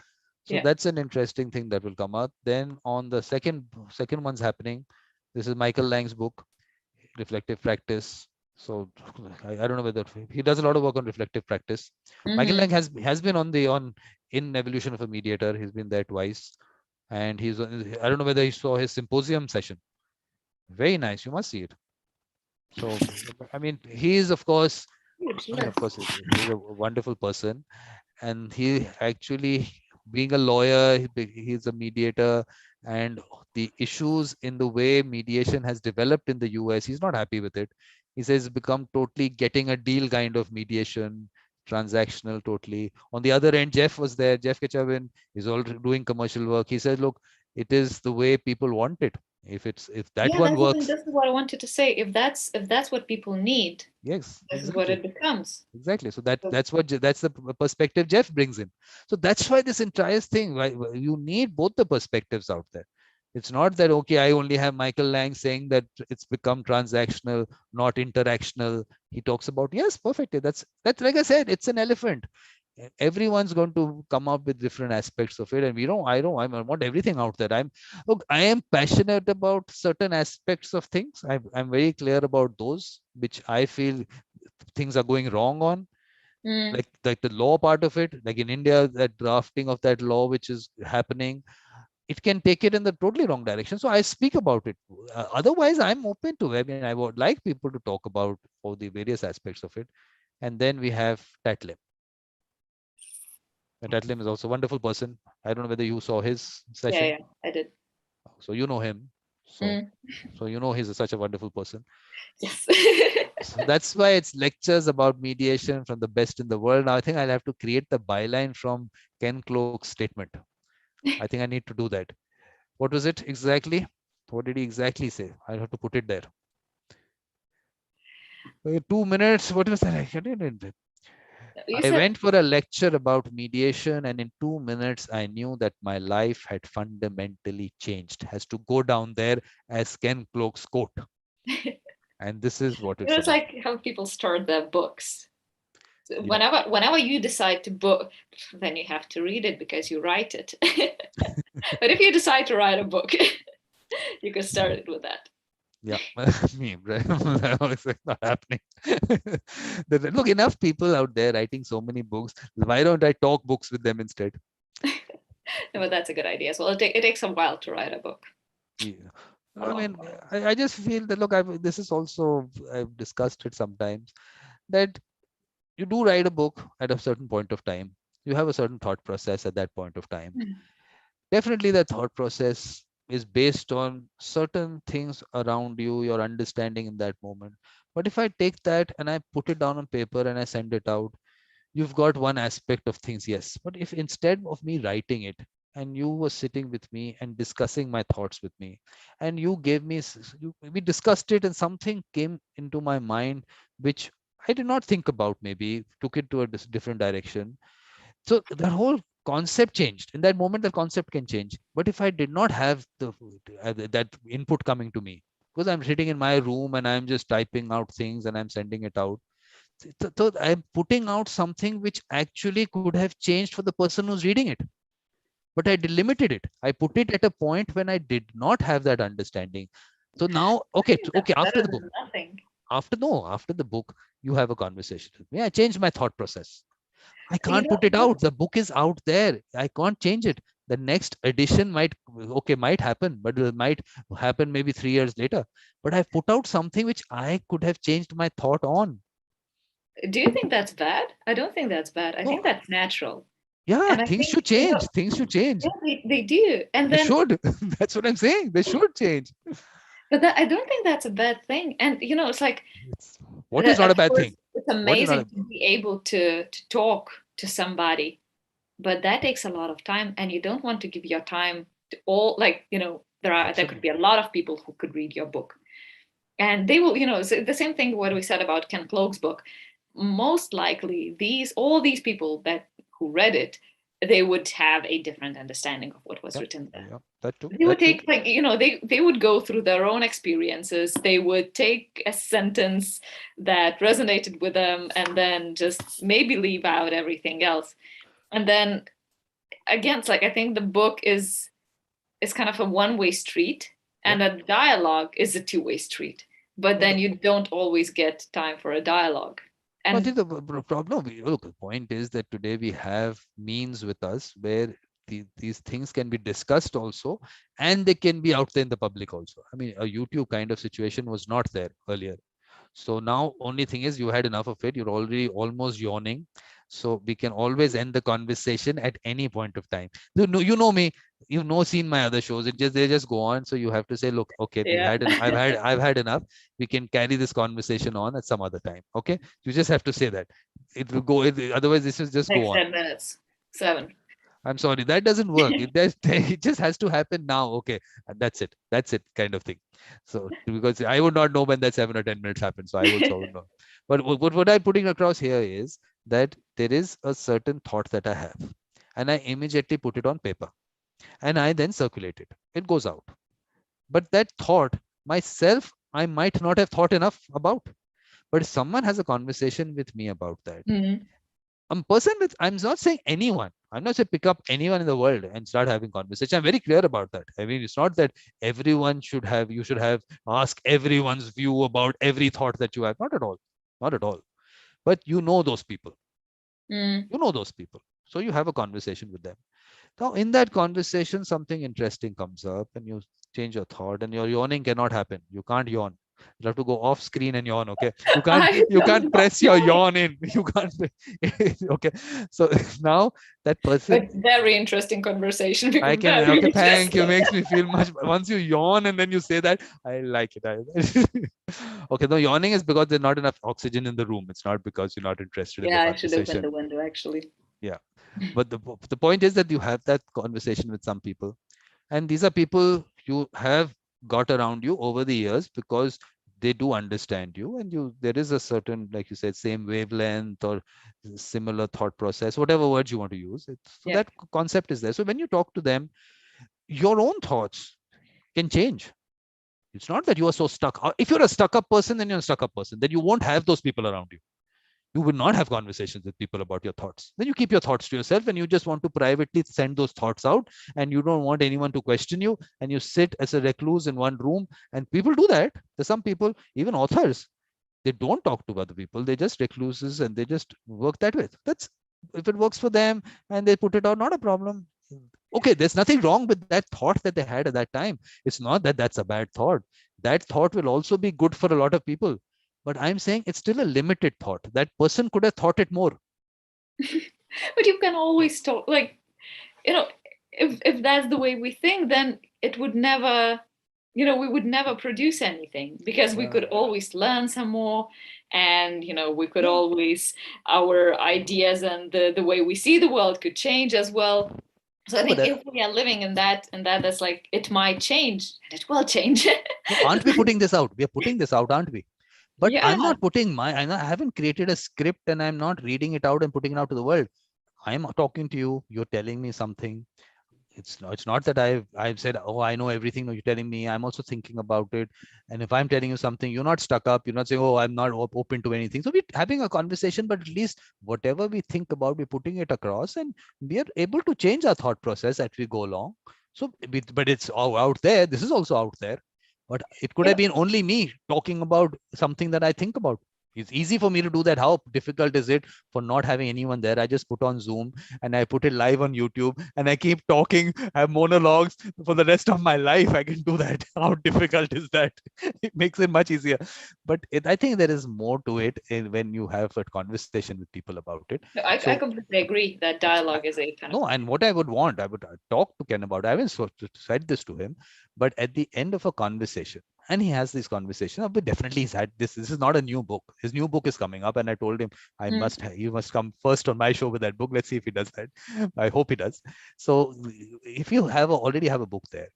Speaker 1: So
Speaker 2: yeah.
Speaker 1: that's an interesting thing that will come out. Then on the second one's happening. This is Michael Lang's book, Reflective Practice. So I don't know whether he does a lot of work on reflective practice. Michael
Speaker 2: Mm-hmm.
Speaker 1: Lang has been on in Evolution of a Mediator. He's been there twice, and I don't know whether you saw his Symposium session. Very nice. You must see it. So I mean, he is of course. I mean, of course, he's a wonderful person, and he actually, being a lawyer, he's a mediator, and the issues in the way mediation has developed in the US, he's not happy with it. He says it's become totally getting a deal kind of mediation, transactional totally. On the other end, Jeff was there. Jeff Ketchavin is all doing commercial work. He said, look, it is the way people want it. If that
Speaker 2: Yeah,
Speaker 1: one
Speaker 2: that's
Speaker 1: works,
Speaker 2: this is what I wanted to say. If that's what people need,
Speaker 1: yes,
Speaker 2: this is what
Speaker 1: exactly.
Speaker 2: it becomes.
Speaker 1: Exactly. So that
Speaker 2: So,
Speaker 1: that's the perspective Jeff brings in. So that's why this entire thing, right? You need both the perspectives out there. It's not that, okay, I only have Michael Lang saying that it's become transactional, not interactional. He talks about, yes, perfectly. That's like I said, it's an elephant. Everyone's going to come up with different aspects of it, and I want everything out there. Look, I am passionate about certain aspects of things. I'm very clear about those which I feel things are going wrong on,
Speaker 2: mm,
Speaker 1: like the law part of it, like in India, that drafting of that law which is happening, it can take it in the totally wrong direction. So I speak about it. Otherwise, I'm open to it. I mean, I would like people to talk about all the various aspects of it. And then we have Tatlim. And Tatlim is also a wonderful person. I don't know whether you saw his
Speaker 2: yeah,
Speaker 1: session.
Speaker 2: yeah, I did.
Speaker 1: So you know him. So
Speaker 2: Mm,
Speaker 1: so you know he's such a wonderful person.
Speaker 2: yes.
Speaker 1: So that's why it's lectures about mediation from the best in the world. Now I think I'll have to create the byline from Ken Cloke's statement. I think I need to do that. What was it exactly? What did he exactly say? I have to put it there. 2 minutes. What was that?
Speaker 2: You
Speaker 1: I
Speaker 2: said
Speaker 1: went for a lecture about mediation, and in 2 minutes, I knew that my life had fundamentally changed. Has to go down there as Ken Cloke's quote. And this is what it's
Speaker 2: it's
Speaker 1: about.
Speaker 2: like how people start their books. So
Speaker 1: Yeah.
Speaker 2: whenever you decide to book, then you have to read it because you write it. But if you decide to write a book, you can start it with that.
Speaker 1: Yeah, me, right? It's like not happening. Look, enough people out there writing so many books. Why don't I talk books with them instead?
Speaker 2: But that's a good idea as well. It takes a while to write a book.
Speaker 1: Yeah. I mean, I just feel that, look, this is also, I've discussed it sometimes, that you do write a book at a certain point of time. You have a certain thought process at that point of time.
Speaker 2: Mm.
Speaker 1: Definitely, that thought process is based on certain things around you, your understanding in that moment. But if I take that and I put it down on paper and I send it out, you've got one aspect of things, yes. But if instead of me writing it, and you were sitting with me and discussing my thoughts with me, and you gave me, we discussed it, and something came into my mind which I did not think about, maybe took it to a different direction. So that whole concept changed. In that moment, the concept can change. But if I did not have that input coming to me, because I'm sitting in my room and I'm just typing out things and I'm sending it out, so I'm putting out something which actually could have changed for the person who's reading it. But I delimited it. I put it at a point when I did not have that understanding. So now, okay, after the book, after the book, you have a conversation with me. I changed my thought process. I can't put it out. The book is out there. I can't change it. The next edition might happen, but it might happen maybe 3 years later. But I put out something which I could have changed my thought on.
Speaker 2: Do you think that's bad? I don't think that's bad. I think that's natural.
Speaker 1: Yeah, things should change. Things should change.
Speaker 2: Yeah, they do. And
Speaker 1: they should. That's what I'm saying. They should change.
Speaker 2: But I don't think that's a bad thing. And, it's like...
Speaker 1: What is not a bad thing?
Speaker 2: It's amazing to be able to talk to somebody. But that takes a lot of time. And you don't want to give your time to all, there could be a lot of people who could read your book. And they will, so the same thing what we said about Ken Cloke's book. Most likely, all these people who read it, they would have a different understanding of what was written there.
Speaker 1: Yeah, that too.
Speaker 2: They would take, they would go through their own experiences. They would take a sentence that resonated with them and then just maybe leave out everything else. And then, again, it's I think the book is kind of a one-way street, and a dialogue is a two-way street. But then you don't always get time for a dialogue.
Speaker 1: And I think the problem, look, the point is that today we have means with us where these things can be discussed also, and they can be out there in the public also. I mean, a YouTube kind of situation was not there earlier. So now only thing is you had enough of it. You're already almost yawning. So we can always end the conversation at any point of time. You know me. You've seen my other shows. They just go on. So you have to say, look, okay, I've had enough. We can carry this conversation on at some other time. Okay, you just have to say that. It will go. Otherwise, this is just go on.
Speaker 2: 10 minutes. 7.
Speaker 1: I'm sorry, that doesn't work. It just has to happen now. Okay, and that's it. That's it, kind of thing. So because I would not know when that 7 or 10 minutes happens, so I would know. But what I'm putting across here is that there is a certain thought that I have, and I immediately put it on paper, and I then circulate it. It goes out. But that thought myself, I might not have thought enough about. But if someone has a conversation with me about that, a person with, I'm not saying anyone. I'm not saying pick up anyone in the world and start having conversation. I'm very clear about that. I mean, it's not that everyone should have, you should have ask everyone's view about every thought that you have. Not at all. Not at all. But you know those people. You know those people. So you have a conversation with them. Now, in that conversation, something interesting comes up and you change your thought, and your yawning cannot happen. You can't yawn. You have to go off screen and yawn. Okay, you can't press your yawn in. You can't. Okay, so now that person.
Speaker 2: But very interesting conversation.
Speaker 1: I can. Okay, thank you. Makes me feel much. Once you yawn and then you say that, I like it. Okay, no, yawning is because there's not enough oxygen in the room. It's not because you're not interested in the conversation.
Speaker 2: Yeah, I should open the window actually.
Speaker 1: Yeah, but the point is that you have that conversation with some people, and these are people you have got around you over the years because they do understand you, and there is a certain, like you said, same wavelength or similar thought process, whatever words you want to use. So that concept is there. So when you talk to them, your own thoughts can change. It's not that you are so stuck. If you're a stuck-up person, then you're a stuck-up person. Then you won't have those people around you. You will not have conversations with people about your thoughts. Then you keep your thoughts to yourself, and you just want to privately send those thoughts out, and you don't want anyone to question you, and you sit as a recluse in one room. And people do that. There's some people, even authors, they don't talk to other people. They're just recluses, and they just work that way. That's, if it works for them and they put it out, not a problem. Okay, there's nothing wrong with that thought that they had at that time. It's not that that's a bad thought. That thought will also be good for a lot of people. But I'm saying it's still a limited thought. That person could have thought it more.
Speaker 2: But you can always talk, if that's the way we think, then it would never, we would never produce anything, because we could always learn some more. and we could always, our ideas and the way we see the world could change as well. So I think if we are living in that, that's like, it might change and it will change.
Speaker 1: Aren't we putting this out? We are putting this out, aren't we? But
Speaker 2: yeah.
Speaker 1: I'm not putting I haven't created a script and I'm not reading it out and putting it out to the world. I'm talking to you. You're telling me something. It's not that I've said, oh, I know everything. No, you're telling me. I'm also thinking about it. And if I'm telling you something, you're not stuck up. You're not saying, oh, I'm not open to anything. So we're having a conversation, but at least whatever we think about, we're putting it across, and we are able to change our thought process as we go along. So, but it's all out there. This is also out there. But it could have been only me talking about something that I think about. It's easy for me to do that. How difficult is it for not having anyone there? I just put on Zoom and I put it live on YouTube and I keep talking. I have monologues for the rest of my life. I can do that. How difficult is that? It makes it much easier. But I think there is more to it when you have a conversation with people about it.
Speaker 2: No, I completely agree that dialogue is a kind of...
Speaker 1: No, and what I would want, I would talk to Ken about. I haven't said this to him, but at the end of a conversation, and he has this conversation, but definitely he's had this. This is not a new book. His new book is coming up, and I told him you must come first on my show with that book. Let's see if he does that. I hope he does. So if you already have a book there,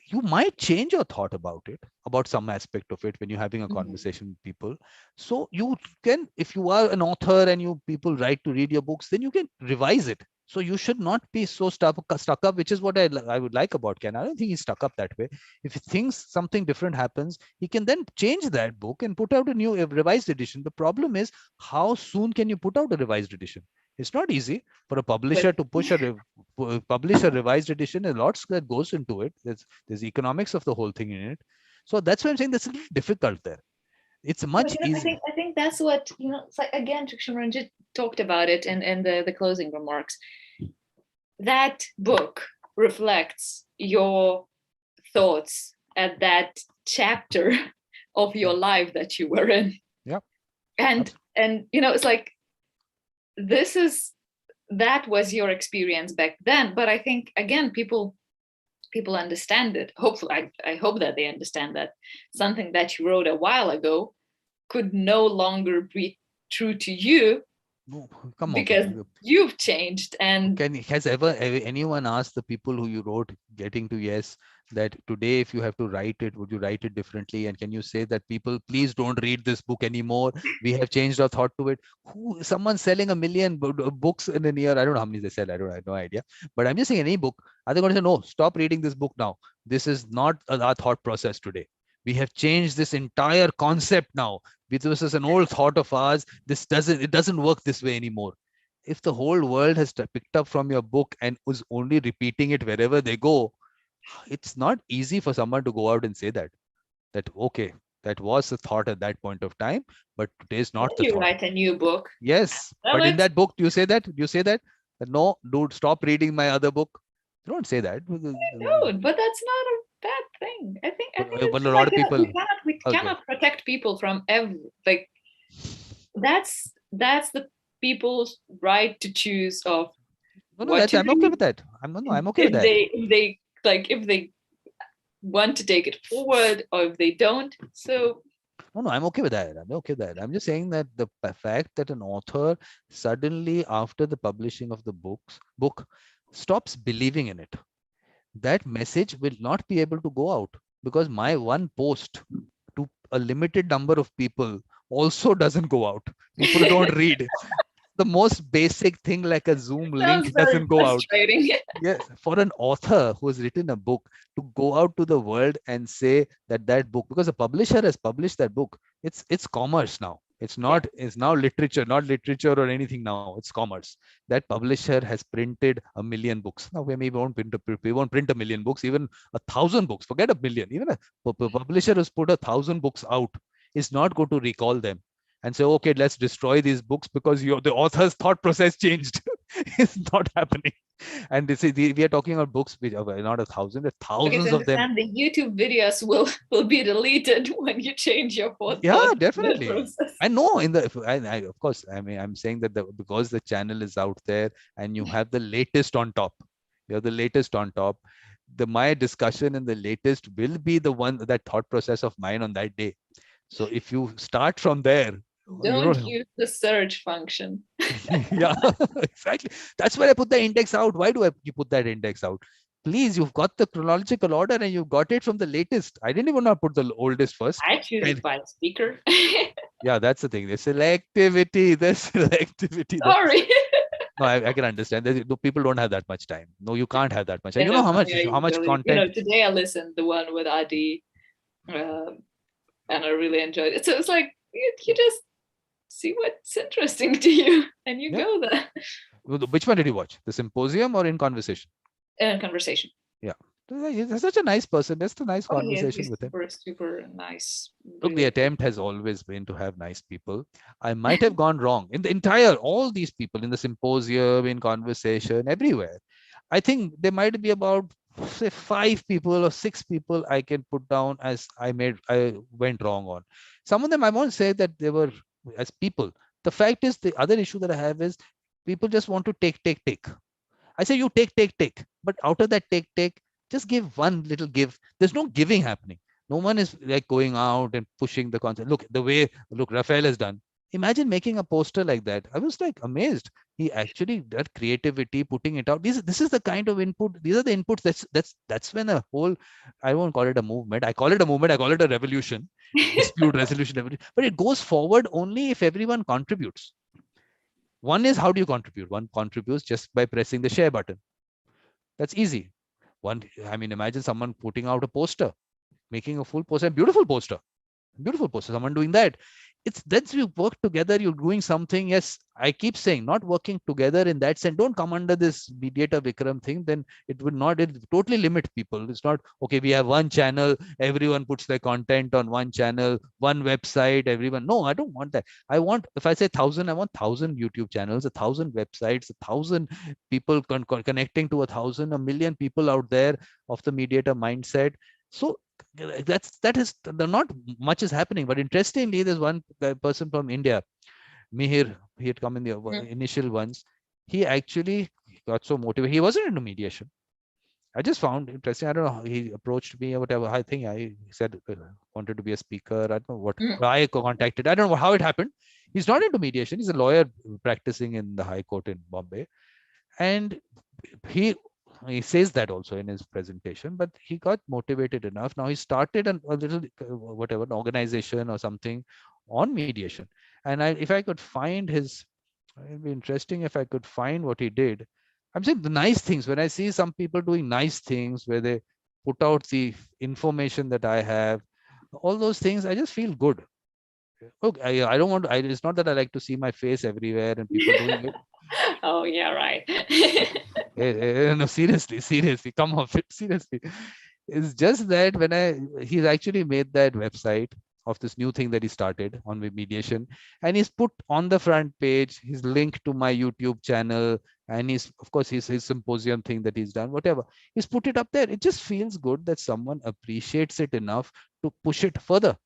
Speaker 1: you might change your thought about it, about some aspect of it when you're having a conversation with people. So you can, if you are an author and people write to read your books, then you can revise it. So you should not be so stuck up, which is what I would like about Ken. I don't think he's stuck up that way. If he thinks something different happens, he can then change that book and put out a new revised edition. The problem is, how soon can you put out a revised edition? It's not easy for a publisher to publish a revised edition. A lot that goes into it. There's economics of the whole thing in it. So that's why I'm saying that's a little difficult there. It's much easier.
Speaker 2: I think that's what, it's like, again, Shimranjit talked about it in the closing remarks. That book reflects your thoughts at that chapter of your life that you were in.
Speaker 1: Yeah.
Speaker 2: And it's like, that was your experience back then. But I think, again, people understand it. Hopefully, I hope that they understand that something that you wrote a while ago could no longer be true to you.
Speaker 1: No, come on,
Speaker 2: because you've changed. And
Speaker 1: has anyone asked the people who you wrote getting to yes, that today if you have to write it, would you write it differently? And can you say that people, please don't read this book anymore, we have changed our thought to it? Someone selling 1 million books in a year, I don't know how many they sell, I have no idea, but I'm just saying, any book, are they going to say, no, stop reading this book now, this is not our thought process today, we have changed this entire concept now, this is an old thought of ours, it doesn't work this way anymore? If the whole world has picked up from your book and is only repeating it wherever they go, it's not easy for someone to go out and say that okay, that was the thought at that point of time, but today's not the thought.
Speaker 2: You write a new book.
Speaker 1: Yes, but in that book, do you say that? No, dude, stop reading my other book. You don't say that.
Speaker 2: No, but that's not a bad thing. I think
Speaker 1: but a lot of people,
Speaker 2: we cannot protect people from that's the people's right to choose of
Speaker 1: I'm okay with that. I'm okay with that.
Speaker 2: If they want to take it forward or if they don't. So
Speaker 1: no, I'm okay with that. I'm just saying that the fact that an author suddenly, after the publishing of the book stops believing in it, that message will not be able to go out, because my one post to a limited number of people also doesn't go out. People don't read. The most basic thing like a Zoom link doesn't go out. Yeah, for an author who has written a book to go out to the world and say that book, because a publisher has published that book, it's commerce now. It's now literature, not literature or anything now. It's commerce. That publisher has printed 1 million books. Now we won't print 1 million books, even 1,000 books. Forget 1 million. Even a publisher has put 1,000 books out. Is not going to recall them and say, okay, let's destroy these books because the author's thought process changed. It's not happening. And we are talking about books which are not 1,000, thousands of them.
Speaker 2: The YouTube videos will be deleted when you change your thought.
Speaker 1: Yeah, definitely. I know. Of course, I'm saying that because the channel is out there and you have the latest on top. You have the latest on top. My discussion in the latest will be the one, that thought process of mine on that day. So if you start from there, you
Speaker 2: Don't
Speaker 1: know,
Speaker 2: use the search function.
Speaker 1: yeah, exactly. That's why I put the index out. Why do you put that index out? Please, you've got the chronological order and you got it from the latest. I didn't even want to put the oldest first.
Speaker 2: I choose it by speaker.
Speaker 1: Yeah, that's the thing. The selectivity, the selectivity.
Speaker 2: Sorry.
Speaker 1: No, I can understand. People don't have that much time. No, you can't have that much. And
Speaker 2: In
Speaker 1: you know
Speaker 2: a way, I
Speaker 1: how much
Speaker 2: usually,
Speaker 1: content.
Speaker 2: today I listened the one with Adi, and I really enjoyed it. So it's like you just see what's interesting to you, and you go there.
Speaker 1: Which one did you watch? The Symposium or In Conversation?
Speaker 2: In conversation.
Speaker 1: Yeah. He's such a nice person. That's a nice conversation
Speaker 2: He's
Speaker 1: with him.
Speaker 2: super, super nice.
Speaker 1: Look, the attempt has always been to have nice people. I might have gone wrong in the entire, all these people in the Symposium, in Conversation, everywhere. I think there might be about, say, 5 people or 6 people I can put down as I went wrong on. Some of them I won't say that they were as people. The fact is, the other issue that I have is people just want to take. I say you take, but out of that take, just give one little give. There's no giving happening. No one is like going out and pushing the concept. Look, the way Raphael has done. Imagine making a poster like that. I was like amazed. He actually that creativity, putting it out. This is the kind of input. These are the inputs. That's when a whole. I won't call it a movement. I call it a movement. I call it a revolution, dispute resolution. But it goes forward only if everyone contributes. One is, how do you contribute? One contributes just by pressing the share button. That's easy. Imagine someone putting out a poster, making a full poster, beautiful poster, someone doing that. It's that's you work together, you're doing something. Yes, I keep saying not working together in that sense. Don't come under this mediator Vikram thing, then it totally limit people. It's not okay, we have one channel, everyone puts their content on one channel, one website, everyone. No, I don't want that. I want, if I say 1,000, I want 1,000 YouTube channels, 1,000 websites, 1,000 people connecting to 1,000, a million people out there of the mediator mindset. So they're not much is happening. But interestingly, there's one person from India, Mihir. He had come in the initial ones. He actually got so motivated. He wasn't into mediation. I just found interesting. I don't know. He approached me or whatever. I think he said wanted to be a speaker. I don't know what. I contacted. I don't know how it happened. He's not into mediation. He's a lawyer practicing in the High Court in Bombay, and he says that also in his presentation, but he got motivated enough. Now he started a little whatever, an organization or something on mediation. And if I could find it'd be interesting if I could find what he did. I'm saying the nice things. When I see some people doing nice things where they put out the information that I have, all those things, I just feel good. Okay, I don't want to, it's not that I like to see my face everywhere and people doing it.
Speaker 2: Oh yeah, right.
Speaker 1: No, seriously, come off it. Seriously. It's just that he's actually made that website of this new thing that he started on mediation, and he's put on the front page his link to my YouTube channel, and of course his symposium thing that he's done, whatever. He's put it up there. It just feels good that someone appreciates it enough to push it further.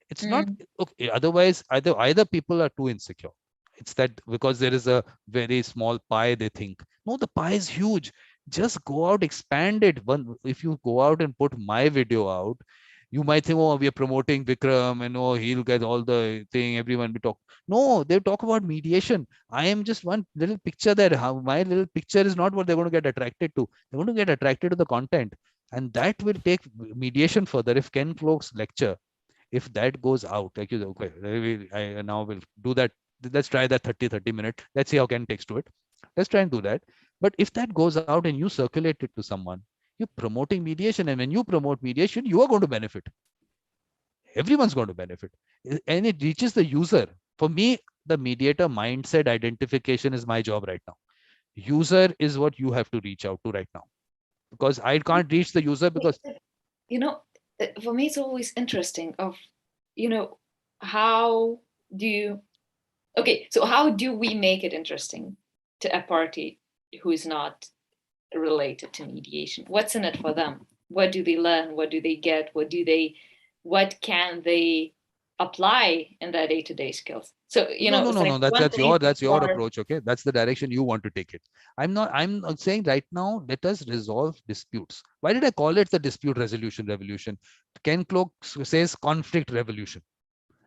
Speaker 1: It's not okay. Otherwise, either people are too insecure. It's that because there is a very small pie, they think, no, the pie is huge. Just go out, expand it. If you go out and put my video out, you might think, oh, we are promoting Vikram and oh, he'll get all the thing, everyone will talk. No, they talk about mediation. I am just one little picture there. My little picture is not what they're going to get attracted to. They're going to get attracted to the content. And that will take mediation further. If Ken Cloke's lecture, if that goes out, like you say, okay, I now will do that. Let's try that 30 minute. Let's see how Ken takes to it. Let's try and do that. But if that goes out and you circulate it to someone, you're promoting mediation. And when you promote mediation, you are going to benefit. Everyone's going to benefit. And it reaches the user. For me, the mediator mindset identification is my job right now. User is what you have to reach out to right now. Because I can't reach the user because...
Speaker 2: For me, it's always interesting of, how do we make it interesting to a party who is not related to mediation? What's in it for them? What do they learn? What do they get? What can they apply in their day-to-day skills? So,
Speaker 1: no. That's your approach. Okay. That's the direction you want to take it. I'm saying right now, let us resolve disputes. Why did I call it the dispute resolution revolution? Ken Cloke says conflict revolution.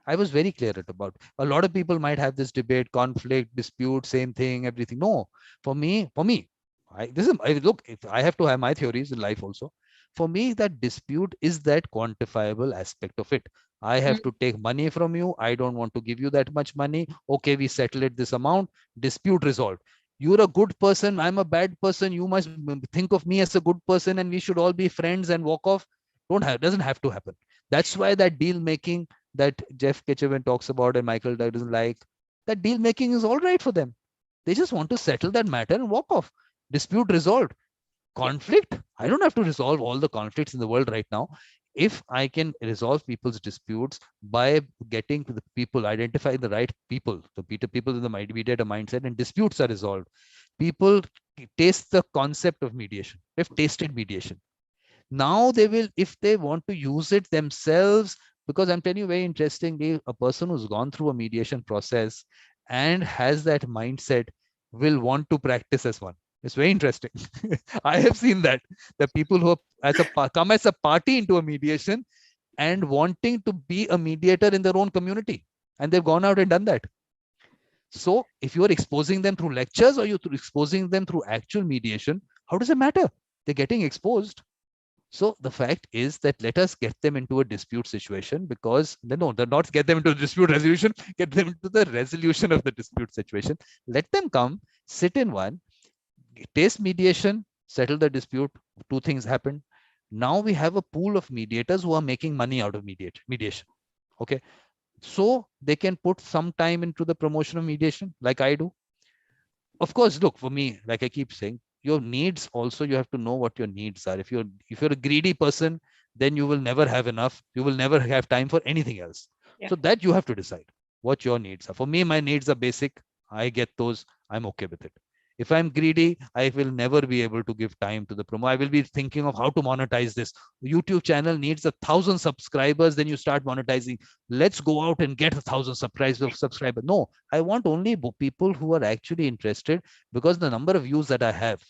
Speaker 1: I was very clear about. A lot of people might have this debate, conflict, dispute, same thing, everything. No, for me, look. If I have to have my theories in life also, for me, that dispute is that quantifiable aspect of it. I have to take money from you. I don't want to give you that much money. Okay, we settle it this amount. Dispute resolved. You're a good person. I'm a bad person. You must think of me as a good person, and we should all be friends and walk off. Doesn't have to happen. That's why that deal making that Jeff Kitcheven talks about and Michael doesn't like, that deal making is all right for them. They just want to settle that matter and walk off. Dispute resolved. Conflict, I don't have to resolve all the conflicts in the world right now. If I can resolve people's disputes by getting to the people, identify the right people, the people in the mediator mindset, and disputes are resolved. People taste the concept of mediation. They've tasted mediation. Now they will, if they want to use it themselves, because I'm telling you very interestingly, a person who's gone through a mediation process and has that mindset will want to practice as one. It's very interesting. I have seen that the people who come as a party into a mediation and wanting to be a mediator in their own community, and they've gone out and done that. So if you are exposing them through lectures or you're exposing them through actual mediation, how does it matter? They're getting exposed. So the fact is that let us get them into a dispute situation, because they're not get them into dispute resolution, get them into the resolution of the dispute situation. Let them come, sit in one, taste mediation, settle the dispute. Two things happen. Now we have a pool of mediators who are making money out of mediation. Okay. So they can put some time into the promotion of mediation, like I do. Of course, look, for me, like I keep saying, your needs also, you have to know what your needs are. If you're a greedy person, then you will never have enough. You will never have time for anything else. Yeah. So that you have to decide what your needs are. For me, my needs are basic. I get those. I'm okay with it. If I'm greedy, I will never be able to give time to the promo. I will be thinking of how to monetize this. YouTube channel needs 1,000 subscribers, then you start monetizing. Let's go out and get 1,000 subscribers. No, I want only people who are actually interested, because the number of views that I have,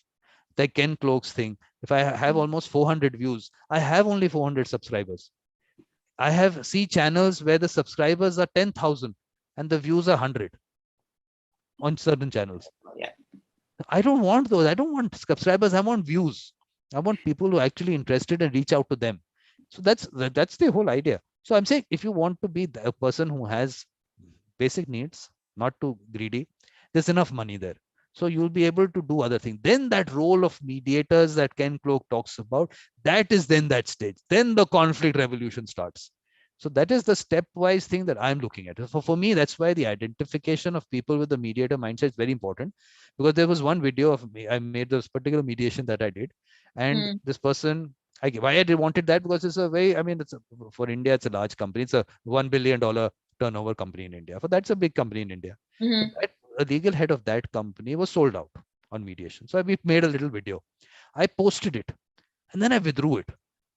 Speaker 1: the Ken Cloaks thing, if I have almost 400 views, I have only 400 subscribers. I have channels where the subscribers are 10,000 and the views are 100 on certain channels. Yeah. I don't want those. I don't want subscribers. I want views. I want people who are actually interested and reach out to them. So that's the whole idea. So I'm saying, if you want to be a person who has basic needs, not too greedy, there's enough money there. So you'll be able to do other things. Then that role of mediators that Ken Cloak talks about, that is then that stage. Then the conflict revolution starts. So that is the stepwise thing that I'm looking at. So for me, that's why the identification of people with the mediator mindset is very important. Because there was one video of me, I made this particular mediation that I did. And this person, why I wanted that, because it's a very, I mean, for India, it's a large company. It's a $1 billion turnover company in India. So that's a big company in India. So that, a legal head of that company was sold out on mediation. So we made a little video. I posted it and then I withdrew it,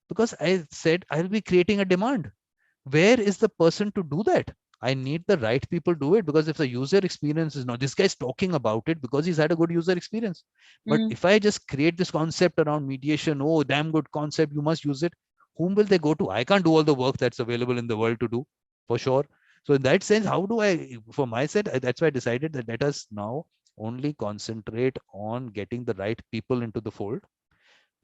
Speaker 1: because I said I'll be creating a demand. Where is the person to do that? I need the right people do it, because if the user experience is not, this guy's talking about it because he's had a good user experience. But if I just create this concept around mediation, oh, damn good concept, you must use it, whom will they go to? I can't do all the work that's available in the world to do, for sure. So in that sense, how do I, for my side, that's why I decided that let us now only concentrate on getting the right people into the fold,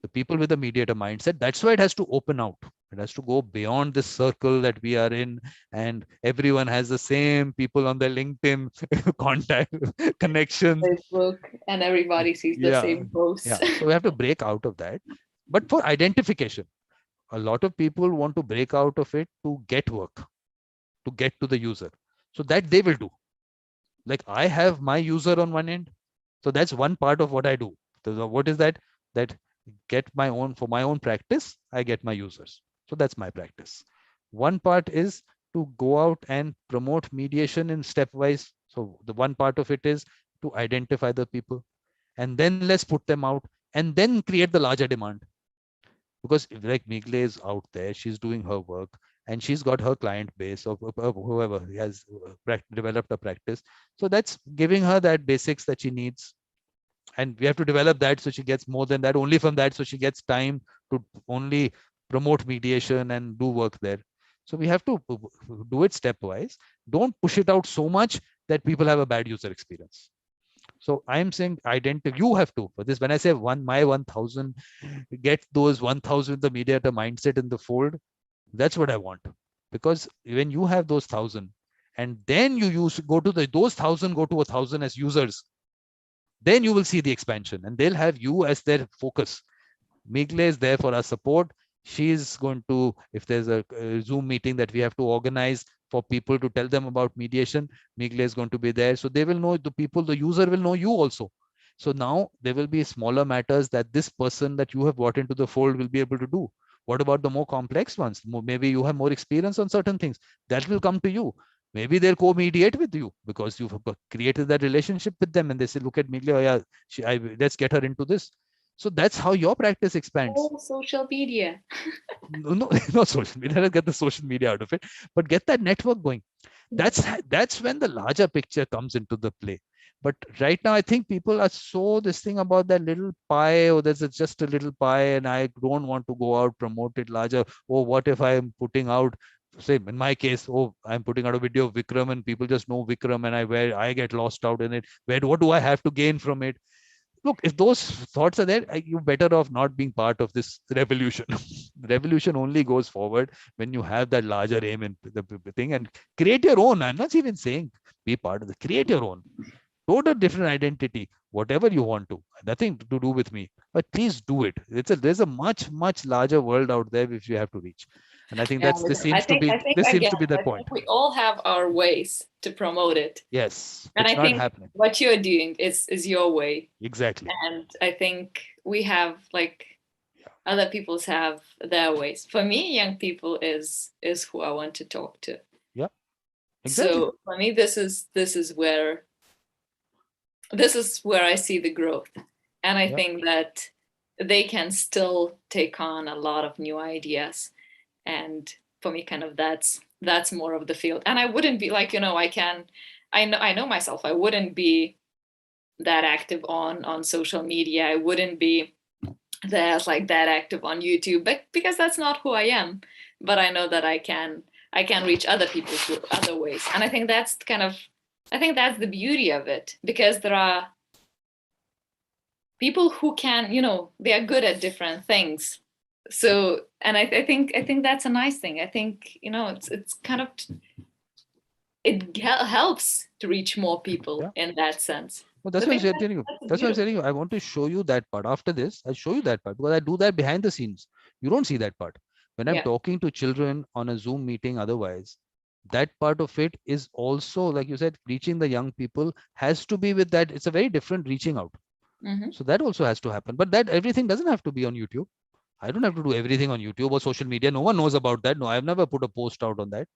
Speaker 1: the people with the mediator mindset. That's why it has to open out. It has to go beyond this circle that we are in, and everyone has the same people on their LinkedIn contact connections,
Speaker 2: Facebook, and everybody sees the same posts.
Speaker 1: Yeah. So we have to break out of that. But for identification, a lot of people want to break out of it to get work, to get to the user. So that they will do. Like I have my user on one end. So that's one part of what I do. So what is that? That get my own, for my own practice, I get my users. So that's my practice. One part is to go out and promote mediation in stepwise. So the one part of it is to identify the people, and then let's put them out, and then create the larger demand. Because if like Miglė is out there, she's doing her work, and she's got her client base of whoever has developed a practice. So that's giving her that basics that she needs. And we have to develop that so she gets more than that, only from that, so she gets time to only promote mediation and do work there. So we have to do it stepwise. Don't push it out so much that people have a bad user experience. So I'm saying you have to, for this, when I say my 1000, get those 1000, the Mediator mindset in the fold. That's what I want. Because when you have those 1000, and then you go to those 1000 go to 1000 as users, then you will see the expansion, and they'll have you as their focus. Miglė is there for our support. She's going to, if there's a Zoom meeting that we have to organize for people to tell them about mediation, Miglė is going to be there. So they will know the user will know you also. So now there will be smaller matters that this person that you have brought into the fold will be able to do. What about the more complex ones? Maybe you have more experience on certain things. That will come to you. Maybe they'll co-mediate with you because you've created that relationship with them, and they say, look at Miglė, oh yeah, let's get her into this. So that's how your practice expands.
Speaker 2: Oh, social media.
Speaker 1: No, not social media. Let's get the social media out of it, but get that network going. That's when the larger picture comes into the play. But right now, I think people are so this thing about that little pie, or there's just a little pie, and I don't want to go out, promote it larger. Oh, what if I'm putting out, say in my case, oh, I'm putting out a video of Vikram and people just know Vikram, and I get lost out in it. What do I have to gain from it? Look, if those thoughts are there, you're better off not being part of this revolution. Revolution only goes forward when you have that larger aim in the thing, and create your own. I'm not even saying be part of the, create your own. Total different identity, whatever you want to. Nothing to do with me, but please do it. There's a much, much larger world out there which you have to reach. And I think this seems to be the point.
Speaker 2: We all have our ways to promote it.
Speaker 1: Yes,
Speaker 2: and I think happening. What you're doing is your way.
Speaker 1: Exactly.
Speaker 2: And I think we have other people's have their ways. For me, young people is who I want to talk to.
Speaker 1: Yeah. Exactly.
Speaker 2: So for me, this is where I see the growth, and I think that they can still take on a lot of new ideas. And for me, kind of that's more of the field. And I wouldn't be I know myself. I wouldn't be that active on social media. I wouldn't be that active on YouTube, but because that's not who I am. But I know that I can reach other people through other ways. And I think that's the beauty of it, because there are people who can, they are good at different things. So, and I think that's a nice thing. I think, it's kind of, it helps to reach more people in that sense.
Speaker 1: Well, that's what I'm telling you. That's what I'm telling you. I want to show you that part. After this, I'll show you that part, because I do that behind the scenes. You don't see that part. When I'm talking to children on a Zoom meeting, otherwise, that part of it is also, like you said, reaching the young people has to be with that. It's a very different reaching out.
Speaker 2: Mm-hmm.
Speaker 1: So that also has to happen. But that everything doesn't have to be on YouTube. I don't have to do everything on YouTube or social media. No one knows about that. No, I've never put a post out on that.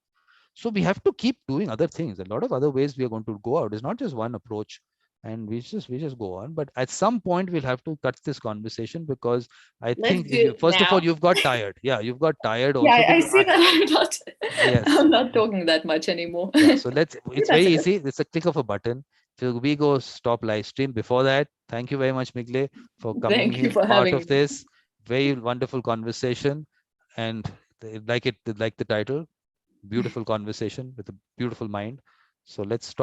Speaker 1: So we have to keep doing other things. A lot of other ways we are going to go out. It's not just one approach, and we just go on. But at some point we'll have to cut this conversation, because I think first of all you've got tired. Yeah, you've got tired also.
Speaker 2: Yeah, I see that I'm not talking that much anymore.
Speaker 1: Yeah, so it's very easy. It's a click of a button. So we go stop live stream. Before that, thank you very much, Miglė, for coming here, part of this. Very wonderful conversation, and like the title, beautiful conversation with a beautiful mind. So let's stop.